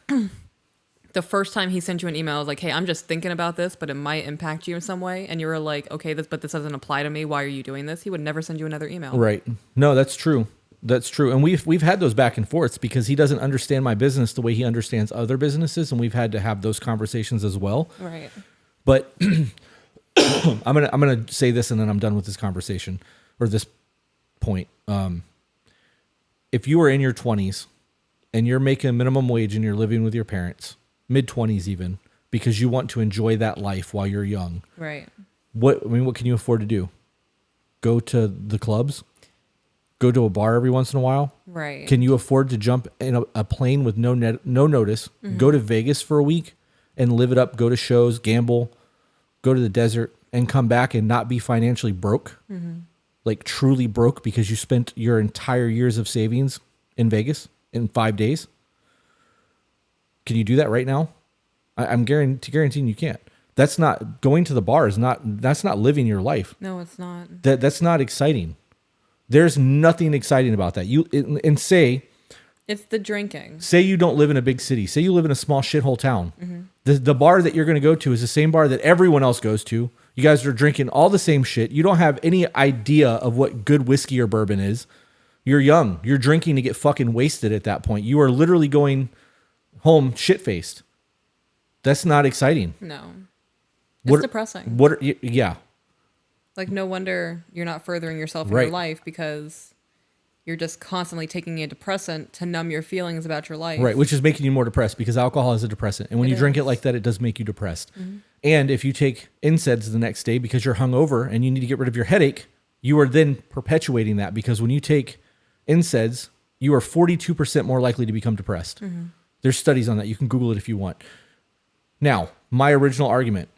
the first time he sent you an email, I was like, hey, I'm just thinking about this, but it might impact you in some way. And you were like, okay, but this doesn't apply to me. Why are you doing this? He would never send you another email. Right. No, that's true. That's true. And we've had those back and forths because he doesn't understand my business the way he understands other businesses, and we've had to have those conversations as well. Right. But I'm gonna say this, and then I'm done with this conversation or this point. If you are in your 20s and you're making minimum wage and you're living with your parents, mid 20s even, because you want to enjoy that life while you're young, Right. what can you afford to do? Go to the clubs? Go to a bar every once in a while? Right. Can you afford to jump in a plane with no notice, go to Vegas for a week and live it up, go to shows, gamble, go to the desert, and come back and not be financially broke? Like truly broke because you spent your entire years of savings in Vegas in 5 days? Can you do that right now? I'm guaranteeing you can't. That's not going to the bar that's not living your life. No, it's not. That's not exciting. There's nothing exciting about that. Say It's the drinking. say you don't live in a big city. Say you live in a small shithole town. The bar that you're going to go to is the same bar that everyone else goes to. You guys are drinking all the same shit. You don't have any idea of what good whiskey or bourbon is. You're young. You're drinking to get fucking wasted at that point. You are literally going home shit-faced. That's not exciting. No. It's depressing. Yeah. Like, no wonder you're not furthering yourself in your life because you're just constantly taking a depressant to numb your feelings about your life. Right, which is making you more depressed because alcohol is a depressant. And when you drink it like that, it does make you depressed. And if you take NSAIDs the next day because you're hungover and you need to get rid of your headache, you are then perpetuating that because when you take NSAIDs, you are 42% more likely to become depressed. There's studies on that. You can Google it if you want. Now, my original argument,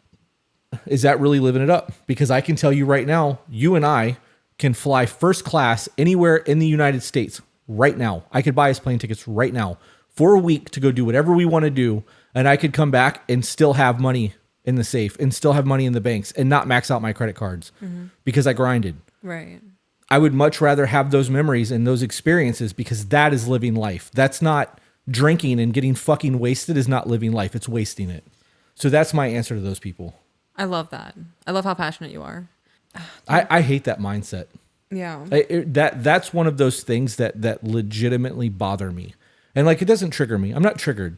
is that really living it up? Because I can tell you right now, you and I can fly first class anywhere in the United States right now. I could buy us plane tickets right now for a week to go do whatever we want to do. And I could come back and still have money in the safe and still have money in the banks and not max out my credit cards because I grinded. Right. I would much rather have those memories and those experiences because that is living life. That's not drinking and getting fucking wasted is not living life. It's wasting it. So that's my answer to those people. I love that. I love how passionate you are. I hate that mindset. Yeah. That's one of those things that legitimately bother me. And like, it doesn't trigger me. I'm not triggered.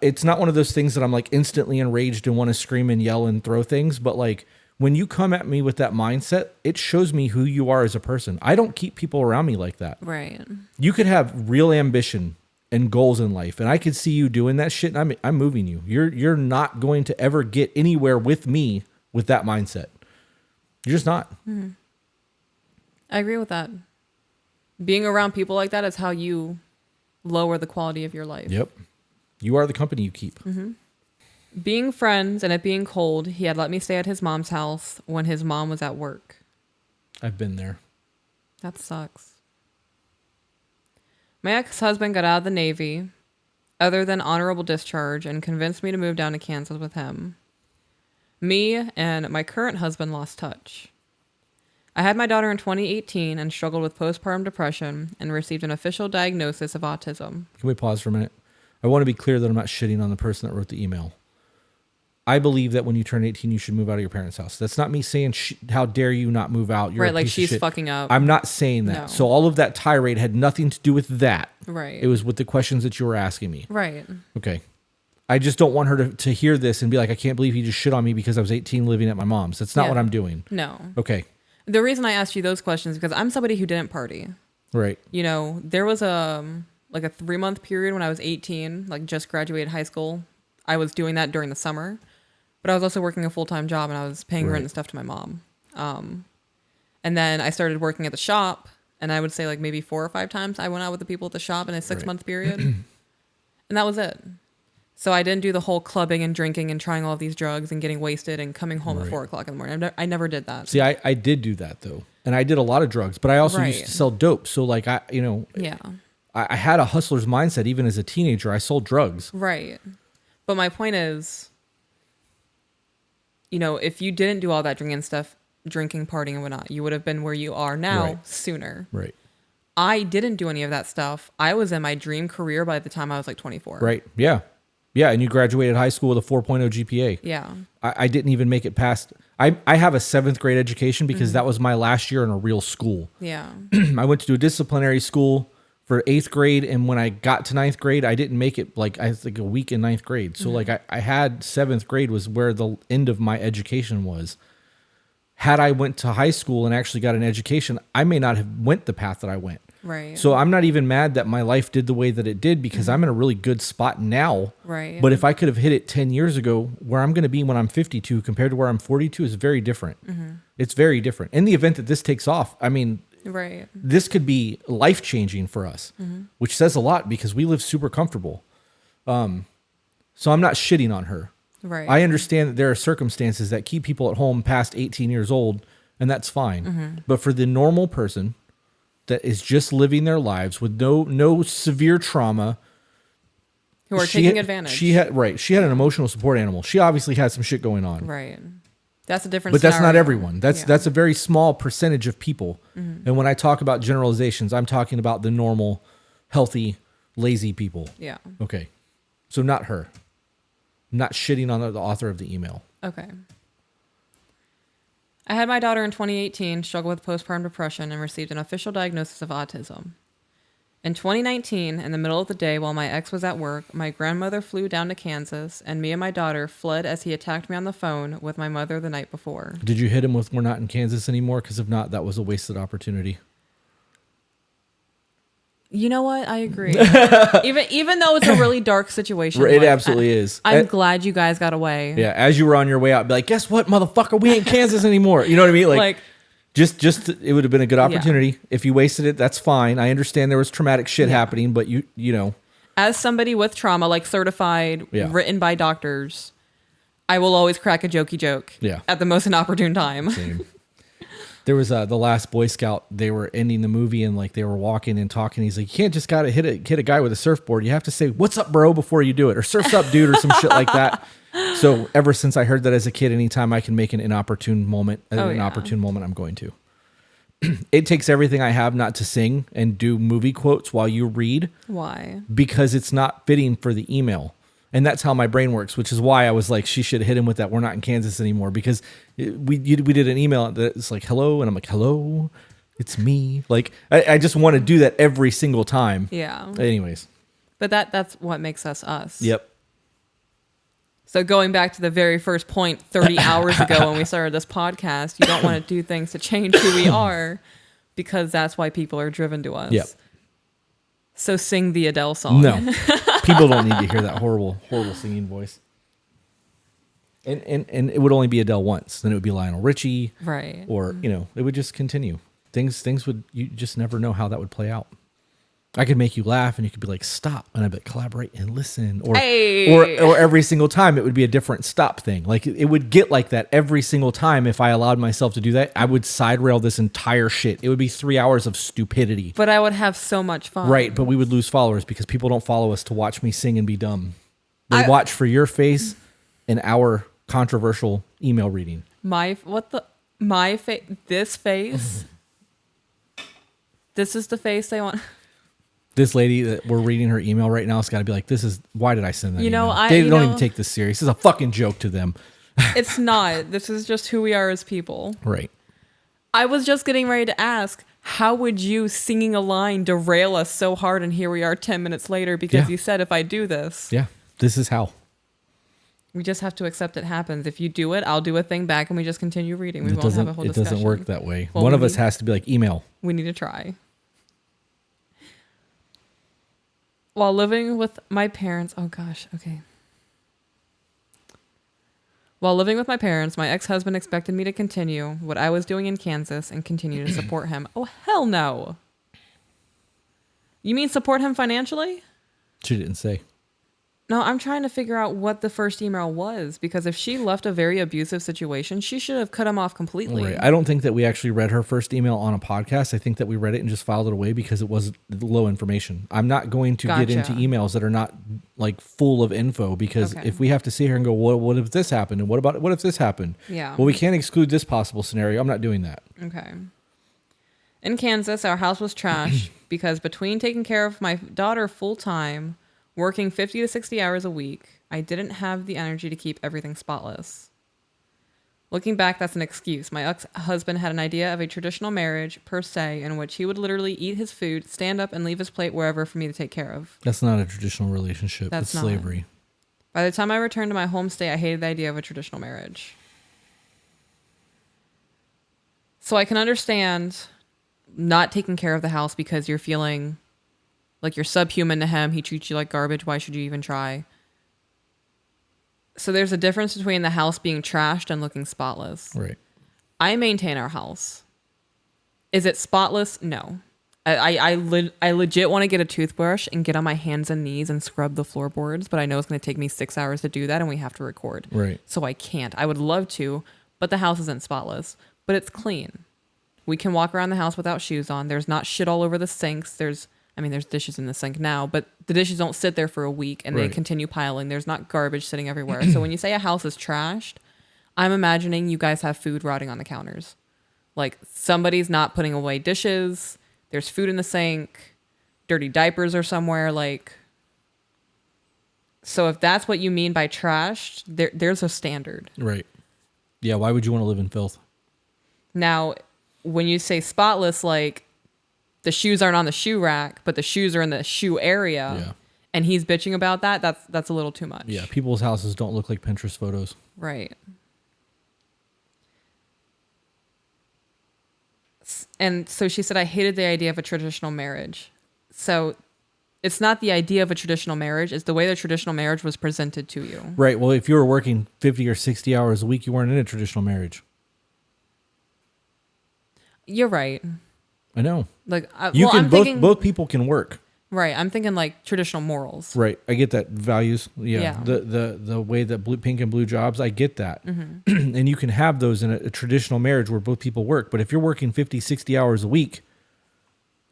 It's not one of those things that I'm like instantly enraged and want to scream and yell and throw things. But like, when you come at me with that mindset, it shows me who you are as a person. I don't keep people around me like that. Right. You could have real ambition and goals in life, and I could see you doing that shit, and I'm moving you. You're not going to ever get anywhere with me with that mindset. You're just not. I agree with that. Being around people like that is how you lower the quality of your life. Yep. You are the company you keep. Being friends and it being cold, he had let me stay at his mom's house when his mom was at work. I've been there. That sucks. My ex-husband got out of the Navy, other than honorable discharge, and convinced me to move down to Kansas with him. Me and my current husband lost touch. I had my daughter in 2018 and struggled with postpartum depression and received an official diagnosis of autism. Can we pause for a minute? I want to be clear that I'm not shitting on the person that wrote the email. I believe that when you turn 18, you should move out of your parents' house. That's not me saying, how dare you not move out? You're right, a like piece of she's shit. fucking up. I'm not saying that. No. So all of that tirade had nothing to do with that. Right. It was with the questions that you were asking me. Right. Okay. I just don't want her to hear this and be like, I can't believe he just shit on me because I was 18 living at my mom's. That's not what I'm doing. No. Okay. The reason I asked you those questions is because I'm somebody who didn't party. Right. You know, there was a 3-month period when I was 18, like just graduated high school. I was doing that during the summer, but I was also working a full-time job and I was paying rent and stuff to my mom. And then I started working at the shop, and I would say like maybe 4 or 5 times I went out with the people at the shop in a 6-month period. And that was it. So I didn't do the whole clubbing and drinking and trying all of these drugs and getting wasted and coming home at 4 o'clock in the morning. I never did that. See, I did do that though. And I did a lot of drugs, but I also used to sell dope. So like I had a hustler's mindset even as a teenager. I sold drugs. Right. But my point is, you know, if you didn't do all that drinking, partying and whatnot, you would have been where you are now sooner. Right. I didn't do any of that stuff. I was in my dream career by the time I was like 24. Right. Yeah. Yeah, and you graduated high school with a 4.0 GPA. Yeah. I didn't even make it past. I have a 7th grade education because that was my last year in a real school. Yeah. I went to a disciplinary school for 8th grade, and when I got to 9th grade, I didn't make it like I was like a week in 9th grade. So like I had 7th grade was where the end of my education was. Had I went to high school and actually got an education, I may not have went the path that I went. Right. So I'm not even mad that my life did the way that it did because I'm in a really good spot now. Right. But if I could have hit it 10 years ago, where I'm going to be when I'm 52 compared to where I'm 42 is very different. It's very different. In the event that this takes off, I mean, right. this could be life-changing for us, which says a lot because we live super comfortable. So I'm not shitting on her. Right. I understand that there are circumstances that keep people at home past 18 years old, and that's fine. But for the normal person that is just living their lives with no severe trauma, who are taking advantage. She had an emotional support animal. She obviously had some shit going on. Right. That's a different But that's scenario. not everyone. That's a very small percentage of people. And when I talk about generalizations, I'm talking about the normal, healthy, lazy people. Yeah. Okay. So not her. I'm not shitting on the author of the email. Okay. I had my daughter in 2018 struggle with postpartum depression and received an official diagnosis of autism. In 2019, in the middle of the day while my ex was at work, my grandmother flew down to Kansas, and me and my daughter fled as he attacked me on the phone with my mother the night before. Did you hit him with "we're not in Kansas anymore"? Because if not, that was a wasted opportunity. You know what? I agree. even though it's a really dark situation. It absolutely is. I'm glad you guys got away. Yeah, as you were on your way out, be like, guess what, motherfucker? We ain't Kansas anymore. You know what I mean? Like just it would have been a good opportunity. Yeah. If you wasted it, that's fine. I understand there was traumatic shit happening, but you know. As somebody with trauma, like certified, written by doctors, I will always crack a jokey joke at the most inopportune time. Same. There was the last Boy Scout. They were ending the movie and like they were walking and talking. He's like, you can't just gotta hit a guy with a surfboard. You have to say, "What's up, bro?" before you do it, or "Surf's up, dude," or some shit like that. So ever since I heard that as a kid, anytime I can make an inopportune moment, I'm going to. It takes everything I have not to sing and do movie quotes while you read. Why? Because it's not fitting for the email. And that's how my brain works, which is why I was like, she should hit him with that "we're not in Kansas anymore," because we did an email that's like, "Hello," and I'm like, "Hello, it's me." Like I just want to do that every single time. Yeah. Anyways. But that's what makes us us. Yep. So going back to the very first point 30 hours ago when we started this podcast, you don't want to do things to change who we are because that's why people are driven to us. Yep. So sing the Adele song. No. People don't need to hear that horrible, horrible singing voice. And it would only be Adele once. Then it would be Lionel Richie. Right. Or, it would just continue. Things would, you just never know how that would play out. I could make you laugh and you could be like, "Stop." And I'd be like, "Collaborate and listen." Or every single time it would be a different stop thing. Like it would get like that every single time. If I allowed myself to do that, I would side rail this entire shit. It would be 3 hours of stupidity. But I would have so much fun. Right. But we would lose followers because people don't follow us to watch me sing and be dumb. They watch for your face and our controversial email reading. This face. This is the face they want. This lady that we're reading her email right now has got to be like, why did I send that email? They don't even take this serious. This is a fucking joke to them. It's not. This is just who we are as people. Right. I was just getting ready to ask, how would you singing a line derail us so hard and here we are 10 minutes later because you said if I do this. Yeah, this is how. We just have to accept it happens. If you do it, I'll do a thing back and we just continue reading. We won't have a whole discussion. It doesn't work that way. Well, one of us has to be like, email. We need to try. While living with my parents, While living with my parents, my ex-husband expected me to continue what I was doing in Kansas and continue to support him. Oh, hell no. You mean support him financially? She didn't say. No, I'm trying to figure out what the first email was, because if she left a very abusive situation, she should have cut him off completely. Right. I don't think that we actually read her first email on a podcast. I think that we read it and just filed it away because it was low information. I'm not going to get into emails that are not like full of info, because if we have to sit here and go, well, what if this happened? And what if this happened? Yeah. Well, we can't exclude this possible scenario. I'm not doing that. Okay. In Kansas, our house was trashed because between taking care of my daughter full time, working 50 to 60 hours a week, I didn't have the energy to keep everything spotless. Looking back, that's an excuse. My ex-husband had an idea of a traditional marriage, per se, in which he would literally eat his food, stand up, and leave his plate wherever for me to take care of. That's not a traditional relationship. That's slavery. By the time I returned to my home state, I hated the idea of a traditional marriage. So I can understand not taking care of the house because you're feeling like you're subhuman to him. He treats you like garbage. Why should you even try? So there's a difference between the house being trashed and looking spotless. Right. I maintain our house. Is it spotless? No. I legit want to get a toothbrush and get on my hands and knees and scrub the floorboards, but I know it's going to take me 6 hours to do that, and we have to record. Right. So I can't. I would love to, but the house isn't spotless. But it's clean. We can walk around the house without shoes on. There's not shit all over the sinks. There's dishes in the sink now, but the dishes don't sit there for a week and they continue piling. There's not garbage sitting everywhere. So when you say a house is trashed, I'm imagining you guys have food rotting on the counters. Like somebody's not putting away dishes. There's food in the sink. Dirty diapers are somewhere. So if that's what you mean by trashed, there's a standard. Right. Yeah. Why would you want to live in filth? Now, when you say spotless, like the shoes aren't on the shoe rack, but the shoes are in the shoe area, and he's bitching about that, that's a little too much. Yeah, people's houses don't look like Pinterest photos. Right. And so she said, I hated the idea of a traditional marriage. So it's not the idea of a traditional marriage, it's the way the traditional marriage was presented to you. Right. Well, if you were working 50 or 60 hours a week, you weren't in a traditional marriage. You're right. I know. Both people can work. Right. I'm thinking like traditional morals. Right. I get that. Values. Yeah. The way that pink and blue jobs, I get that. Mm-hmm. And you can have those in a traditional marriage where both people work. But if you're working 50, 60 hours a week,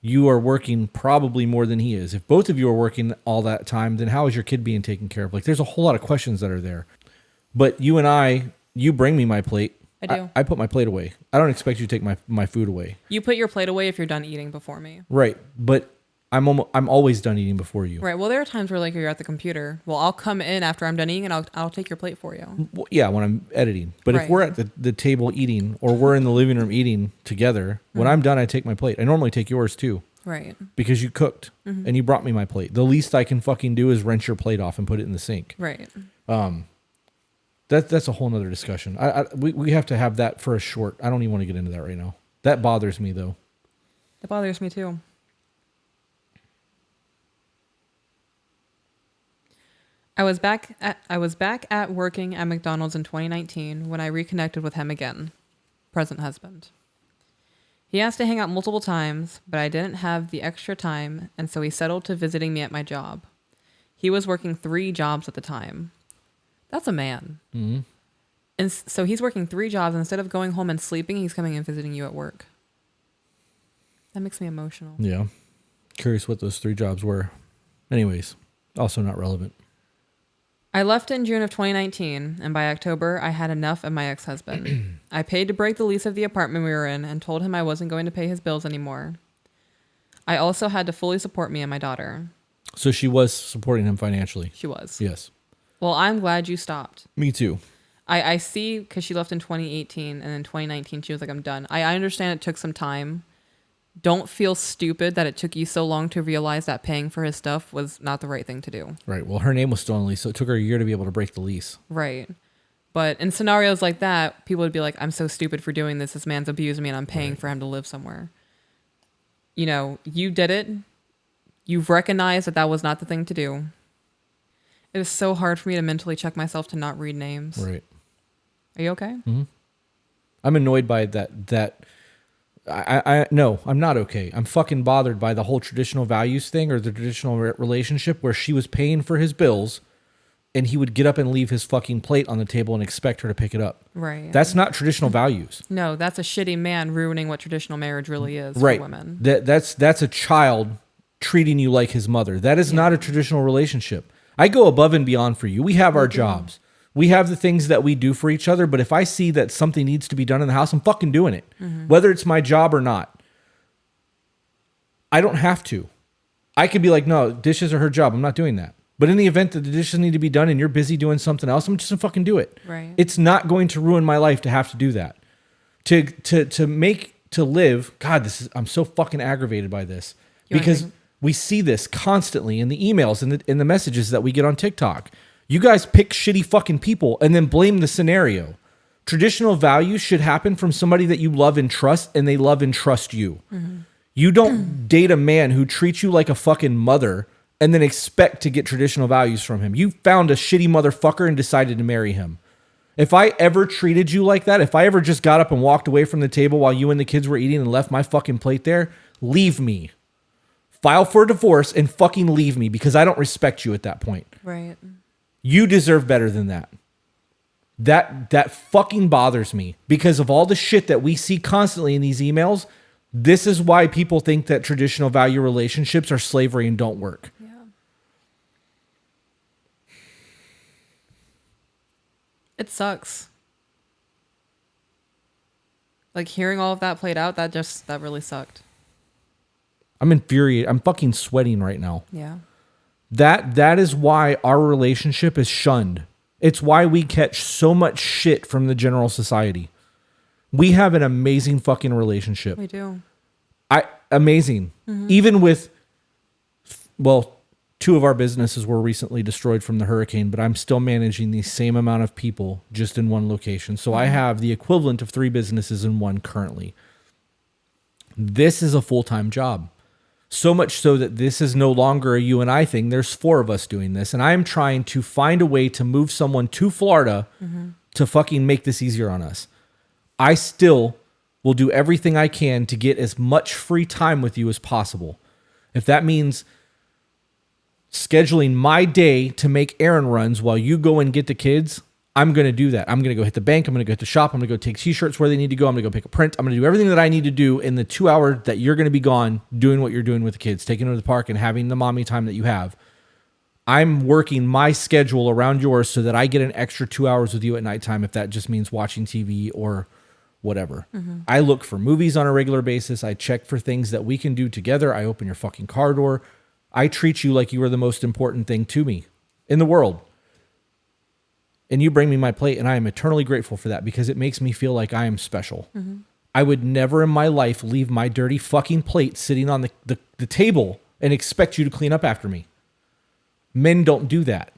you are working probably more than he is. If both of you are working all that time, then how is your kid being taken care of? Like there's a whole lot of questions that are there. But you bring me my plate. I do. I put my plate away. I don't expect you to take my food away. You put your plate away if you're done eating before me. Right. But I'm always done eating before you. Right. Well, there are times where like you're at the computer. Well, I'll come in after I'm done eating and I'll take your plate for you. Well, yeah, when I'm editing. But if we're at the table eating or we're in the living room eating together, when I'm done, I take my plate. I normally take yours too. Right. Because you cooked and you brought me my plate. The least I can fucking do is rinse your plate off and put it in the sink. Right. That's a whole nother discussion. We have to have that for a short. I don't even want to get into that right now. That bothers me though. It bothers me too. I was back at working at McDonald's in 2019 when I reconnected with him again. Present husband. He asked to hang out multiple times, but I didn't have the extra time, and so he settled to visiting me at my job. He was working 3 jobs at the time. That's a man. Mm-hmm. And so he's working 3 jobs. Instead of going home and sleeping, he's coming and visiting you at work. That makes me emotional. Yeah. Curious what those 3 jobs were. Anyways, also not relevant. I left in June of 2019, and by October, I had enough of my ex-husband. I paid to break the lease of the apartment we were in and told him I wasn't going to pay his bills anymore. I also had to fully support me and my daughter. So she was supporting him financially? She was. Yes. Well, I'm glad you stopped. Me too. I see, because she left in 2018, and in 2019, she was like, I'm done. I understand it took some time. Don't feel stupid that it took you so long to realize that paying for his stuff was not the right thing to do. Right. Well, her name was still on the lease, so it took her a year to be able to break the lease. Right. But in scenarios like that, people would be like, I'm so stupid for doing this. This man's abusing me and I'm paying for him to live somewhere. You know, you did it. You've recognized that was not the thing to do. It is so hard for me to mentally check myself to not read names. Right. Are you okay? Mm-hmm. I'm annoyed by that. No, I'm not okay. I'm fucking bothered by the whole traditional values thing or the traditional relationship where she was paying for his bills and he would get up and leave his fucking plate on the table and expect her to pick it up. Right. That's not traditional values. No, that's a shitty man ruining what traditional marriage really is for women. That's a child treating you like his mother. That is not a traditional relationship. I go above and beyond for you. We have our jobs. We have the things that we do for each other, but if I see that something needs to be done in the house, I'm fucking doing it. Mm-hmm. Whether it's my job or not. I don't have to. I could be like, no, dishes are her job. I'm not doing that. But in the event that the dishes need to be done and you're busy doing something else, I'm just gonna fucking do it. Right. It's not going to ruin my life to have to do that. To live, God, I'm so fucking aggravated by this. Because we see this constantly in the emails and in the messages that we get on TikTok. You guys pick shitty fucking people and then blame the scenario. Traditional values should happen from somebody that you love and trust, and they love and trust you. Mm-hmm. You don't date a man who treats you like a fucking mother and then expect to get traditional values from him. You found a shitty motherfucker and decided to marry him. If I ever treated you like that, if I ever just got up and walked away from the table while you and the kids were eating and left my fucking plate there, leave me. File for a divorce and fucking leave me, because I don't respect you at that point. Right. You deserve better than that. That fucking bothers me, because of all the shit that we see constantly in these emails. This is why people think that traditional value relationships are slavery and don't work. Yeah. It sucks. Like, hearing all of that played out, that really sucked. I'm infuriated. I'm fucking sweating right now. Yeah. That is why our relationship is shunned. It's why we catch so much shit from the general society. We have an amazing fucking relationship. We do. Amazing. Mm-hmm. Even with, well, 2 of our businesses were recently destroyed from the hurricane, but I'm still managing the same amount of people just in one location. So I have the equivalent of 3 businesses in one currently. This is a full-time job. So much so that this is no longer a you and I thing. There's 4 of us doing this. And I'm trying to find a way to move someone to Florida to fucking make this easier on us. I still will do everything I can to get as much free time with you as possible. If that means scheduling my day to make errand runs while you go and get the kids, I'm going to do that. I'm going to go hit the bank. I'm going to go hit the shop. I'm going to go take t-shirts where they need to go. I'm going to go pick a print. I'm going to do everything that I need to do in the 2 hours that you're going to be gone doing what you're doing with the kids, taking them to the park and having the mommy time that you have. I'm working my schedule around yours so that I get an extra 2 hours with you at nighttime, if that just means watching TV or whatever. Mm-hmm. I look for movies on a regular basis. I check for things that we can do together. I open your fucking car door. I treat you like you are the most important thing to me in the world. And you bring me my plate, and I am eternally grateful for that, because it makes me feel like I am special. Mm-hmm. I would never in my life leave my dirty fucking plate sitting on the table and expect you to clean up after me. Men don't do that.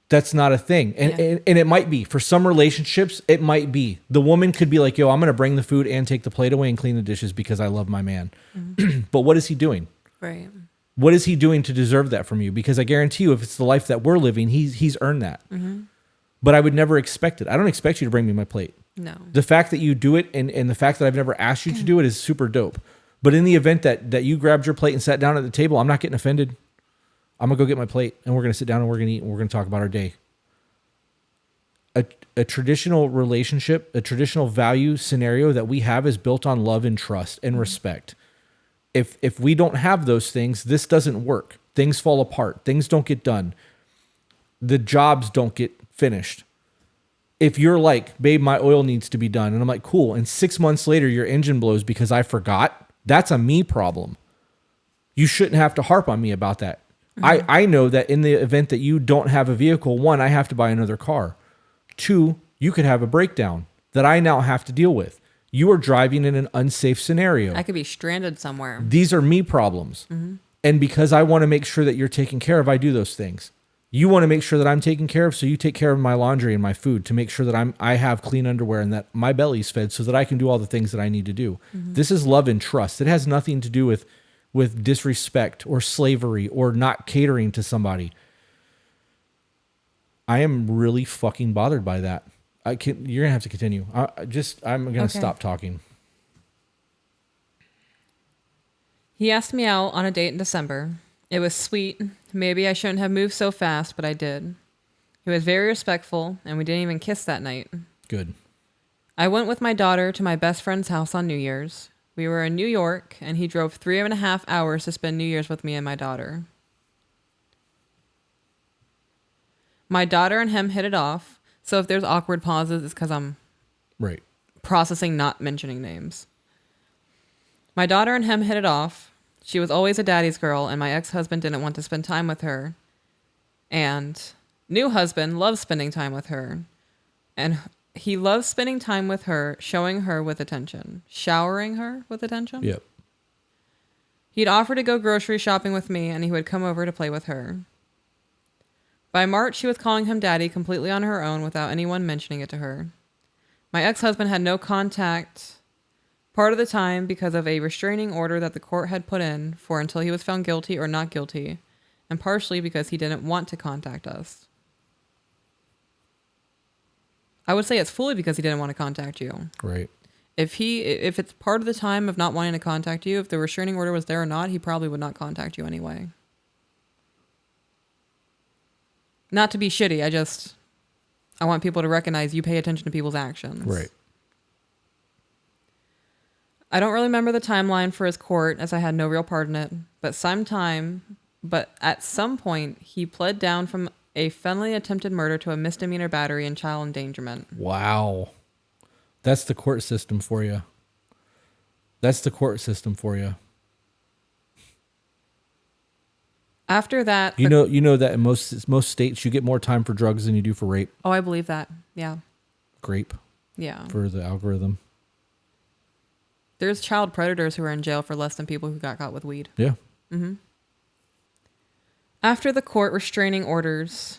That's not a thing. And it might be. For some relationships, it might be. The woman could be like, yo, I'm going to bring the food and take the plate away and clean the dishes because I love my man. Mm-hmm. But what is he doing? Right. What is he doing to deserve that from you? Because I guarantee you, if it's the life that we're living, he's earned that. Mm-hmm. But I would never expect it. I don't expect you to bring me my plate. No. The fact that you do it and the fact that I've never asked you to do it is super dope. But in the event that you grabbed your plate and sat down at the table, I'm not getting offended. I'm going to go get my plate, and we're going to sit down and we're going to eat, and we're going to talk about our day. A traditional relationship, a traditional value scenario that we have is built on love and trust and respect. If we don't have those things, this doesn't work. Things fall apart. Things don't get done. The jobs don't get finished. If you're like, babe, my oil needs to be done, and I'm like, cool, and 6 months later your engine blows because I forgot, that's a me problem. You shouldn't have to harp on me about that. Mm-hmm. I know that in the event that you don't have a vehicle, 1, I have to buy another car. 2, you could have a breakdown that I now have to deal with. You are driving in an unsafe scenario. I could be stranded somewhere. These are me problems. Mm-hmm. And because I want to make sure that you're taken care of, I do those things. You want to make sure that I'm taken care of, so you take care of my laundry and my food to make sure that I have clean underwear and that my belly's fed so that I can do all the things that I need to do. Mm-hmm. This is love and trust. It has nothing to do with disrespect or slavery or not catering to somebody. I am really fucking bothered by that. You're going to have to continue. I'm going to stop talking. He asked me out on a date in December. It was sweet. Maybe I shouldn't have moved so fast, but I did. He was very respectful, and we didn't even kiss that night. Good. I went with my daughter to my best friend's house on New Year's. We were in New York, and he drove 3.5 hours to spend New Year's with me and my daughter. My daughter and him hit it off, so if there's awkward pauses, it's because I'm processing not mentioning names. My daughter and him hit it off. She was always a daddy's girl, and my ex-husband didn't want to spend time with her. And new husband loves spending time with her. And he loves spending time with her, showing her with attention, showering her with attention. Yep. He'd offer to go grocery shopping with me, and he would come over to play with her. By March, she was calling him daddy completely on her own without anyone mentioning it to her. My ex-husband had no contact part of the time because of a restraining order that the court had put in for until he was found guilty or not guilty, and partially because he didn't want to contact us. I would say it's fully because he didn't want to contact you. Right. If it's part of the time of not wanting to contact you, if the restraining order was there or not, he probably would not contact you anyway. Not to be shitty, I want people to recognize you pay attention to people's actions. Right. I don't really remember the timeline for his court as I had no real part in it, but at some point he pled down from a felony attempted murder to a misdemeanor battery and child endangerment. Wow. That's the court system for you. After that, you know that in most states you get more time for drugs than you do for rape. Oh, I believe that. Yeah. Grape. Yeah. For the algorithm. There's child predators who are in jail for less than people who got caught with weed. Yeah. Mm-hmm. After that, the court restraining orders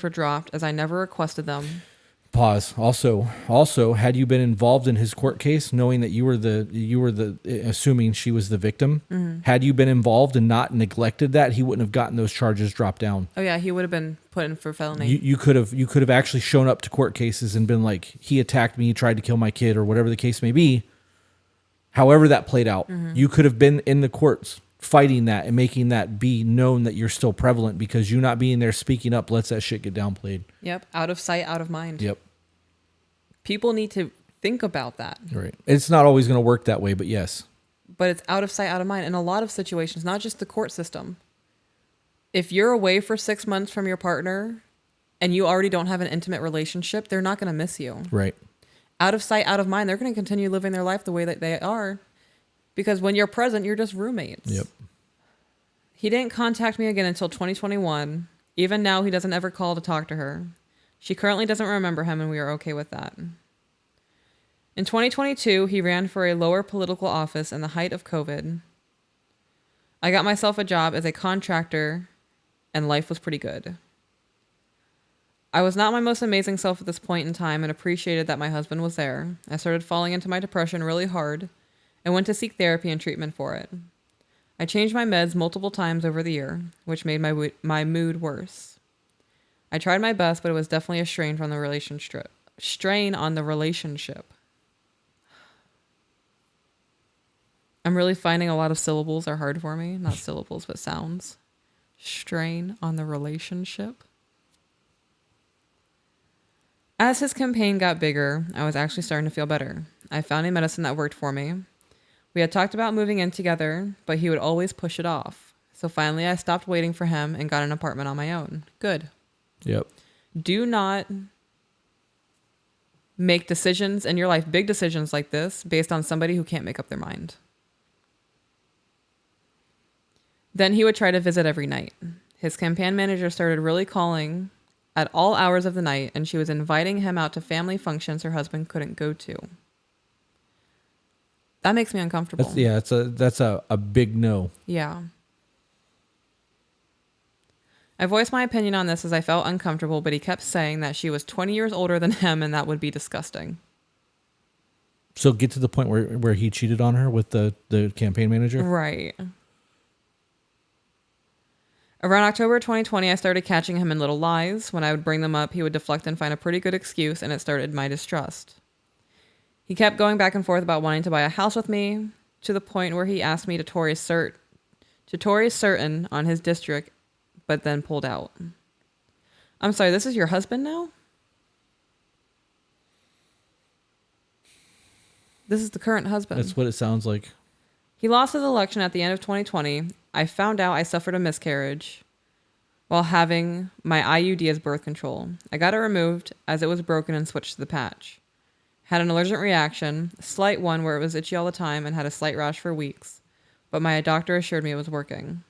were dropped as I never requested them. Pause. Also, had you been involved in his court case, knowing that you were the assuming she was the victim, had you been involved and not neglected that, he wouldn't have gotten those charges dropped down. Oh yeah, he would have been put in for felony. You could have actually shown up to court cases and been like, he attacked me, he tried to kill my kid, or whatever the case may be. However that played out, you could have been in the courts fighting that and making that be known that you're still prevalent, because you not being there speaking up lets that shit get downplayed. Yep. Out of sight, out of mind. Yep. People need to think about that. Right. It's not always going to work that way, but yes. But it's out of sight, out of mind in a lot of situations, not just the court system. If you're away for 6 months from your partner and you already don't have an intimate relationship, they're not going to miss you. Right. Out of sight, out of mind, they're going to continue living their life the way that they are. Because when you're present, you're just roommates. Yep. He didn't contact me again until 2021. Even now, he doesn't ever call to talk to her. She currently doesn't remember him, and we are okay with that. In 2022, he ran for a lower political office in the height of COVID. I got myself a job as a contractor, and life was pretty good. I was not my most amazing self at this point in time and appreciated that my husband was there. I started falling into my depression really hard and went to seek therapy and treatment for it. I changed my meds multiple times over the year, which made my mood worse. I tried my best, but it was definitely a strain on the relationship. I'm really finding a lot of syllables are hard for me. Not syllables, but sounds. Strain on the relationship. As his campaign got bigger, I was actually starting to feel better. I found a medicine that worked for me. We had talked about moving in together, but he would always push it off. So finally, I stopped waiting for him and got an apartment on my own. Good. Yep. Do not make decisions in your life, big decisions like this, based on somebody who can't make up their mind. Then he would try to visit every night. His campaign manager started really calling at all hours of the night, and she was inviting him out to family functions her husband couldn't go to. That makes me uncomfortable. That's a big no. Yeah. I voiced my opinion on this as I felt uncomfortable, but he kept saying that she was 20 years older than him and that would be disgusting. So get to the point where he cheated on her with the campaign manager? Right. Around October 2020, I started catching him in little lies. When I would bring them up, he would deflect and find a pretty good excuse, and it started my distrust. He kept going back and forth about wanting to buy a house with me, to the point where he asked me to Tory certain on his district, but then pulled out. I'm sorry, this is your husband now? This is the current husband. That's what it sounds like. He lost his election at the end of 2020. I found out I suffered a miscarriage while having my IUD as birth control. I got it removed as it was broken and switched to the patch. Had an allergic reaction, a slight one where it was itchy all the time and had a slight rash for weeks, but my doctor assured me it was working.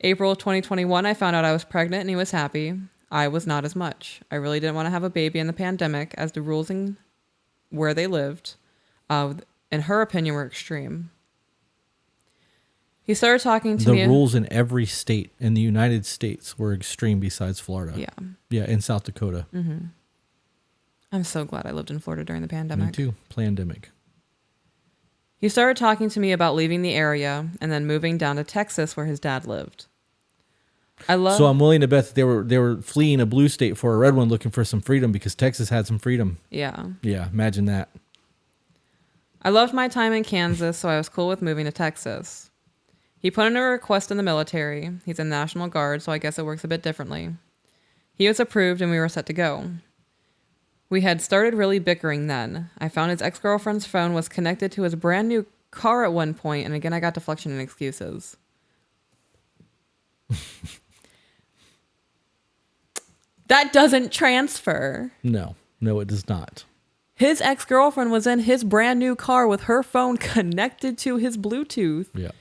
April 2021, I found out I was pregnant and he was happy. I was not as much. I really didn't want to have a baby in the pandemic as the rules in where they lived, in her opinion, were extreme. He started talking to me. The rules in every state in the United States were extreme besides Florida. Yeah. Yeah, in South Dakota. Mm-hmm. I'm so glad I lived in Florida during the pandemic. Me too. Plandemic. He started talking to me about leaving the area and then moving down to Texas where his dad lived. So I'm willing to bet that they were fleeing a blue state for a red one looking for some freedom because Texas had some freedom. Yeah. Yeah, imagine that. I loved my time in Kansas, so I was cool with moving to Texas. He put in a request in the military. He's in National Guard, so I guess it works a bit differently. He was approved and we were set to go. We had started really bickering then. I found his ex-girlfriend's phone was connected to his brand new car at one point, and again I got deflection and excuses. That doesn't transfer. No, it does not. His ex-girlfriend was in his brand new car with her phone connected to his Bluetooth. Yeah.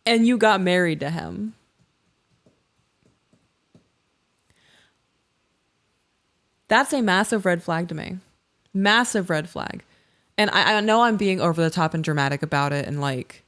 And you got married to him. That's a massive red flag to me. Massive red flag. And I know I'm being over the top and dramatic about it. And like,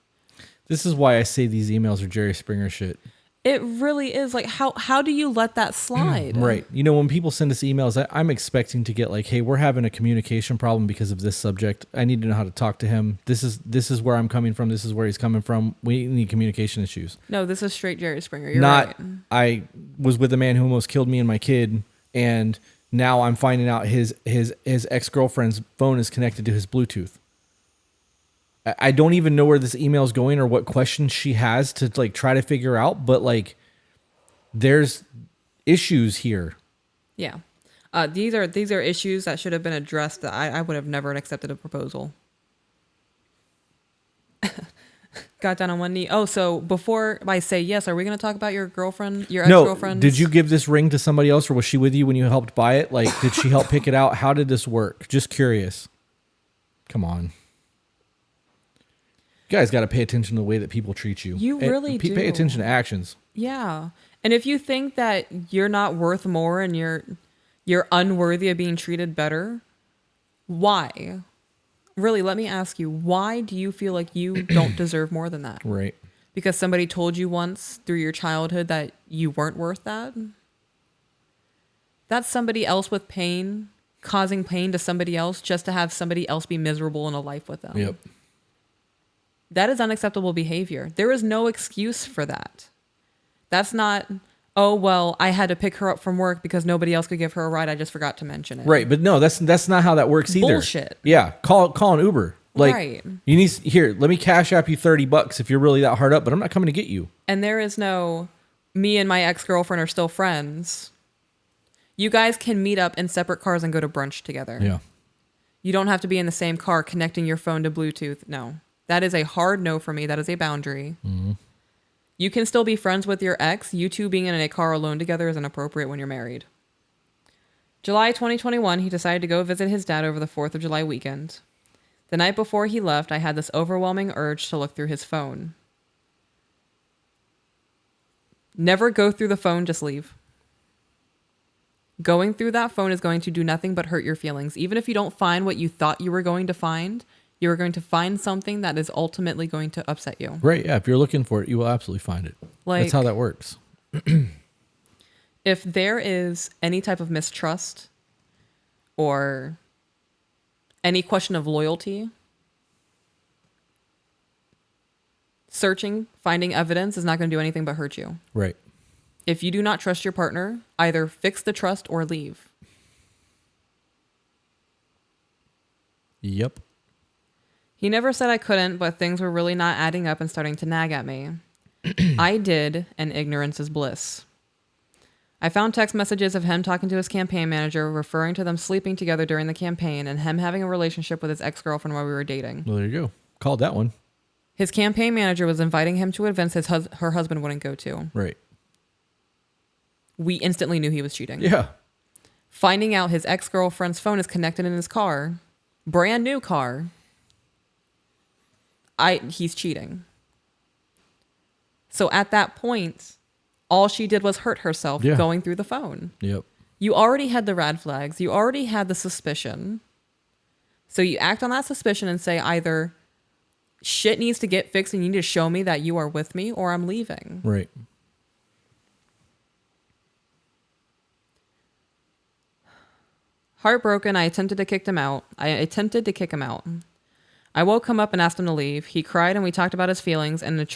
this is why I say these emails are Jerry Springer shit. it really is. Like, how do you let that slide? Right. You know, when people send us emails, I'm expecting to get like, hey, we're having a communication problem because of this subject. I need to know how to talk to him. This is where I'm coming from. This is where he's coming from. We need communication issues. No, this is straight Jerry Springer. You're Not, right. I was with a man who almost killed me and my kid, and now I'm finding out his ex-girlfriend's phone is connected to his Bluetooth. I don't even know where this email is going or what questions she has to like try to figure out, but like there's issues here. Yeah. These are issues that should have been addressed. That I would have never accepted a proposal. Got down on one knee. Oh, so before I say yes, are we going to talk about your girlfriend, your ex-girlfriend? No, did you give this ring to somebody else or was she with you when you helped buy it? Like, did she help pick it out? How did this work? Just curious. Come on. You guys got to pay attention to the way that people treat you. You really do. Pay attention to actions. Yeah. And if you think that you're not worth more and you're unworthy of being treated better, why? Really, let me ask you, why do you feel like you don't deserve more than that? Right. Because somebody told you once through your childhood that you weren't worth that? That's somebody else with pain, causing pain to somebody else just to have somebody else be miserable in a life with them. Yep. That is unacceptable behavior. There is no excuse for that. That's not, oh, well, I had to pick her up from work because nobody else could give her a ride. I just forgot to mention it. Right. But no, that's not how that works either. Bullshit. Yeah. Call an Uber. Like, right. You need, here, let me cash app you $30 if you're really that hard up, but I'm not coming to get you. And there is no, me and my ex-girlfriend are still friends. You guys can meet up in separate cars and go to brunch together. Yeah. You don't have to be in the same car connecting your phone to Bluetooth. No. That is a hard no for me. That is a boundary. Mm-hmm. You can still be friends with your ex. You two being in a car alone together is inappropriate when you're married. July 2021, he decided to go visit his dad over the 4th of July weekend. The night before he left, I had this overwhelming urge to look through his phone. Never go through the phone, just leave. Going through that phone is going to do nothing but hurt your feelings. Even if you don't find what you thought you were going to find, you are going to find something that is ultimately going to upset you. Right. Yeah. If you're looking for it, you will absolutely find it. Like, that's how that works. If there is any type of mistrust or any question of loyalty, searching, finding evidence is not going to do anything but hurt you. Right. If you do not trust your partner, either fix the trust or leave. Yep. He never said I couldn't, but things were really not adding up and starting to nag at me. I did, and ignorance is bliss. I found text messages of him talking to his campaign manager, referring to them sleeping together during the campaign, and him having a relationship with his ex-girlfriend while we were dating. Well, there you go. Called that one. His campaign manager was inviting him to events her husband wouldn't go to. Right. We instantly knew he was cheating. Yeah. Finding out his ex-girlfriend's phone is connected in his car, brand new car, he's cheating. So at that point, all she did was hurt herself Yeah. going through the phone. Yep. You already had the red flags. You already had the suspicion. So you act on that suspicion and say either shit needs to get fixed and you need to show me that you are with me or I'm leaving. Right. Heartbroken, I attempted to kick him out. I woke him up and asked him to leave. He cried and we talked about his feelings and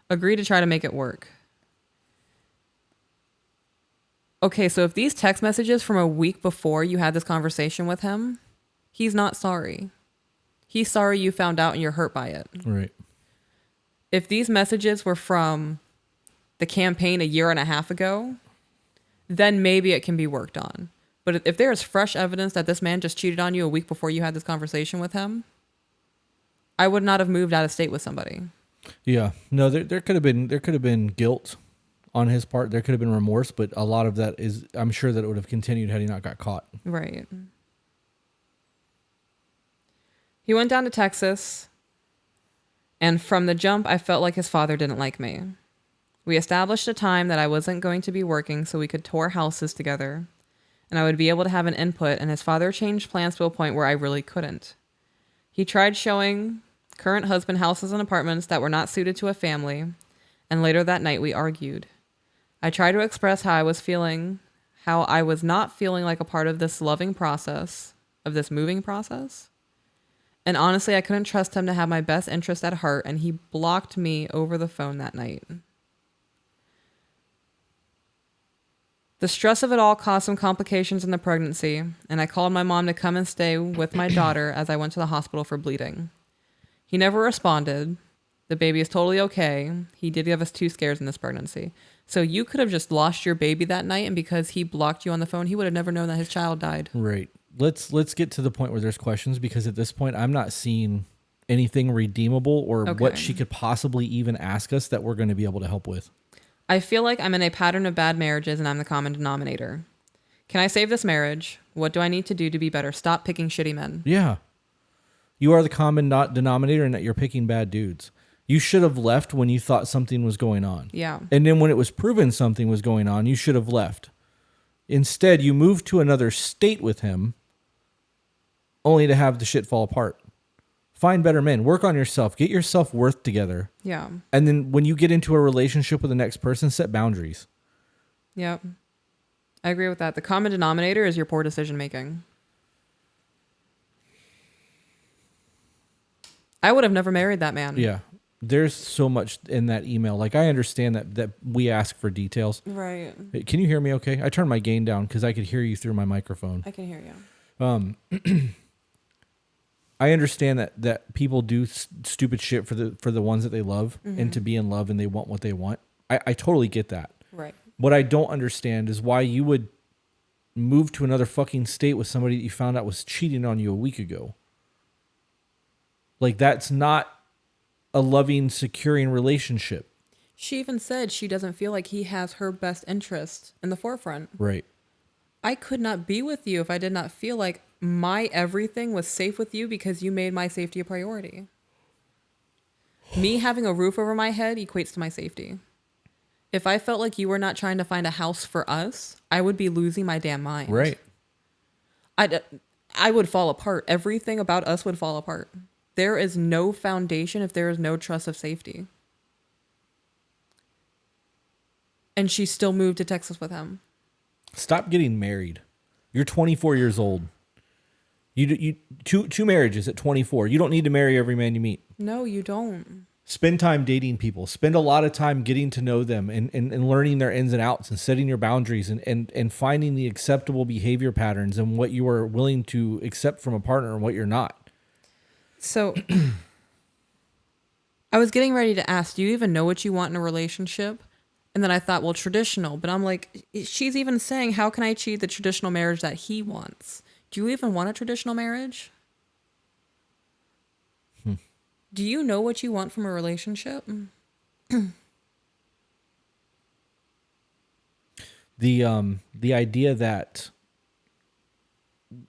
agreed to try to make it work. Okay, so if these text messages from a week before you had this conversation with him, he's not sorry. He's sorry you found out and you're hurt by it. Right. If these messages were from the campaign a year and a half ago, then maybe it can be worked on. But if there is fresh evidence that this man just cheated on you a week before you had this conversation with him, I would not have moved out of state with somebody. Yeah. No, there could have been guilt on his part. There could have been remorse, but a lot of that is, I'm sure that it would have continued had he not got caught. Right. He went down to Texas, and from the jump, I felt like his father didn't like me. We established a time that I wasn't going to be working so we could tour houses together, and I would be able to have an input, and his father changed plans to a point where I really couldn't. He tried showing current husband houses and apartments that were not suited to a family, and later that night we argued. I tried to express how I was not feeling like a part of this loving process, of this moving process. And honestly, I couldn't trust him to have my best interest at heart, and he blocked me over the phone that night. The stress of it all caused some complications in the pregnancy, and I called my mom to come and stay with my daughter as I went to the hospital for bleeding. He never responded. The baby is totally okay. He did give us 2 scares in this pregnancy. So you could have just lost your baby that night, and because he blocked you on the phone, he would have never known that his child died. Right. Let's get to the point where there's questions, because at this point I'm not seeing anything redeemable or what she could possibly even ask us that we're going to be able to help with. I feel like I'm in a pattern of bad marriages and I'm the common denominator. Can I save this marriage? What do I need to do to be better? Stop picking shitty men. Yeah. You are the common denominator in that you're picking bad dudes. You should have left when you thought something was going on. Yeah. And then when it was proven something was going on, you should have left. Instead, you moved to another state with him only to have the shit fall apart. Find better men. Work on yourself. Get your self-worth together. Yeah. And then when you get into a relationship with the next person, set boundaries. Yep. I agree with that. The common denominator is your poor decision making. I would have never married that man. Yeah. There's so much in that email. Like, I understand that we ask for details. Right. Can you hear me okay? I turned my gain down because I could hear you through my microphone. I can hear you. I understand that people do stupid shit for the ones that they love and to be in love and they want what they want. I totally get that. Right. What I don't understand is why you would move to another fucking state with somebody that you found out was cheating on you a week ago. Like, that's not a loving, securing relationship. She even said she doesn't feel like he has her best interest in the forefront. Right. I could not be with you if I did not feel like my everything was safe with you because you made my safety a priority. Me having a roof over my head equates to my safety. If I felt like you were not trying to find a house for us, I would be losing my damn mind. Right. I would fall apart. Everything about us would fall apart. There is no foundation if there is no trust of safety. And she still moved to Texas with him. Stop getting married. You're 24 years old. You two marriages at 24. You don't need to marry every man you meet. No, you don't. Spend time dating people. Spend a lot of time getting to know them and learning their ins and outs and setting your boundaries and finding the acceptable behavior patterns and what you are willing to accept from a partner and what you're not. So I was getting ready to ask, do you even know what you want in a relationship? And then I thought, well, traditional. But I'm like, she's even saying, how can I achieve the traditional marriage that he wants? Do you even want a traditional marriage? Do you know what you want from a relationship? The idea that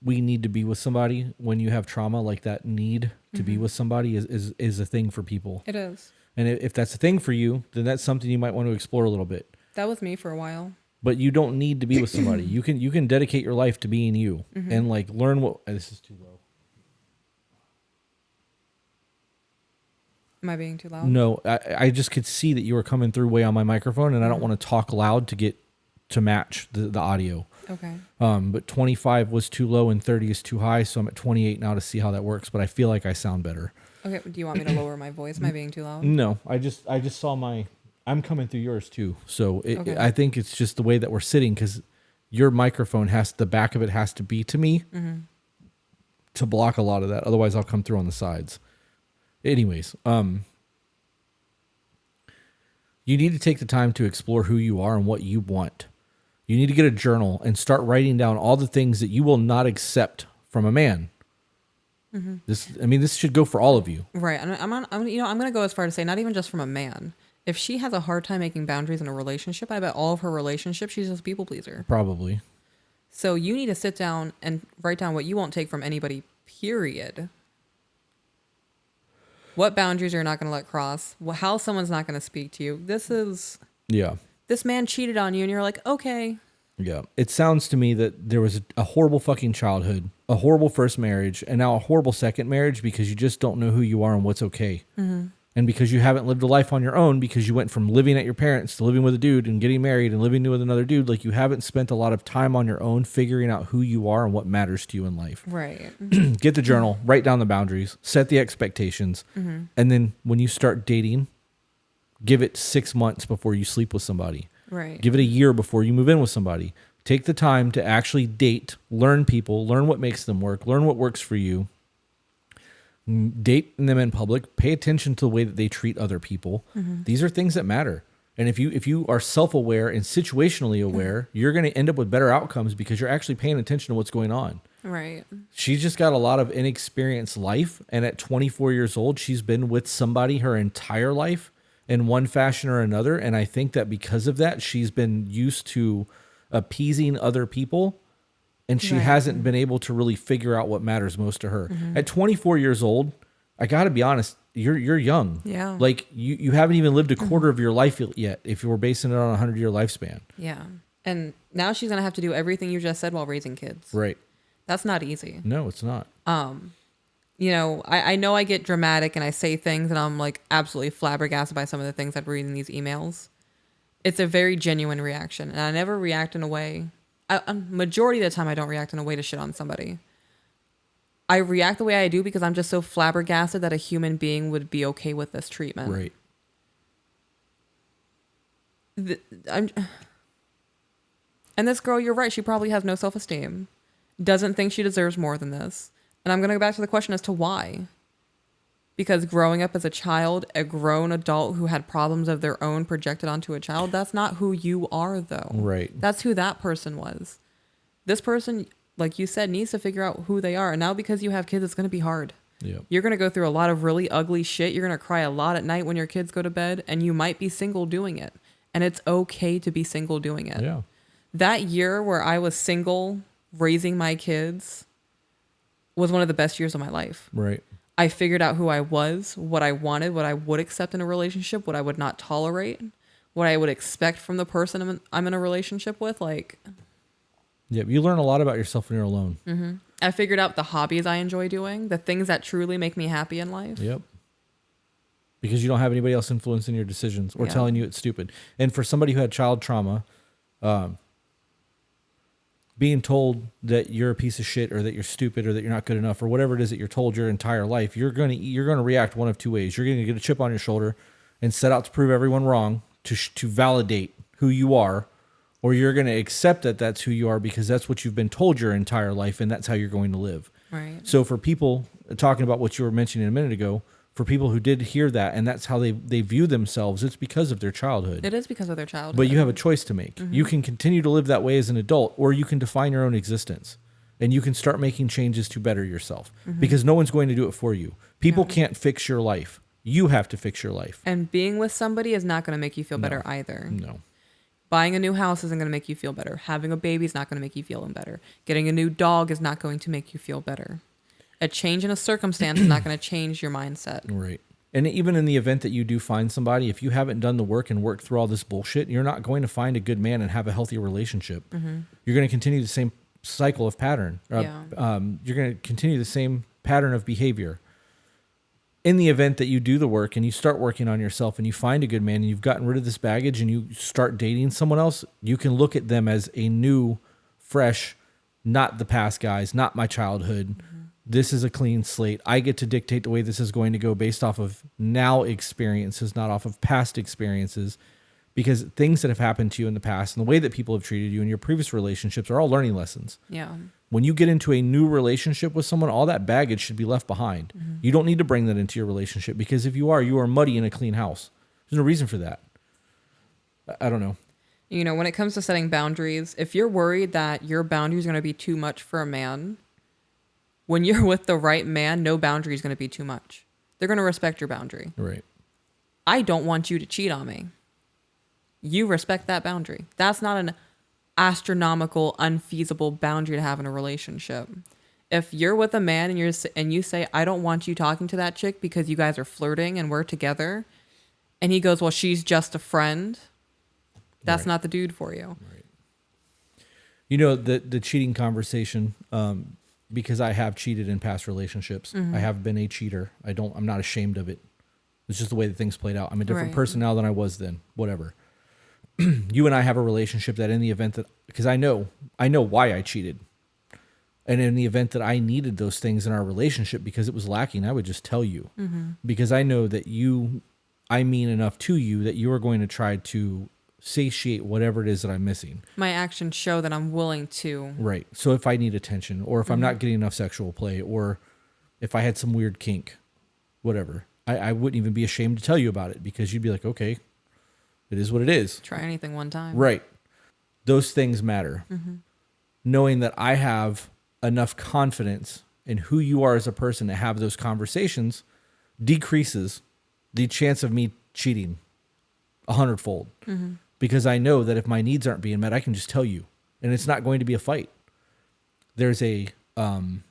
we need to be with somebody when you have trauma, like that need to be with somebody is a thing for people. It is. And if that's a thing for you, then that's something you might want to explore a little bit. That was me for a while. But you don't need to be with somebody. You can dedicate your life to being you and like learn what. This is too low. Am I being too loud? No, I just could see that you were coming through way on my microphone, and I don't want to talk loud to match the audio. Okay. But 25 was too low and 30 is too high, so I'm at 28 now to see how that works. But I feel like I sound better. Okay. Do you want me to lower my voice? Am I being too loud? No, I just saw I'm coming through yours too. So Okay. I think it's just the way that we're sitting because your microphone the back of it has to be to me to block a lot of that. Otherwise, I'll come through on the sides. Anyways, you need to take the time to explore who you are and what you want. You need to get a journal and start writing down all the things that you will not accept from a man. This should go for all of you. Right. I'm going to go as far to say not even just from a man. If she has a hard time making boundaries in a relationship, I bet all of her relationships, she's just a people pleaser. Probably. So you need to sit down and write down what you won't take from anybody, period. What boundaries you're not going to let cross. How someone's not going to speak to you. This man cheated on you and you're like, okay. Yeah. It sounds to me that there was a horrible fucking childhood, a horrible first marriage, and now a horrible second marriage because you just don't know who you are and what's okay. And because you haven't lived a life on your own because you went from living at your parents to living with a dude and getting married and living with another dude, like you haven't spent a lot of time on your own figuring out who you are and what matters to you in life. Right. Get the journal, write down the boundaries, set the expectations, and then when you start dating, give it 6 months before you sleep with somebody. Right. Give it a year before you move in with somebody. Take the time to actually date, learn people, learn what makes them work, learn what works for you. Date them in public. Pay attention to the way that they treat other people. These are things that matter. And if you are self-aware and situationally aware, you're going to end up with better outcomes because you're actually paying attention to what's going on. Right. She's just got a lot of inexperienced life. And at 24 years old, she's been with somebody her entire life in one fashion or another. And I think that because of that, she's been used to appeasing other people. And she hasn't been able to really figure out what matters most to her. At 24 years old, I got to be honest, you're young. Yeah. Like you haven't even lived a quarter of your life yet if you were basing it on a 100-year lifespan. Yeah. And now she's going to have to do everything you just said while raising kids. Right. That's not easy. No, it's not. You know I get dramatic and I say things and I'm like absolutely flabbergasted by some of the things I've read in these emails. It's a very genuine reaction. And I never react in a way... majority of the time I don't react in a way to shit on somebody. I react the way I do because I'm just so flabbergasted that a human being would be okay with this treatment. Right. And this girl, you're right, she probably has no self-esteem. Doesn't think she deserves more than this. And I'm going to go back to the question as to why. Because growing up as a child, a grown adult who had problems of their own projected onto a child, that's not who you are, though. Right. That's who that person was. This person, like you said, needs to figure out who they are. And now because you have kids, it's going to be hard. Yeah. You're going to go through a lot of really ugly shit. You're going to cry a lot at night when your kids go to bed, and you might be single doing it. And it's okay to be single doing it. Yeah. That year where I was single, raising my kids, was one of the best years of my life. Right. I figured out who I was, what I wanted, what I would accept in a relationship, what I would not tolerate, what I would expect from the person I'm in a relationship with. Like, yeah, you learn a lot about yourself when you're alone. I figured out the hobbies I enjoy doing, the things that truly make me happy in life. Yep. Because you don't have anybody else influencing your decisions or telling you it's stupid. And for somebody who had child trauma, being told that you're a piece of shit or that you're stupid or that you're not good enough or whatever it is that you're told your entire life, you're going to react one of two ways. You're going to get a chip on your shoulder and set out to prove everyone wrong to validate who you are, or you're going to accept that that's who you are because that's what you've been told your entire life and that's how you're going to live. Right. So for people, talking about what you were mentioning a minute ago, for people who did hear that and that's how they view themselves, it's because of their childhood. It is because of their childhood. But you have a choice to make. You can continue to live that way as an adult, or you can define your own existence. And you can start making changes to better yourself. Because no one's going to do it for you. People can't fix your life. You have to fix your life. And being with somebody is not going to make you feel better either. No. Buying a new house isn't going to make you feel better. Having a baby is not going to make you feel better. Getting a new dog is not going to make you feel better. A change in a circumstance is not going to change your mindset. Right. And even in the event that you do find somebody, if you haven't done the work and worked through all this bullshit, you're not going to find a good man and have a healthy relationship. You're going to continue the same cycle of pattern. You're going to continue the same pattern of behavior. In the event that you do the work and you start working on yourself and you find a good man and you've gotten rid of this baggage and you start dating someone else, you can look at them as a new, fresh, not the past guys, not my childhood. This is a clean slate. I get to dictate the way this is going to go based off of now experiences, not off of past experiences, because things that have happened to you in the past and the way that people have treated you in your previous relationships are all learning lessons. Yeah. When you get into a new relationship with someone, all that baggage should be left behind. You don't need to bring that into your relationship, because if you are muddy in a clean house. There's no reason for that. I don't know. You know, when it comes to setting boundaries, if you're worried that your boundaries are going to be too much for a man, when you're with the right man, no boundary is going to be too much. They're going to respect your boundary. Right. I don't want you to cheat on me. You respect that boundary. That's not an astronomical, unfeasible boundary to have in a relationship. If you're with a man and you say, I don't want you talking to that chick because you guys are flirting and we're together, and he goes, well, she's just a friend, that's not the dude for you. Right. You know, the cheating conversation, because I have cheated in past relationships. I have been a cheater. I'm not ashamed of it. It's just the way that things played out. I'm a different person now than I was then. Whatever. You and I have a relationship that in the event that, because I know why I cheated. And in the event that I needed those things in our relationship because it was lacking, I would just tell you. Because I know that I mean enough to you that you are going to try to satiate whatever it is that I'm missing. My actions show that I'm willing to. Right. So if I need attention, or if I'm not getting enough sexual play, or if I had some weird kink, whatever, I wouldn't even be ashamed to tell you about it, because you'd be like, okay, it is what it is. Try anything one time. Right. Those things matter. Knowing that I have enough confidence in who you are as a person to have those conversations decreases the chance of me cheating 100-fold. Because I know that if my needs aren't being met, I can just tell you, and it's not going to be a fight. There's an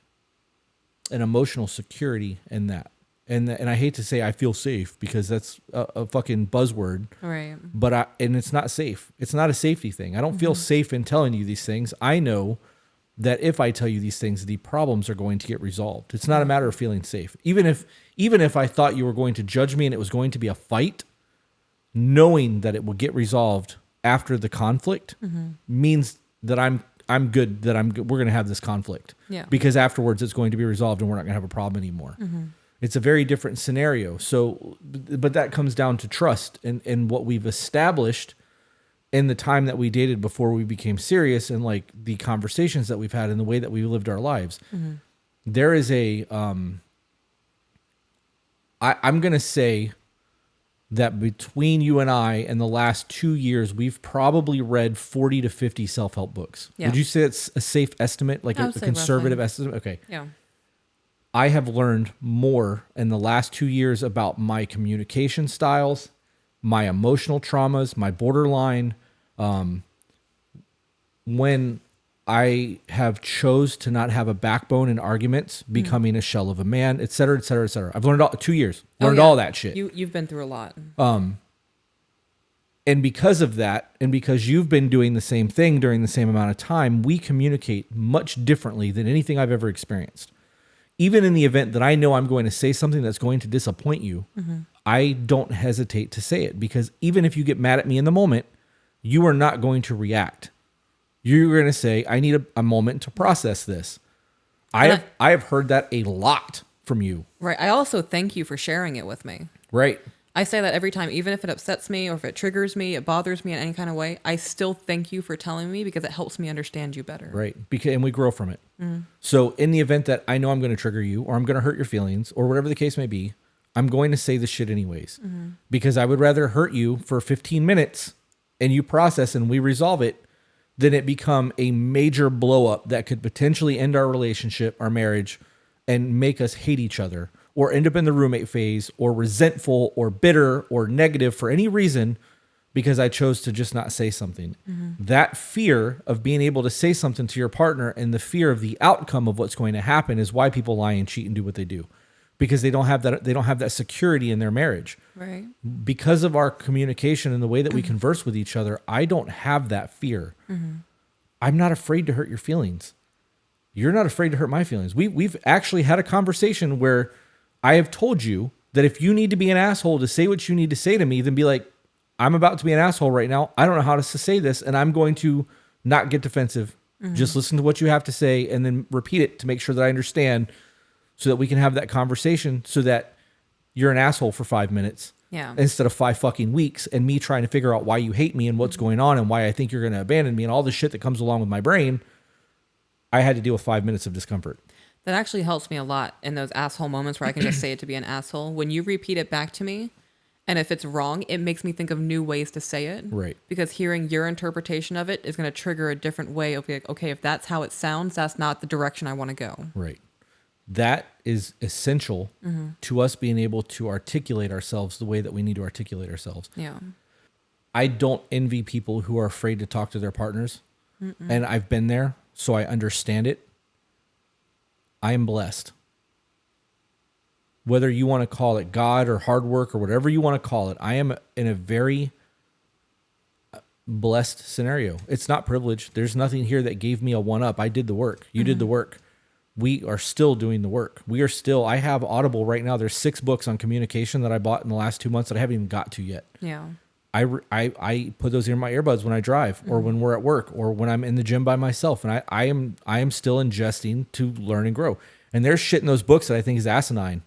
emotional security in that. And I hate to say I feel safe, because that's a fucking buzzword. Right. But it's not safe. It's not a safety thing. I don't feel safe in telling you these things. I know that if I tell you these things, the problems are going to get resolved. It's not a matter of feeling safe. Even if I thought you were going to judge me and it was going to be a fight, knowing that it will get resolved after the conflict means that I'm good, that we're going to have this conflict. Yeah. Because afterwards it's going to be resolved and we're not going to have a problem anymore. It's a very different scenario. So, but that comes down to trust and what we've established in the time that we dated before we became serious, and like the conversations that we've had and the way that we lived our lives. There is I'm going to say that between you and I in the last 2 years, we've probably read 40 to 50 self-help books. Yeah. Would you say it's a safe estimate, like a conservative estimate? Okay. Yeah. I have learned more in the last 2 years about my communication styles, my emotional traumas, my borderline, when I have chose to not have a backbone in arguments, becoming a shell of a man, et cetera, et cetera, et cetera. I've learned 2 years, all that shit. You've been through a lot. And because of that, and because you've been doing the same thing during the same amount of time, we communicate much differently than anything I've ever experienced. Even in the event that I know I'm going to say something that's going to disappoint you, I don't hesitate to say it, because even if you get mad at me in the moment, you are not going to react. You're going to say, I need a moment to process this. I have heard that a lot from you. Right. I also thank you for sharing it with me. Right. I say that every time, even if it upsets me or if it triggers me, it bothers me in any kind of way, I still thank you for telling me, because it helps me understand you better. Right. And we grow from it. So in the event that I know I'm going to trigger you, or I'm going to hurt your feelings, or whatever the case may be, I'm going to say this shit anyways. Because I would rather hurt you for 15 minutes and you process and we resolve it, than it become a major blow up that could potentially end our relationship, our marriage, and make us hate each other, or end up in the roommate phase, or resentful or bitter or negative for any reason because I chose to just not say something. That fear of being able to say something to your partner and the fear of the outcome of what's going to happen is why people lie and cheat and do what they do. because they don't have that security in their marriage. Right. Because of our communication and the way that we converse with each other, I don't have that fear. I'm not afraid to hurt your feelings. You're not afraid to hurt my feelings. We've actually had a conversation where I have told you that if you need to be an asshole to say what you need to say to me, then be like, I'm about to be an asshole right now. I don't know how to say this, and I'm going to not get defensive. Just listen to what you have to say and then repeat it to make sure that I understand, so that we can have that conversation, so that you're an asshole for 5 minutes instead of 5 fucking weeks and me trying to figure out why you hate me and what's going on and why I think you're going to abandon me and all the shit that comes along with my brain. I had to deal with 5 minutes of discomfort. That actually helps me a lot in those asshole moments where I can just say it to be an asshole. When you repeat it back to me, and if it's wrong, it makes me think of new ways to say it. Right. Because hearing your interpretation of it is going to trigger a different way of like, okay, if that's how it sounds, that's not the direction I want to go. Right. That is essential to us being able to articulate ourselves the way that we need to articulate ourselves. Yeah. I don't envy people who are afraid to talk to their partners. And I've been there, so I understand it. I am blessed. Whether you want to call it God or hard work or whatever you want to call it, I am in a very blessed scenario. It's not privilege. There's nothing here that gave me a one up. I did the work. You did the work. We are still doing the work. I have Audible right now. There's 6 books on communication that I bought in the last 2 months that I haven't even got to yet. Yeah. I put those in my earbuds when I drive or when we're at work or when I'm in the gym by myself. And I am still ingesting to learn and grow. And there's shit in those books that I think is asinine.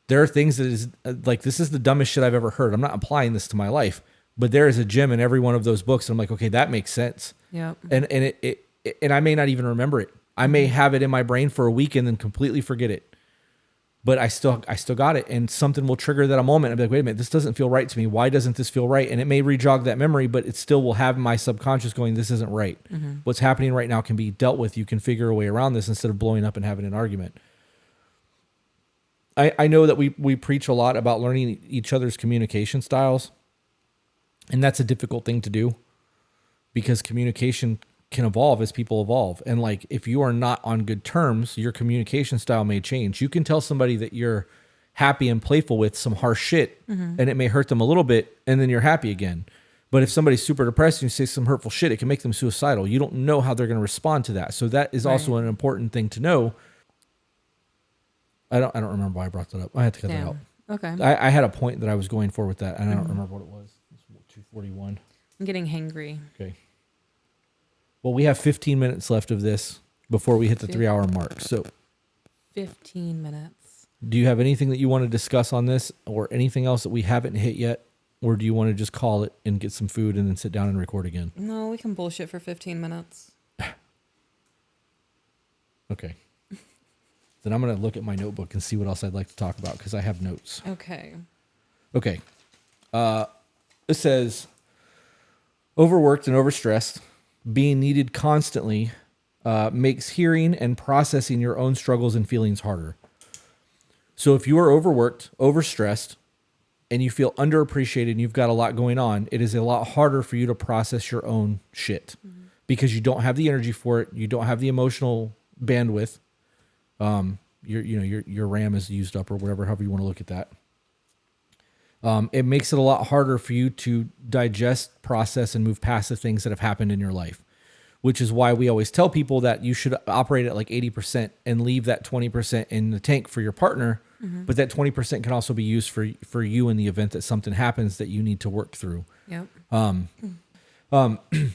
There are things that is like, this is the dumbest shit I've ever heard. I'm not applying this to my life, but there is a gem in every one of those books. And I'm like, okay, that makes sense. Yep. And I may not even remember it. I may have it in my brain for a week and then completely forget it. But I still got it. And something will trigger that a moment. I'll be like, wait a minute, this doesn't feel right to me. Why doesn't this feel right? And it may re-jog that memory, but it still will have my subconscious going, this isn't right. What's happening right now can be dealt with. You can figure a way around this instead of blowing up and having an argument. I know that we preach a lot about learning each other's communication styles. And that's a difficult thing to do because communication can evolve as people evolve. And like, if you are not on good terms, your communication style may change. You can tell somebody that you're happy and playful with some harsh shit and it may hurt them a little bit and then you're happy again. But if somebody's super depressed and you say some hurtful shit, it can make them suicidal. You don't know how they're going to respond to that. So that is also an important thing to know. I don't remember why I brought that up. I had to cut that out. Okay. I had a point that I was going for with that and I don't remember what it was. It's 2:41. I'm getting hangry. Okay. Well, we have 15 minutes left of this before we hit the 3-hour mark. So 15 minutes. Do you have anything that you want to discuss on this or anything else that we haven't hit yet? Or do you want to just call it and get some food and then sit down and record again? No, we can bullshit for 15 minutes. Okay. Then I'm going to look at my notebook and see what else I'd like to talk about because I have notes. Okay. Okay. It says, overworked and overstressed, being needed constantly makes hearing and processing your own struggles and feelings harder. So if you are overworked, overstressed, and you feel underappreciated and you've got a lot going on, it is a lot harder for you to process your own shit because you don't have the energy for it. You don't have the emotional bandwidth. Your RAM is used up or whatever, however you want to look at that. It makes it a lot harder for you to digest, process, and move past the things that have happened in your life, which is why we always tell people that you should operate at like 80% and leave that 20% in the tank for your partner. But that 20% can also be used for you in the event that something happens that you need to work through. Yep.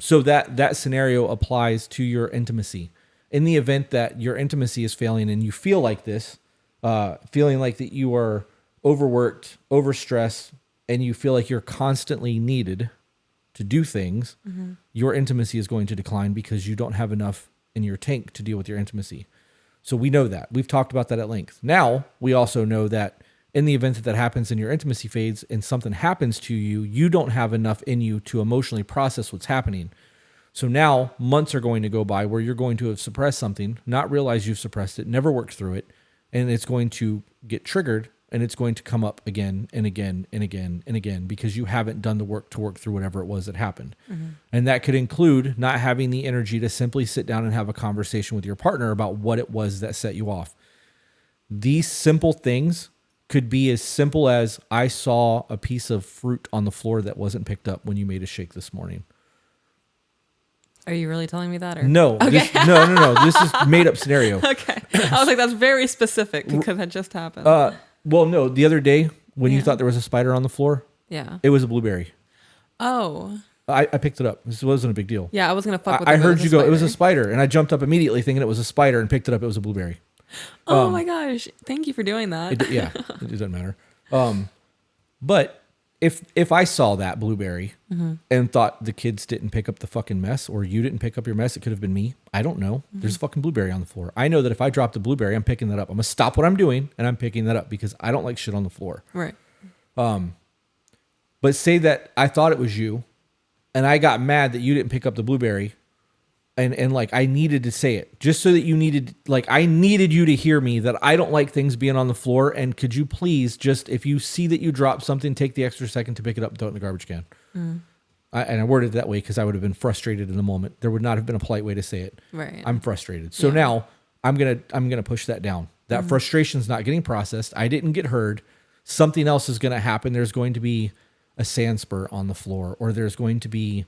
So that scenario applies to your intimacy. In the event that your intimacy is failing and you feel like this, feeling like that you are overworked, overstressed, and you feel like you're constantly needed to do things, your intimacy is going to decline because you don't have enough in your tank to deal with your intimacy. So we know that. We've talked about that at length. Now, we also know that in the event that happens and your intimacy fades and something happens to you, you don't have enough in you to emotionally process what's happening. So now months are going to go by where you're going to have suppressed something, not realize you've suppressed it, never worked through it, and it's going to get triggered and it's going to come up again and again and again and again because you haven't done the work to work through whatever it was that happened. And that could include not having the energy to simply sit down and have a conversation with your partner about what it was that set you off. these simple things could be as simple as I saw a piece of fruit on the floor that wasn't picked up when you made a shake this morning. Are you really telling me that? Or? No, Okay. no. This is made up scenario. Okay. I was like, that's very specific because that just happened. Well, no, the other day when you thought there was a spider on the floor, yeah. it was a blueberry. Oh. I picked it up. This wasn't a big deal. Yeah, I was going to fuck with I it. heard you go, it was a spider. And I jumped up immediately thinking it was a spider and picked it up. It was a blueberry. Oh my gosh. Thank you for doing that. It doesn't matter. But if I saw that blueberry and thought the kids didn't pick up the fucking mess or you didn't pick up your mess, it could have been me. I don't know. There's a fucking blueberry on the floor. I know that if I dropped a blueberry, I'm picking that up. I'm going to stop what I'm doing and I'm picking that up because I don't like shit on the floor. Right. But say that I thought it was you and I got mad that you didn't pick up the blueberry and like I needed to say it just so that you needed, like I needed you to hear me that I don't like things being on the floor. And could you please just, if you see that you dropped something, take the extra second to pick it up and throw it in the garbage can. And I worded it that way because I would have been frustrated in the moment. There would not have been a polite way to say it. Right. I'm frustrated. So now I'm gonna push that down. That frustration's not getting processed. I didn't get heard. Something else is gonna happen. There's going to be a sand spur on the floor, or there's going to be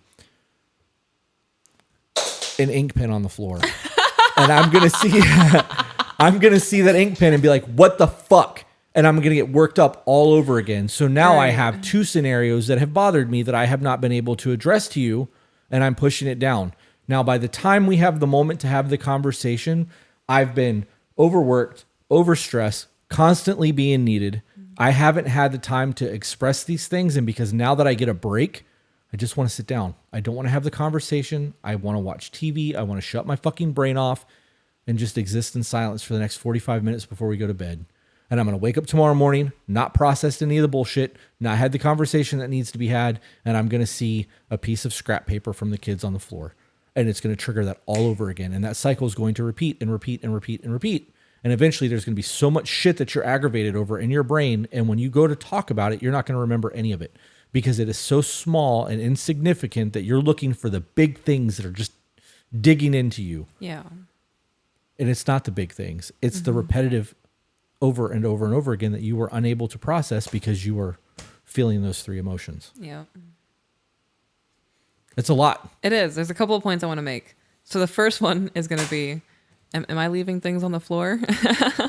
an ink pen on the floor. And I'm gonna see that ink pen and be like, what the fuck? And I'm going to get worked up all over again. So now I have two scenarios that have bothered me that I have not been able to address to you, and I'm pushing it down. Now, by the time we have the moment to have the conversation, I've been overworked, overstressed, constantly being needed. I haven't had the time to express these things, and because now that I get a break, I just want to sit down. I don't want to have the conversation. I want to watch TV. I want to shut my fucking brain off and just exist in silence for the next 45 minutes before we go to bed. And I'm going to wake up tomorrow morning, not processed any of the bullshit, not had the conversation that needs to be had, and I'm going to see a piece of scrap paper from the kids on the floor. And it's going to trigger that all over again. And that cycle is going to repeat and repeat and repeat and repeat. And eventually there's going to be so much shit that you're aggravated over in your brain. And when you go to talk about it, you're not going to remember any of it because it is so small and insignificant that you're looking for the big things that are just digging into you. Yeah. And it's not the big things. It's the repetitive over and over and over again that you were unable to process because you were feeling those three emotions. Yeah. It's a lot. It is. There's a couple of points I want to make. So the first one is going to be, am I leaving things on the floor?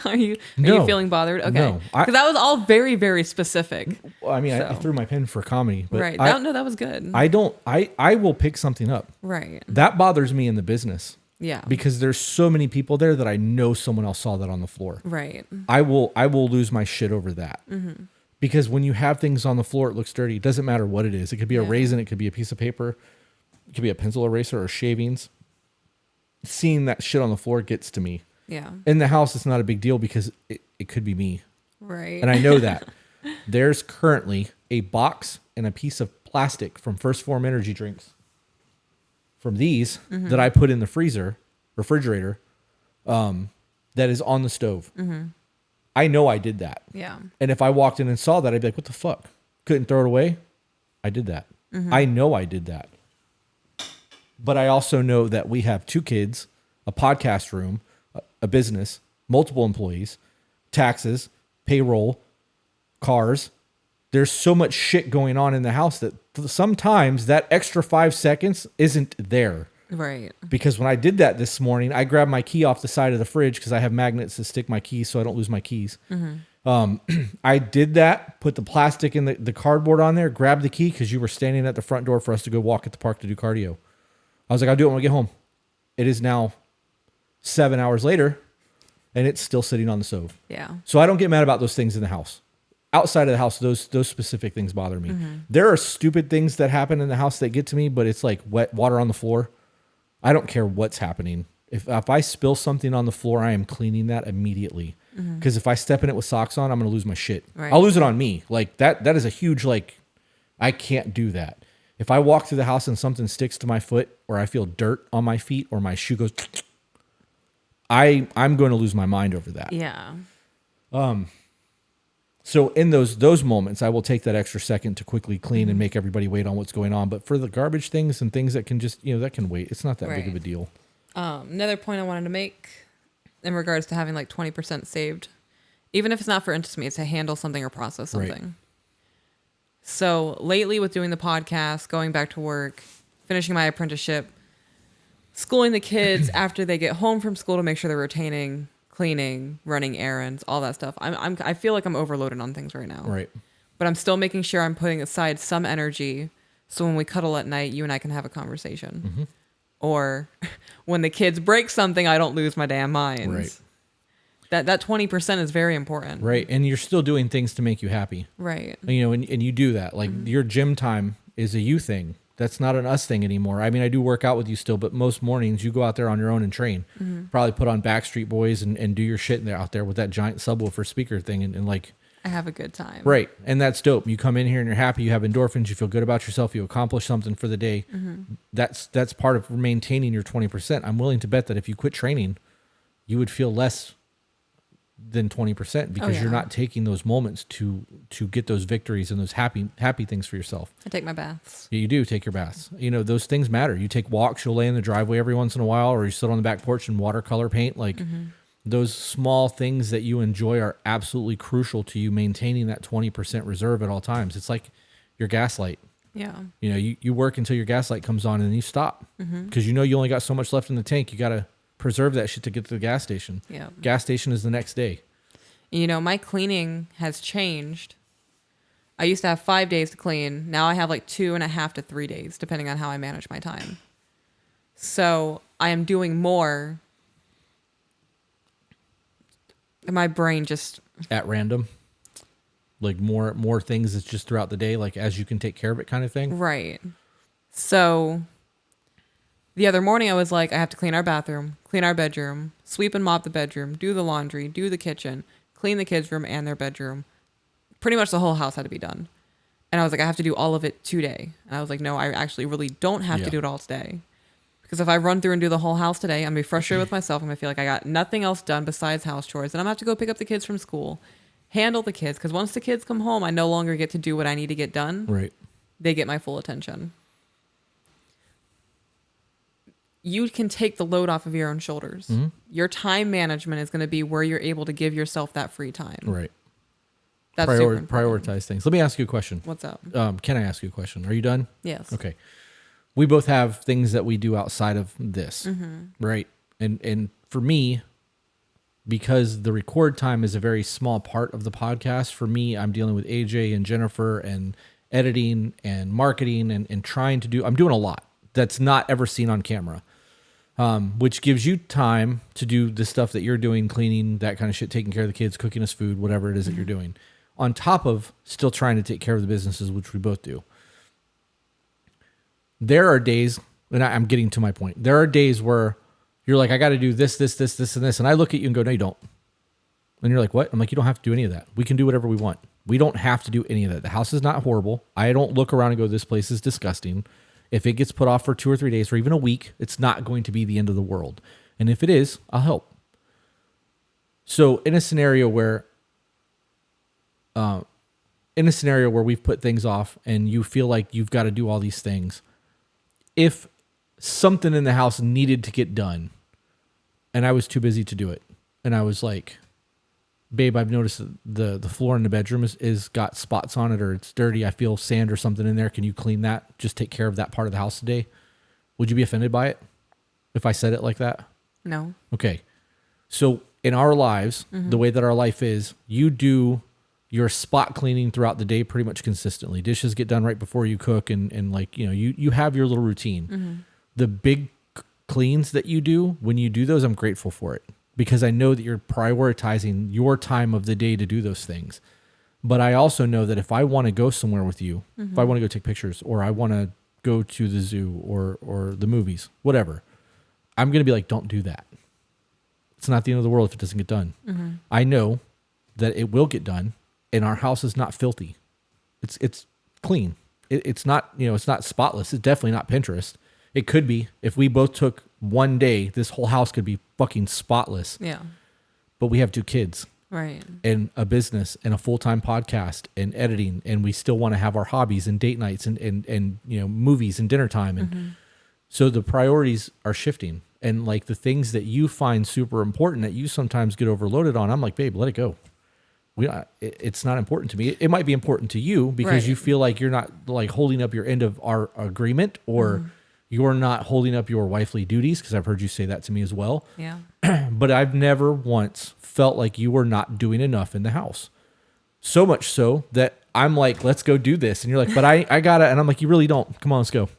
Are you feeling bothered? Okay. No. Because that was all very, very specific. I mean, I threw my pen for comedy. But right. That was good. I will pick something up. Right. That bothers me in the business. Yeah. Because there's so many people there that I know someone else saw that on the floor. Right. I will lose my shit over that. Mm-hmm. Because when you have things on the floor, it looks dirty. It doesn't matter what it is. It could be a raisin. It could be a piece of paper. It could be a pencil eraser or shavings. Seeing that shit on the floor gets to me. Yeah. In the house, it's not a big deal because it could be me. Right. And I know that. There's currently a box and a piece of plastic from First Form energy drinks from these that I put in the refrigerator, that is on the stove. Mm-hmm. I know I did that. Yeah. And if I walked in and saw that, I'd be like, what the fuck? Couldn't throw it away? I did that. Mm-hmm. I know I did that. But I also know that we have 2 kids, a podcast room, a business, multiple employees, taxes, payroll, cars. There's so much shit going on in the house that sometimes that extra 5 seconds isn't there. Right. Because when I did that this morning, I grabbed my key off the side of the fridge because I have magnets to stick my keys so I don't lose my keys. Mm-hmm. I did that, put the plastic in the cardboard on there, grabbed the key because you were standing at the front door for us to go walk at the park to do cardio. I was like, I'll do it when we get home. It is now 7 hours later, and it's still sitting on the stove. Yeah. So I don't get mad about those things in the house. Outside of the house, those specific things bother me. Mm-hmm. There are stupid things that happen in the house that get to me, but it's like wet water on the floor. I don't care what's happening. If I spill something on the floor, I am cleaning that immediately. Because if I step in it with socks on, I'm going to lose my shit. Right. I'll lose it on me. Like that is a huge, like, I can't do that. If I walk through the house and something sticks to my foot or I feel dirt on my feet or my shoe goes, I'm going to lose my mind over that. Yeah. So in those moments, I will take that extra second to quickly clean and make everybody wait on what's going on. But for the garbage things and things that can just, that can wait. It's not that big of a deal. Another point I wanted to make in regards to having like 20% saved. Even if it's not for intimacy, it's to handle something or process something. Right. So lately with doing the podcast, going back to work, finishing my apprenticeship, schooling the kids after they get home from school to make sure they're retaining, cleaning, running errands, all that stuff. I feel like I'm overloaded on things right now. Right. But I'm still making sure I'm putting aside some energy so when we cuddle at night, you and I can have a conversation. Mm-hmm. Or when the kids break something, I don't lose my damn mind. Right. That 20% is very important. Right. And you're still doing things to make you happy. Right. You know, and you do that. Like your gym time is a you thing. That's not an us thing anymore. I mean, I do work out with you still, but most mornings you go out there on your own and train. Probably put on Backstreet Boys and do your shit out there with that giant subwoofer speaker thing and like. I have a good time. Right. And that's dope. You come in here and you're happy. You have endorphins. You feel good about yourself. You accomplish something for the day. That's part of maintaining your 20%. I'm willing to bet that if you quit training, you would feel less than 20% because you're not taking those moments to get those victories and those happy things for yourself. I take my baths. Yeah, you do take your baths. You know, those things matter. You take walks, you'll lay in the driveway every once in a while, or you sit on the back porch and watercolor paint. Like those small things that you enjoy are absolutely crucial to you maintaining that 20% reserve at all times. It's like your gas light. Yeah. You know, you work until your gas light comes on and then you stop because you know you only got so much left in the tank. You got to preserve that shit to get to the gas station. Yeah. Gas station is the next day. You know, my cleaning has changed. I used to have 5 days to clean. Now I have like 2.5 to 3 days, depending on how I manage my time. So I am doing more. My brain just At random. Like more things that's just throughout the day, like as you can take care of it kind of thing. Right. So the other morning I was like, I have to clean our bathroom, clean our bedroom, sweep and mop the bedroom, do the laundry, do the kitchen, clean the kids' room and their bedroom. Pretty much the whole house had to be done. And I was like, I have to do all of it today. And I was like, no, I actually really don't have to do it all today. Because if I run through and do the whole house today, I'm going to be frustrated with myself. I'm going to feel like I got nothing else done besides house chores. And I'm going to have to go pick up the kids from school, handle the kids. Because once the kids come home, I no longer get to do what I need to get done. Right. They get my full attention. You can take the load off of your own shoulders. Your time management is going to be where you're able to give yourself that free time. Right. That's super important. Prioritize things. Let me ask you a question. What's up? Can I ask you a question? Are you done? Yes. Okay. We both have things that we do outside of this, right? And for me, because the record time is a very small part of the podcast, for me, I'm dealing with AJ and Jennifer and editing and marketing and trying to do, I'm doing a lot that's not ever seen on camera. Which gives you time to do the stuff that you're doing, cleaning, that kind of shit, taking care of the kids, cooking us food, whatever it is that you're doing, on top of still trying to take care of the businesses, which we both do. There are days, and I'm getting to my point, there are days where you're like, I got to do this, and this. And I look at you and go, no, you don't. And you're like, what? I'm like, you don't have to do any of that. We can do whatever we want. We don't have to do any of that. The house is not horrible. I don't look around and go, this place is disgusting. If it gets put off for 2 or 3 days or even a week, it's not going to be the end of the world. And if it is, I'll help. So in a scenario where we've put things off and you feel like you've got to do all these things, if something in the house needed to get done and I was too busy to do it, and I was like, babe, I've noticed the floor in the bedroom is got spots on it, or it's dirty. I feel sand or something in there. Can you clean that? Just take care of that part of the house today. Would you be offended by it if I said it like that? No. Okay. So in our lives, the way that our life is, you do your spot cleaning throughout the day pretty much consistently. Dishes get done right before you cook, and like, you know, you have your little routine. The big cleans that you do, when you do those, I'm grateful for it, because I know that you're prioritizing your time of the day to do those things. But I also know that if I want to go somewhere with you, if I want to go take pictures, or I want to go to the zoo or the movies, whatever, I'm going to be like, don't do that. It's not the end of the world if it doesn't get done. I know that it will get done, and our house is not filthy. It's clean. It's not, you know, it's not spotless. It's definitely not Pinterest. It could be. If we both took one day, this whole house could be fucking spotless. Yeah. But we have 2 kids. Right. And a business and a full-time podcast and editing, and we still want to have our hobbies and date nights and you know, movies and dinner time. And so the priorities are shifting. And like the things that you find super important that you sometimes get overloaded on, I'm like, babe, let it go. It's not important to me. It might be important to you because you feel like you're not like holding up your end of our agreement, or you're not holding up your wifely duties, because I've heard you say that to me as well. Yeah. But I've never once felt like you were not doing enough in the house. So much so that I'm like, let's go do this. And you're like, but I gotta. And I'm like, you really don't. Come on, let's go.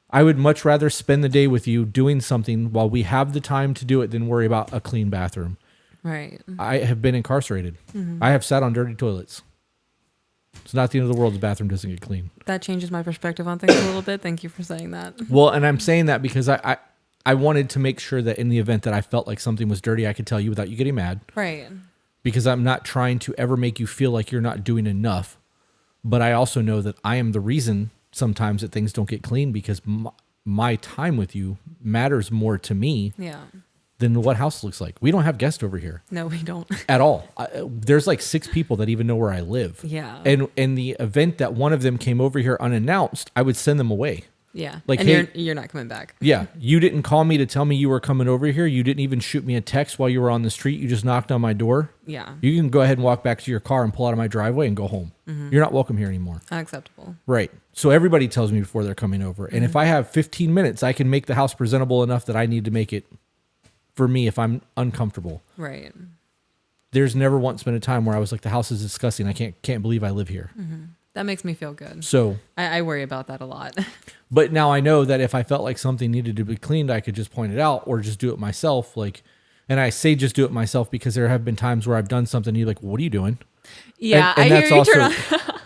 I would much rather spend the day with you doing something while we have the time to do it than worry about a clean bathroom. Right. I have been incarcerated. I have sat on dirty toilets. It's not the end of the world. The bathroom doesn't get clean. That changes my perspective on things a little bit. Thank you for saying that. Well, and I'm saying that because I wanted to make sure that in the event that I felt like something was dirty, I could tell you without you getting mad. Right. Because I'm not trying to ever make you feel like you're not doing enough. But I also know that I am the reason sometimes that things don't get clean, because my time with you matters more to me than what house looks like. We don't have guests over here. No, we don't. At all. There's like 6 people that even know where I live. Yeah. And in the event that one of them came over here unannounced, I would send them away. Yeah. Like, and hey, you're not coming back. Yeah. You didn't call me to tell me you were coming over here. You didn't even shoot me a text while you were on the street. You just knocked on my door. Yeah. You can go ahead and walk back to your car and pull out of my driveway and go home. You're not welcome here anymore. Unacceptable. Right. So everybody tells me before they're coming over. And if I have 15 minutes, I can make the house presentable enough that I need to make it for me if I'm uncomfortable. Right. There's never once been a time where I was like, the house is disgusting. I can't believe I live here. That makes me feel good. So I worry about that a lot. But now I know that if I felt like something needed to be cleaned, I could just point it out or just do it myself. Like, and I say just do it myself because there have been times where I've done something and you're like, well, what are you doing? Yeah, and I that's hear you turn also, on.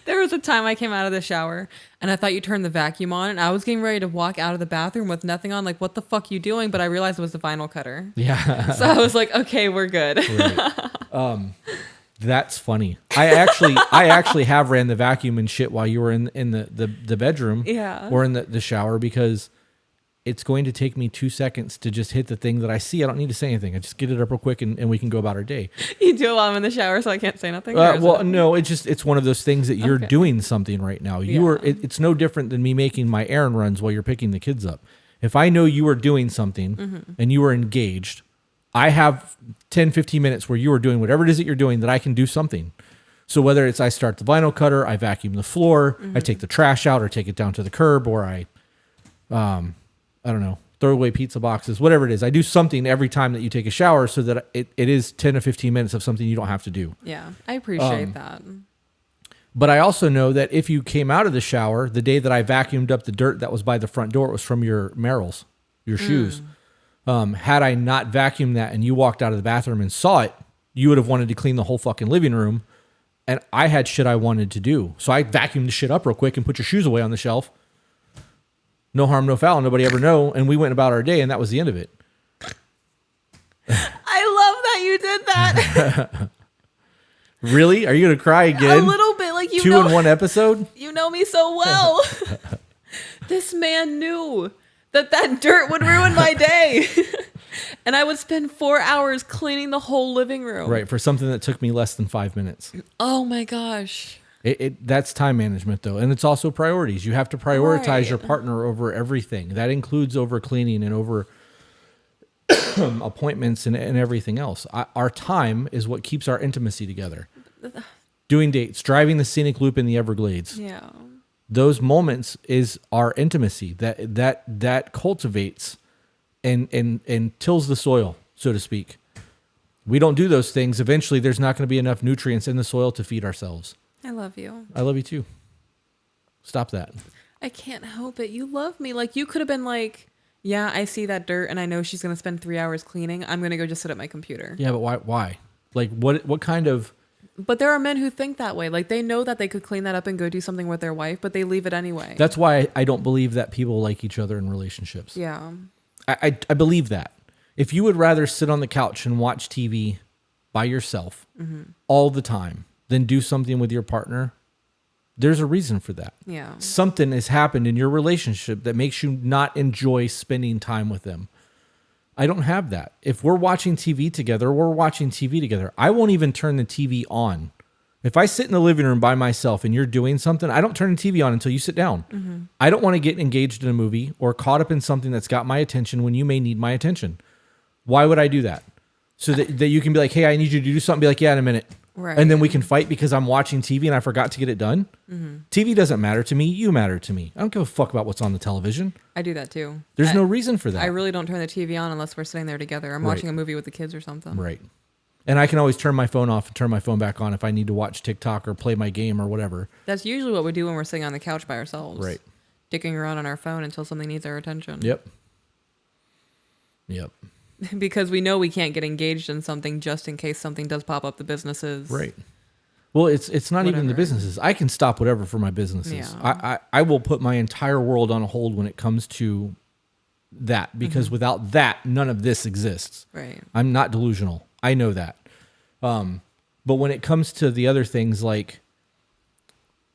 There was a time I came out of the shower and I thought you turned the vacuum on, and I was getting ready to walk out of the bathroom with nothing on. Like, what the fuck you doing? But I realized it was the vinyl cutter. Yeah. So I was like, okay, we're good. Right. That's funny. I actually have ran the vacuum and shit while you were in the bedroom. Yeah. Or in the shower, because it's going to take me 2 seconds to just hit the thing that I see. I don't need to say anything. I just get it up real quick and we can go about our day. You do it while I'm in the shower, so I can't say nothing? Well, no, it's one of those things that you're doing something right now. It's no different than me making my errand runs while you're picking the kids up. If I know you are doing something and you are engaged, I have 10, 15 minutes where you are doing whatever it is that you're doing that I can do something. So whether it's I start the vinyl cutter, I vacuum the floor, I take the trash out or take it down to the curb, or I don't know, throw away pizza boxes, whatever it is. I do something every time that you take a shower so that it is 10 or 15 minutes of something you don't have to do. Yeah, I appreciate that. But I also know that if you came out of the shower, the day that I vacuumed up the dirt that was by the front door, it was from your Merrells, your shoes. Had I not vacuumed that and you walked out of the bathroom and saw it, you would have wanted to clean the whole fucking living room. And I had shit I wanted to do. So I vacuumed the shit up real quick and put your shoes away on the shelf. No harm, no foul. Nobody ever know. And we went about our day, and that was the end of it. I love that you did that. Really? Are you going to cry again? A little bit. Like, you 2 know, in 1 episode? You know me so well. This man knew that dirt would ruin my day. And I would spend 4 hours cleaning the whole living room. Right, for something that took me less than 5 minutes. Oh, my gosh. That's time management, though. And it's also priorities. You have to prioritize your partner over everything. That includes over cleaning and over appointments and everything else. Our time is what keeps our intimacy together. Doing dates, driving the scenic loop in the Everglades. Yeah. Those moments is our intimacy that cultivates and tills the soil, so to speak. We don't do those things. Eventually, there's not going to be enough nutrients in the soil to feed ourselves. I love you. I love you too. Stop that. I can't help it. You love me. Like, you could have been like, yeah, I see that dirt and I know she's going to spend 3 hours cleaning. I'm going to go just sit at my computer. Yeah, but why? Like, what kind of... But there are men who think that way. Like, they know that they could clean that up and go do something with their wife, but they leave it anyway. That's why I don't believe that people like each other in relationships. Yeah. I believe that. If you would rather sit on the couch and watch TV by yourself all the time than do something with your partner, there's a reason for that. Yeah. Something has happened in your relationship that makes you not enjoy spending time with them. I don't have that. If we're watching TV together, I won't even turn the TV on. If I sit in the living room by myself and you're doing something, I don't turn the TV on until you sit down. I don't want to get engaged in a movie or caught up in something that's got my attention when you may need my attention. Why would I do that? So that you can be like, hey, I need you to do something. Be like, yeah, in a minute. Right. And then we can fight because I'm watching TV and I forgot to get it done. TV doesn't matter to me. You matter to me. I don't give a fuck about what's on the television. I do that too. There's no reason for that. I really don't turn the TV on unless we're sitting there together. I'm watching a movie with the kids or something. Right. And I can always turn my phone off and turn my phone back on if I need to watch TikTok or play my game or whatever. That's usually what we do when we're sitting on the couch by ourselves. Right. Dicking around on our phone until something needs our attention. Yep. Because we know we can't get engaged in something just in case something does pop up the businesses. Right. Well, it's not even the businesses. I can stop whatever for my businesses. Yeah. I will put my entire world on hold when it comes to that because without that, none of this exists. Right. I'm not delusional. I know that. But when it comes to the other things, like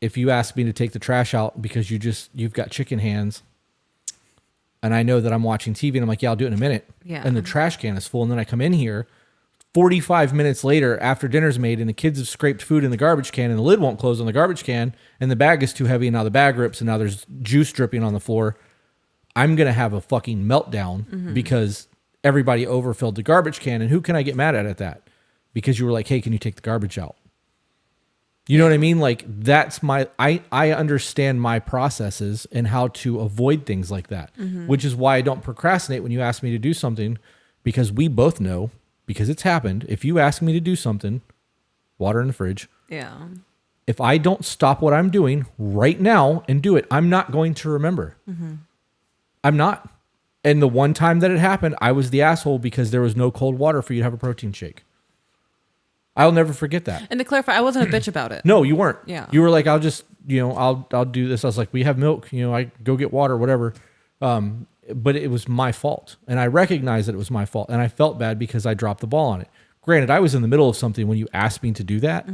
if you ask me to take the trash out because you've got chicken hands and I know that I'm watching TV and I'm like, yeah, I'll do it in a minute. Yeah. And the trash can is full. And then I come in here 45 minutes later after dinner's made and the kids have scraped food in the garbage can and the lid won't close on the garbage can and the bag is too heavy and now the bag rips and now there's juice dripping on the floor. I'm going to have a fucking meltdown because everybody overfilled the garbage can. And who can I get mad at that? Because you were like, hey, can you take the garbage out? You know what I mean? Like that's I understand my processes and how to avoid things like that, which is why I don't procrastinate when you ask me to do something because we both know, because it's happened. If you ask me to do something, water in the fridge. Yeah. If I don't stop what I'm doing right now and do it, I'm not going to remember. I'm not. And the one time that it happened, I was the asshole because there was no cold water for you to have a protein shake. I'll never forget that. And to clarify, I wasn't a bitch about it. No, you weren't. Yeah. You were like, I'll just, I'll do this. I was like, we have milk, I go get water, whatever. But it was my fault. And I recognized that it was my fault. And I felt bad because I dropped the ball on it. Granted, I was in the middle of something when you asked me to do that.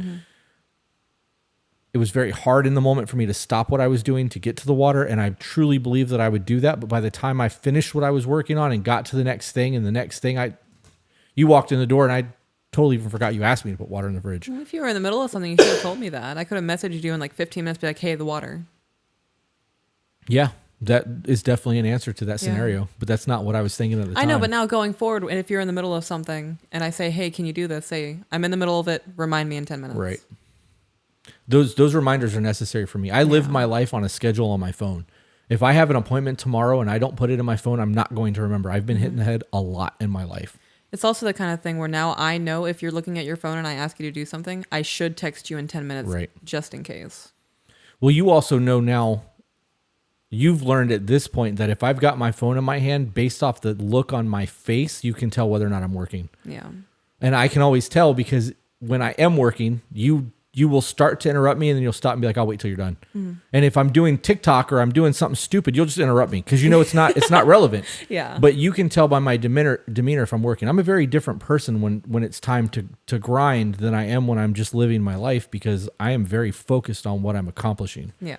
It was very hard in the moment for me to stop what I was doing to get to the water. And I truly believed that I would do that. But by the time I finished what I was working on and got to the next thing and the next thing, you walked in the door and I totally even forgot you asked me to put water in the fridge. Well, if you were in the middle of something, you should have told me that. I could have messaged you in like 15 minutes, be like, hey, the water. Yeah, that is definitely an answer to that scenario, but that's not what I was thinking at the time. I know, but now going forward, and if you're in the middle of something and I say, hey, can you do this? Say, I'm in the middle of it. Remind me in 10 minutes. Right. Those reminders are necessary for me. I live my life on a schedule on my phone. If I have an appointment tomorrow and I don't put it in my phone, I'm not going to remember. I've been hit in the head a lot in my life. It's also the kind of thing where now I know if you're looking at your phone and I ask you to do something, I should text you in 10 minutes just in case. Well, you also know now, you've learned at this point that if I've got my phone in my hand, based off the look on my face, you can tell whether or not I'm working. Yeah. And I can always tell because when I am working, you will start to interrupt me and then you'll stop and be like, I'll wait till you're done. And if I'm doing TikTok or I'm doing something stupid, you'll just interrupt me because it's not relevant. Yeah. But you can tell by my demeanor if I'm working. I'm a very different person when it's time to grind than I am when I'm just living my life because I am very focused on what I'm accomplishing. Yeah.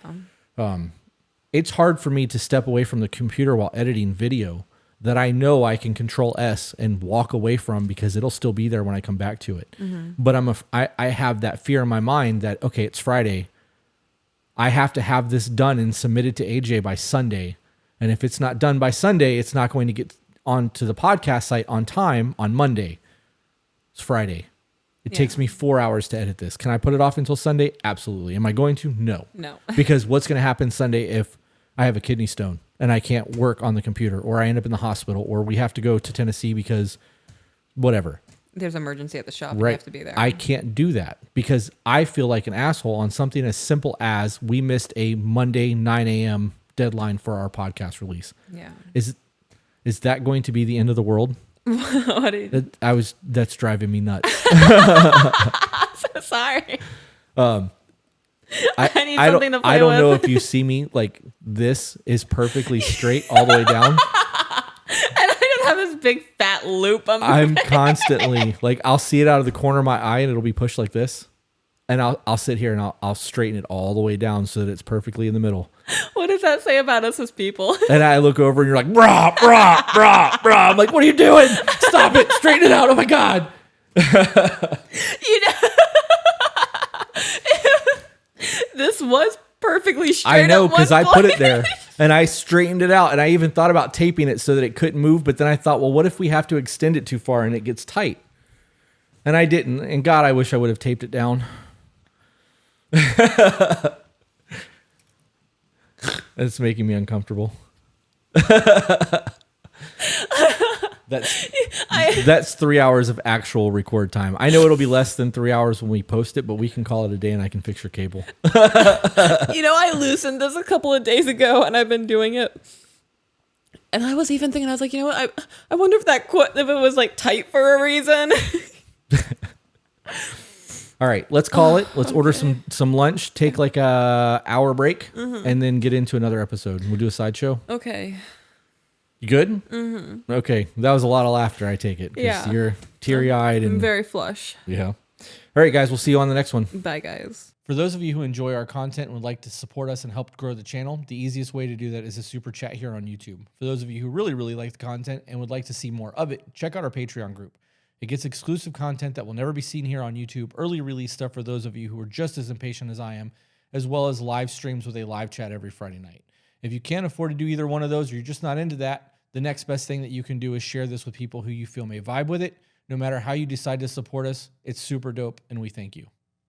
It's hard for me to step away from the computer while editing video that I know I can Control S and walk away from because it'll still be there when I come back to it. But I have that fear in my mind that, okay, it's Friday. I have to have this done and submitted to AJ by Sunday. And if it's not done by Sunday, it's not going to get onto the podcast site on time on Monday. It's Friday. It takes me 4 hours to edit this. Can I put it off until Sunday? Absolutely. Am I going to? No. Because what's going to happen Sunday if I have a kidney stone and I can't work on the computer or I end up in the hospital or we have to go to Tennessee because whatever. There's emergency at the shop. Right. You have to be there. I can't do that because I feel like an asshole on something as simple as we missed a Monday 9 a.m. deadline for our podcast release. Yeah. Is that going to be the end of the world? That's driving me nuts. So sorry. I need something to play I don't with. know if you see me like this is perfectly straight all the way down. And I just have this big fat loop. I'm constantly like, I'll see it out of the corner of my eye and it'll be pushed like this. And I'll sit here and I'll straighten it all the way down so that it's perfectly in the middle. What does that say about us as people? And I look over and you're like, brah, brah, brah, brah. I'm like, what are you doing? Stop it. Straighten it out. Oh my God. This was perfectly straight. I know because I put it there and I straightened it out and I even thought about taping it so that it couldn't move. But then I thought, well, what if we have to extend it too far and it gets tight? And I didn't. And God, I wish I would have taped it down. It's making me uncomfortable. That's 3 hours of actual record time. I know it'll be less than 3 hours when we post it, but we can call it a day and I can fix your cable. I loosened this a couple of days ago and I've been doing it. And I was even thinking, I was like, I wonder if if it was like tight for a reason. All right, let's call it. Let's order some lunch, take like a hour break, and then get into another episode. We'll do a sideshow. Okay. You good? Mm-hmm. Okay, that was a lot of laughter, I take it. Yeah. You're teary-eyed. I'm very flush. Yeah. All right, guys, we'll see you on the next one. Bye, guys. For those of you who enjoy our content and would like to support us and help grow the channel, the easiest way to do that is a super chat here on YouTube. For those of you who really, really like the content and would like to see more of it, check out our Patreon group. It gets exclusive content that will never be seen here on YouTube, early release stuff for those of you who are just as impatient as I am, as well as live streams with a live chat every Friday night. If you can't afford to do either one of those or you're just not into that, the next best thing that you can do is share this with people who you feel may vibe with it. No matter how you decide to support us, it's super dope, and we thank you.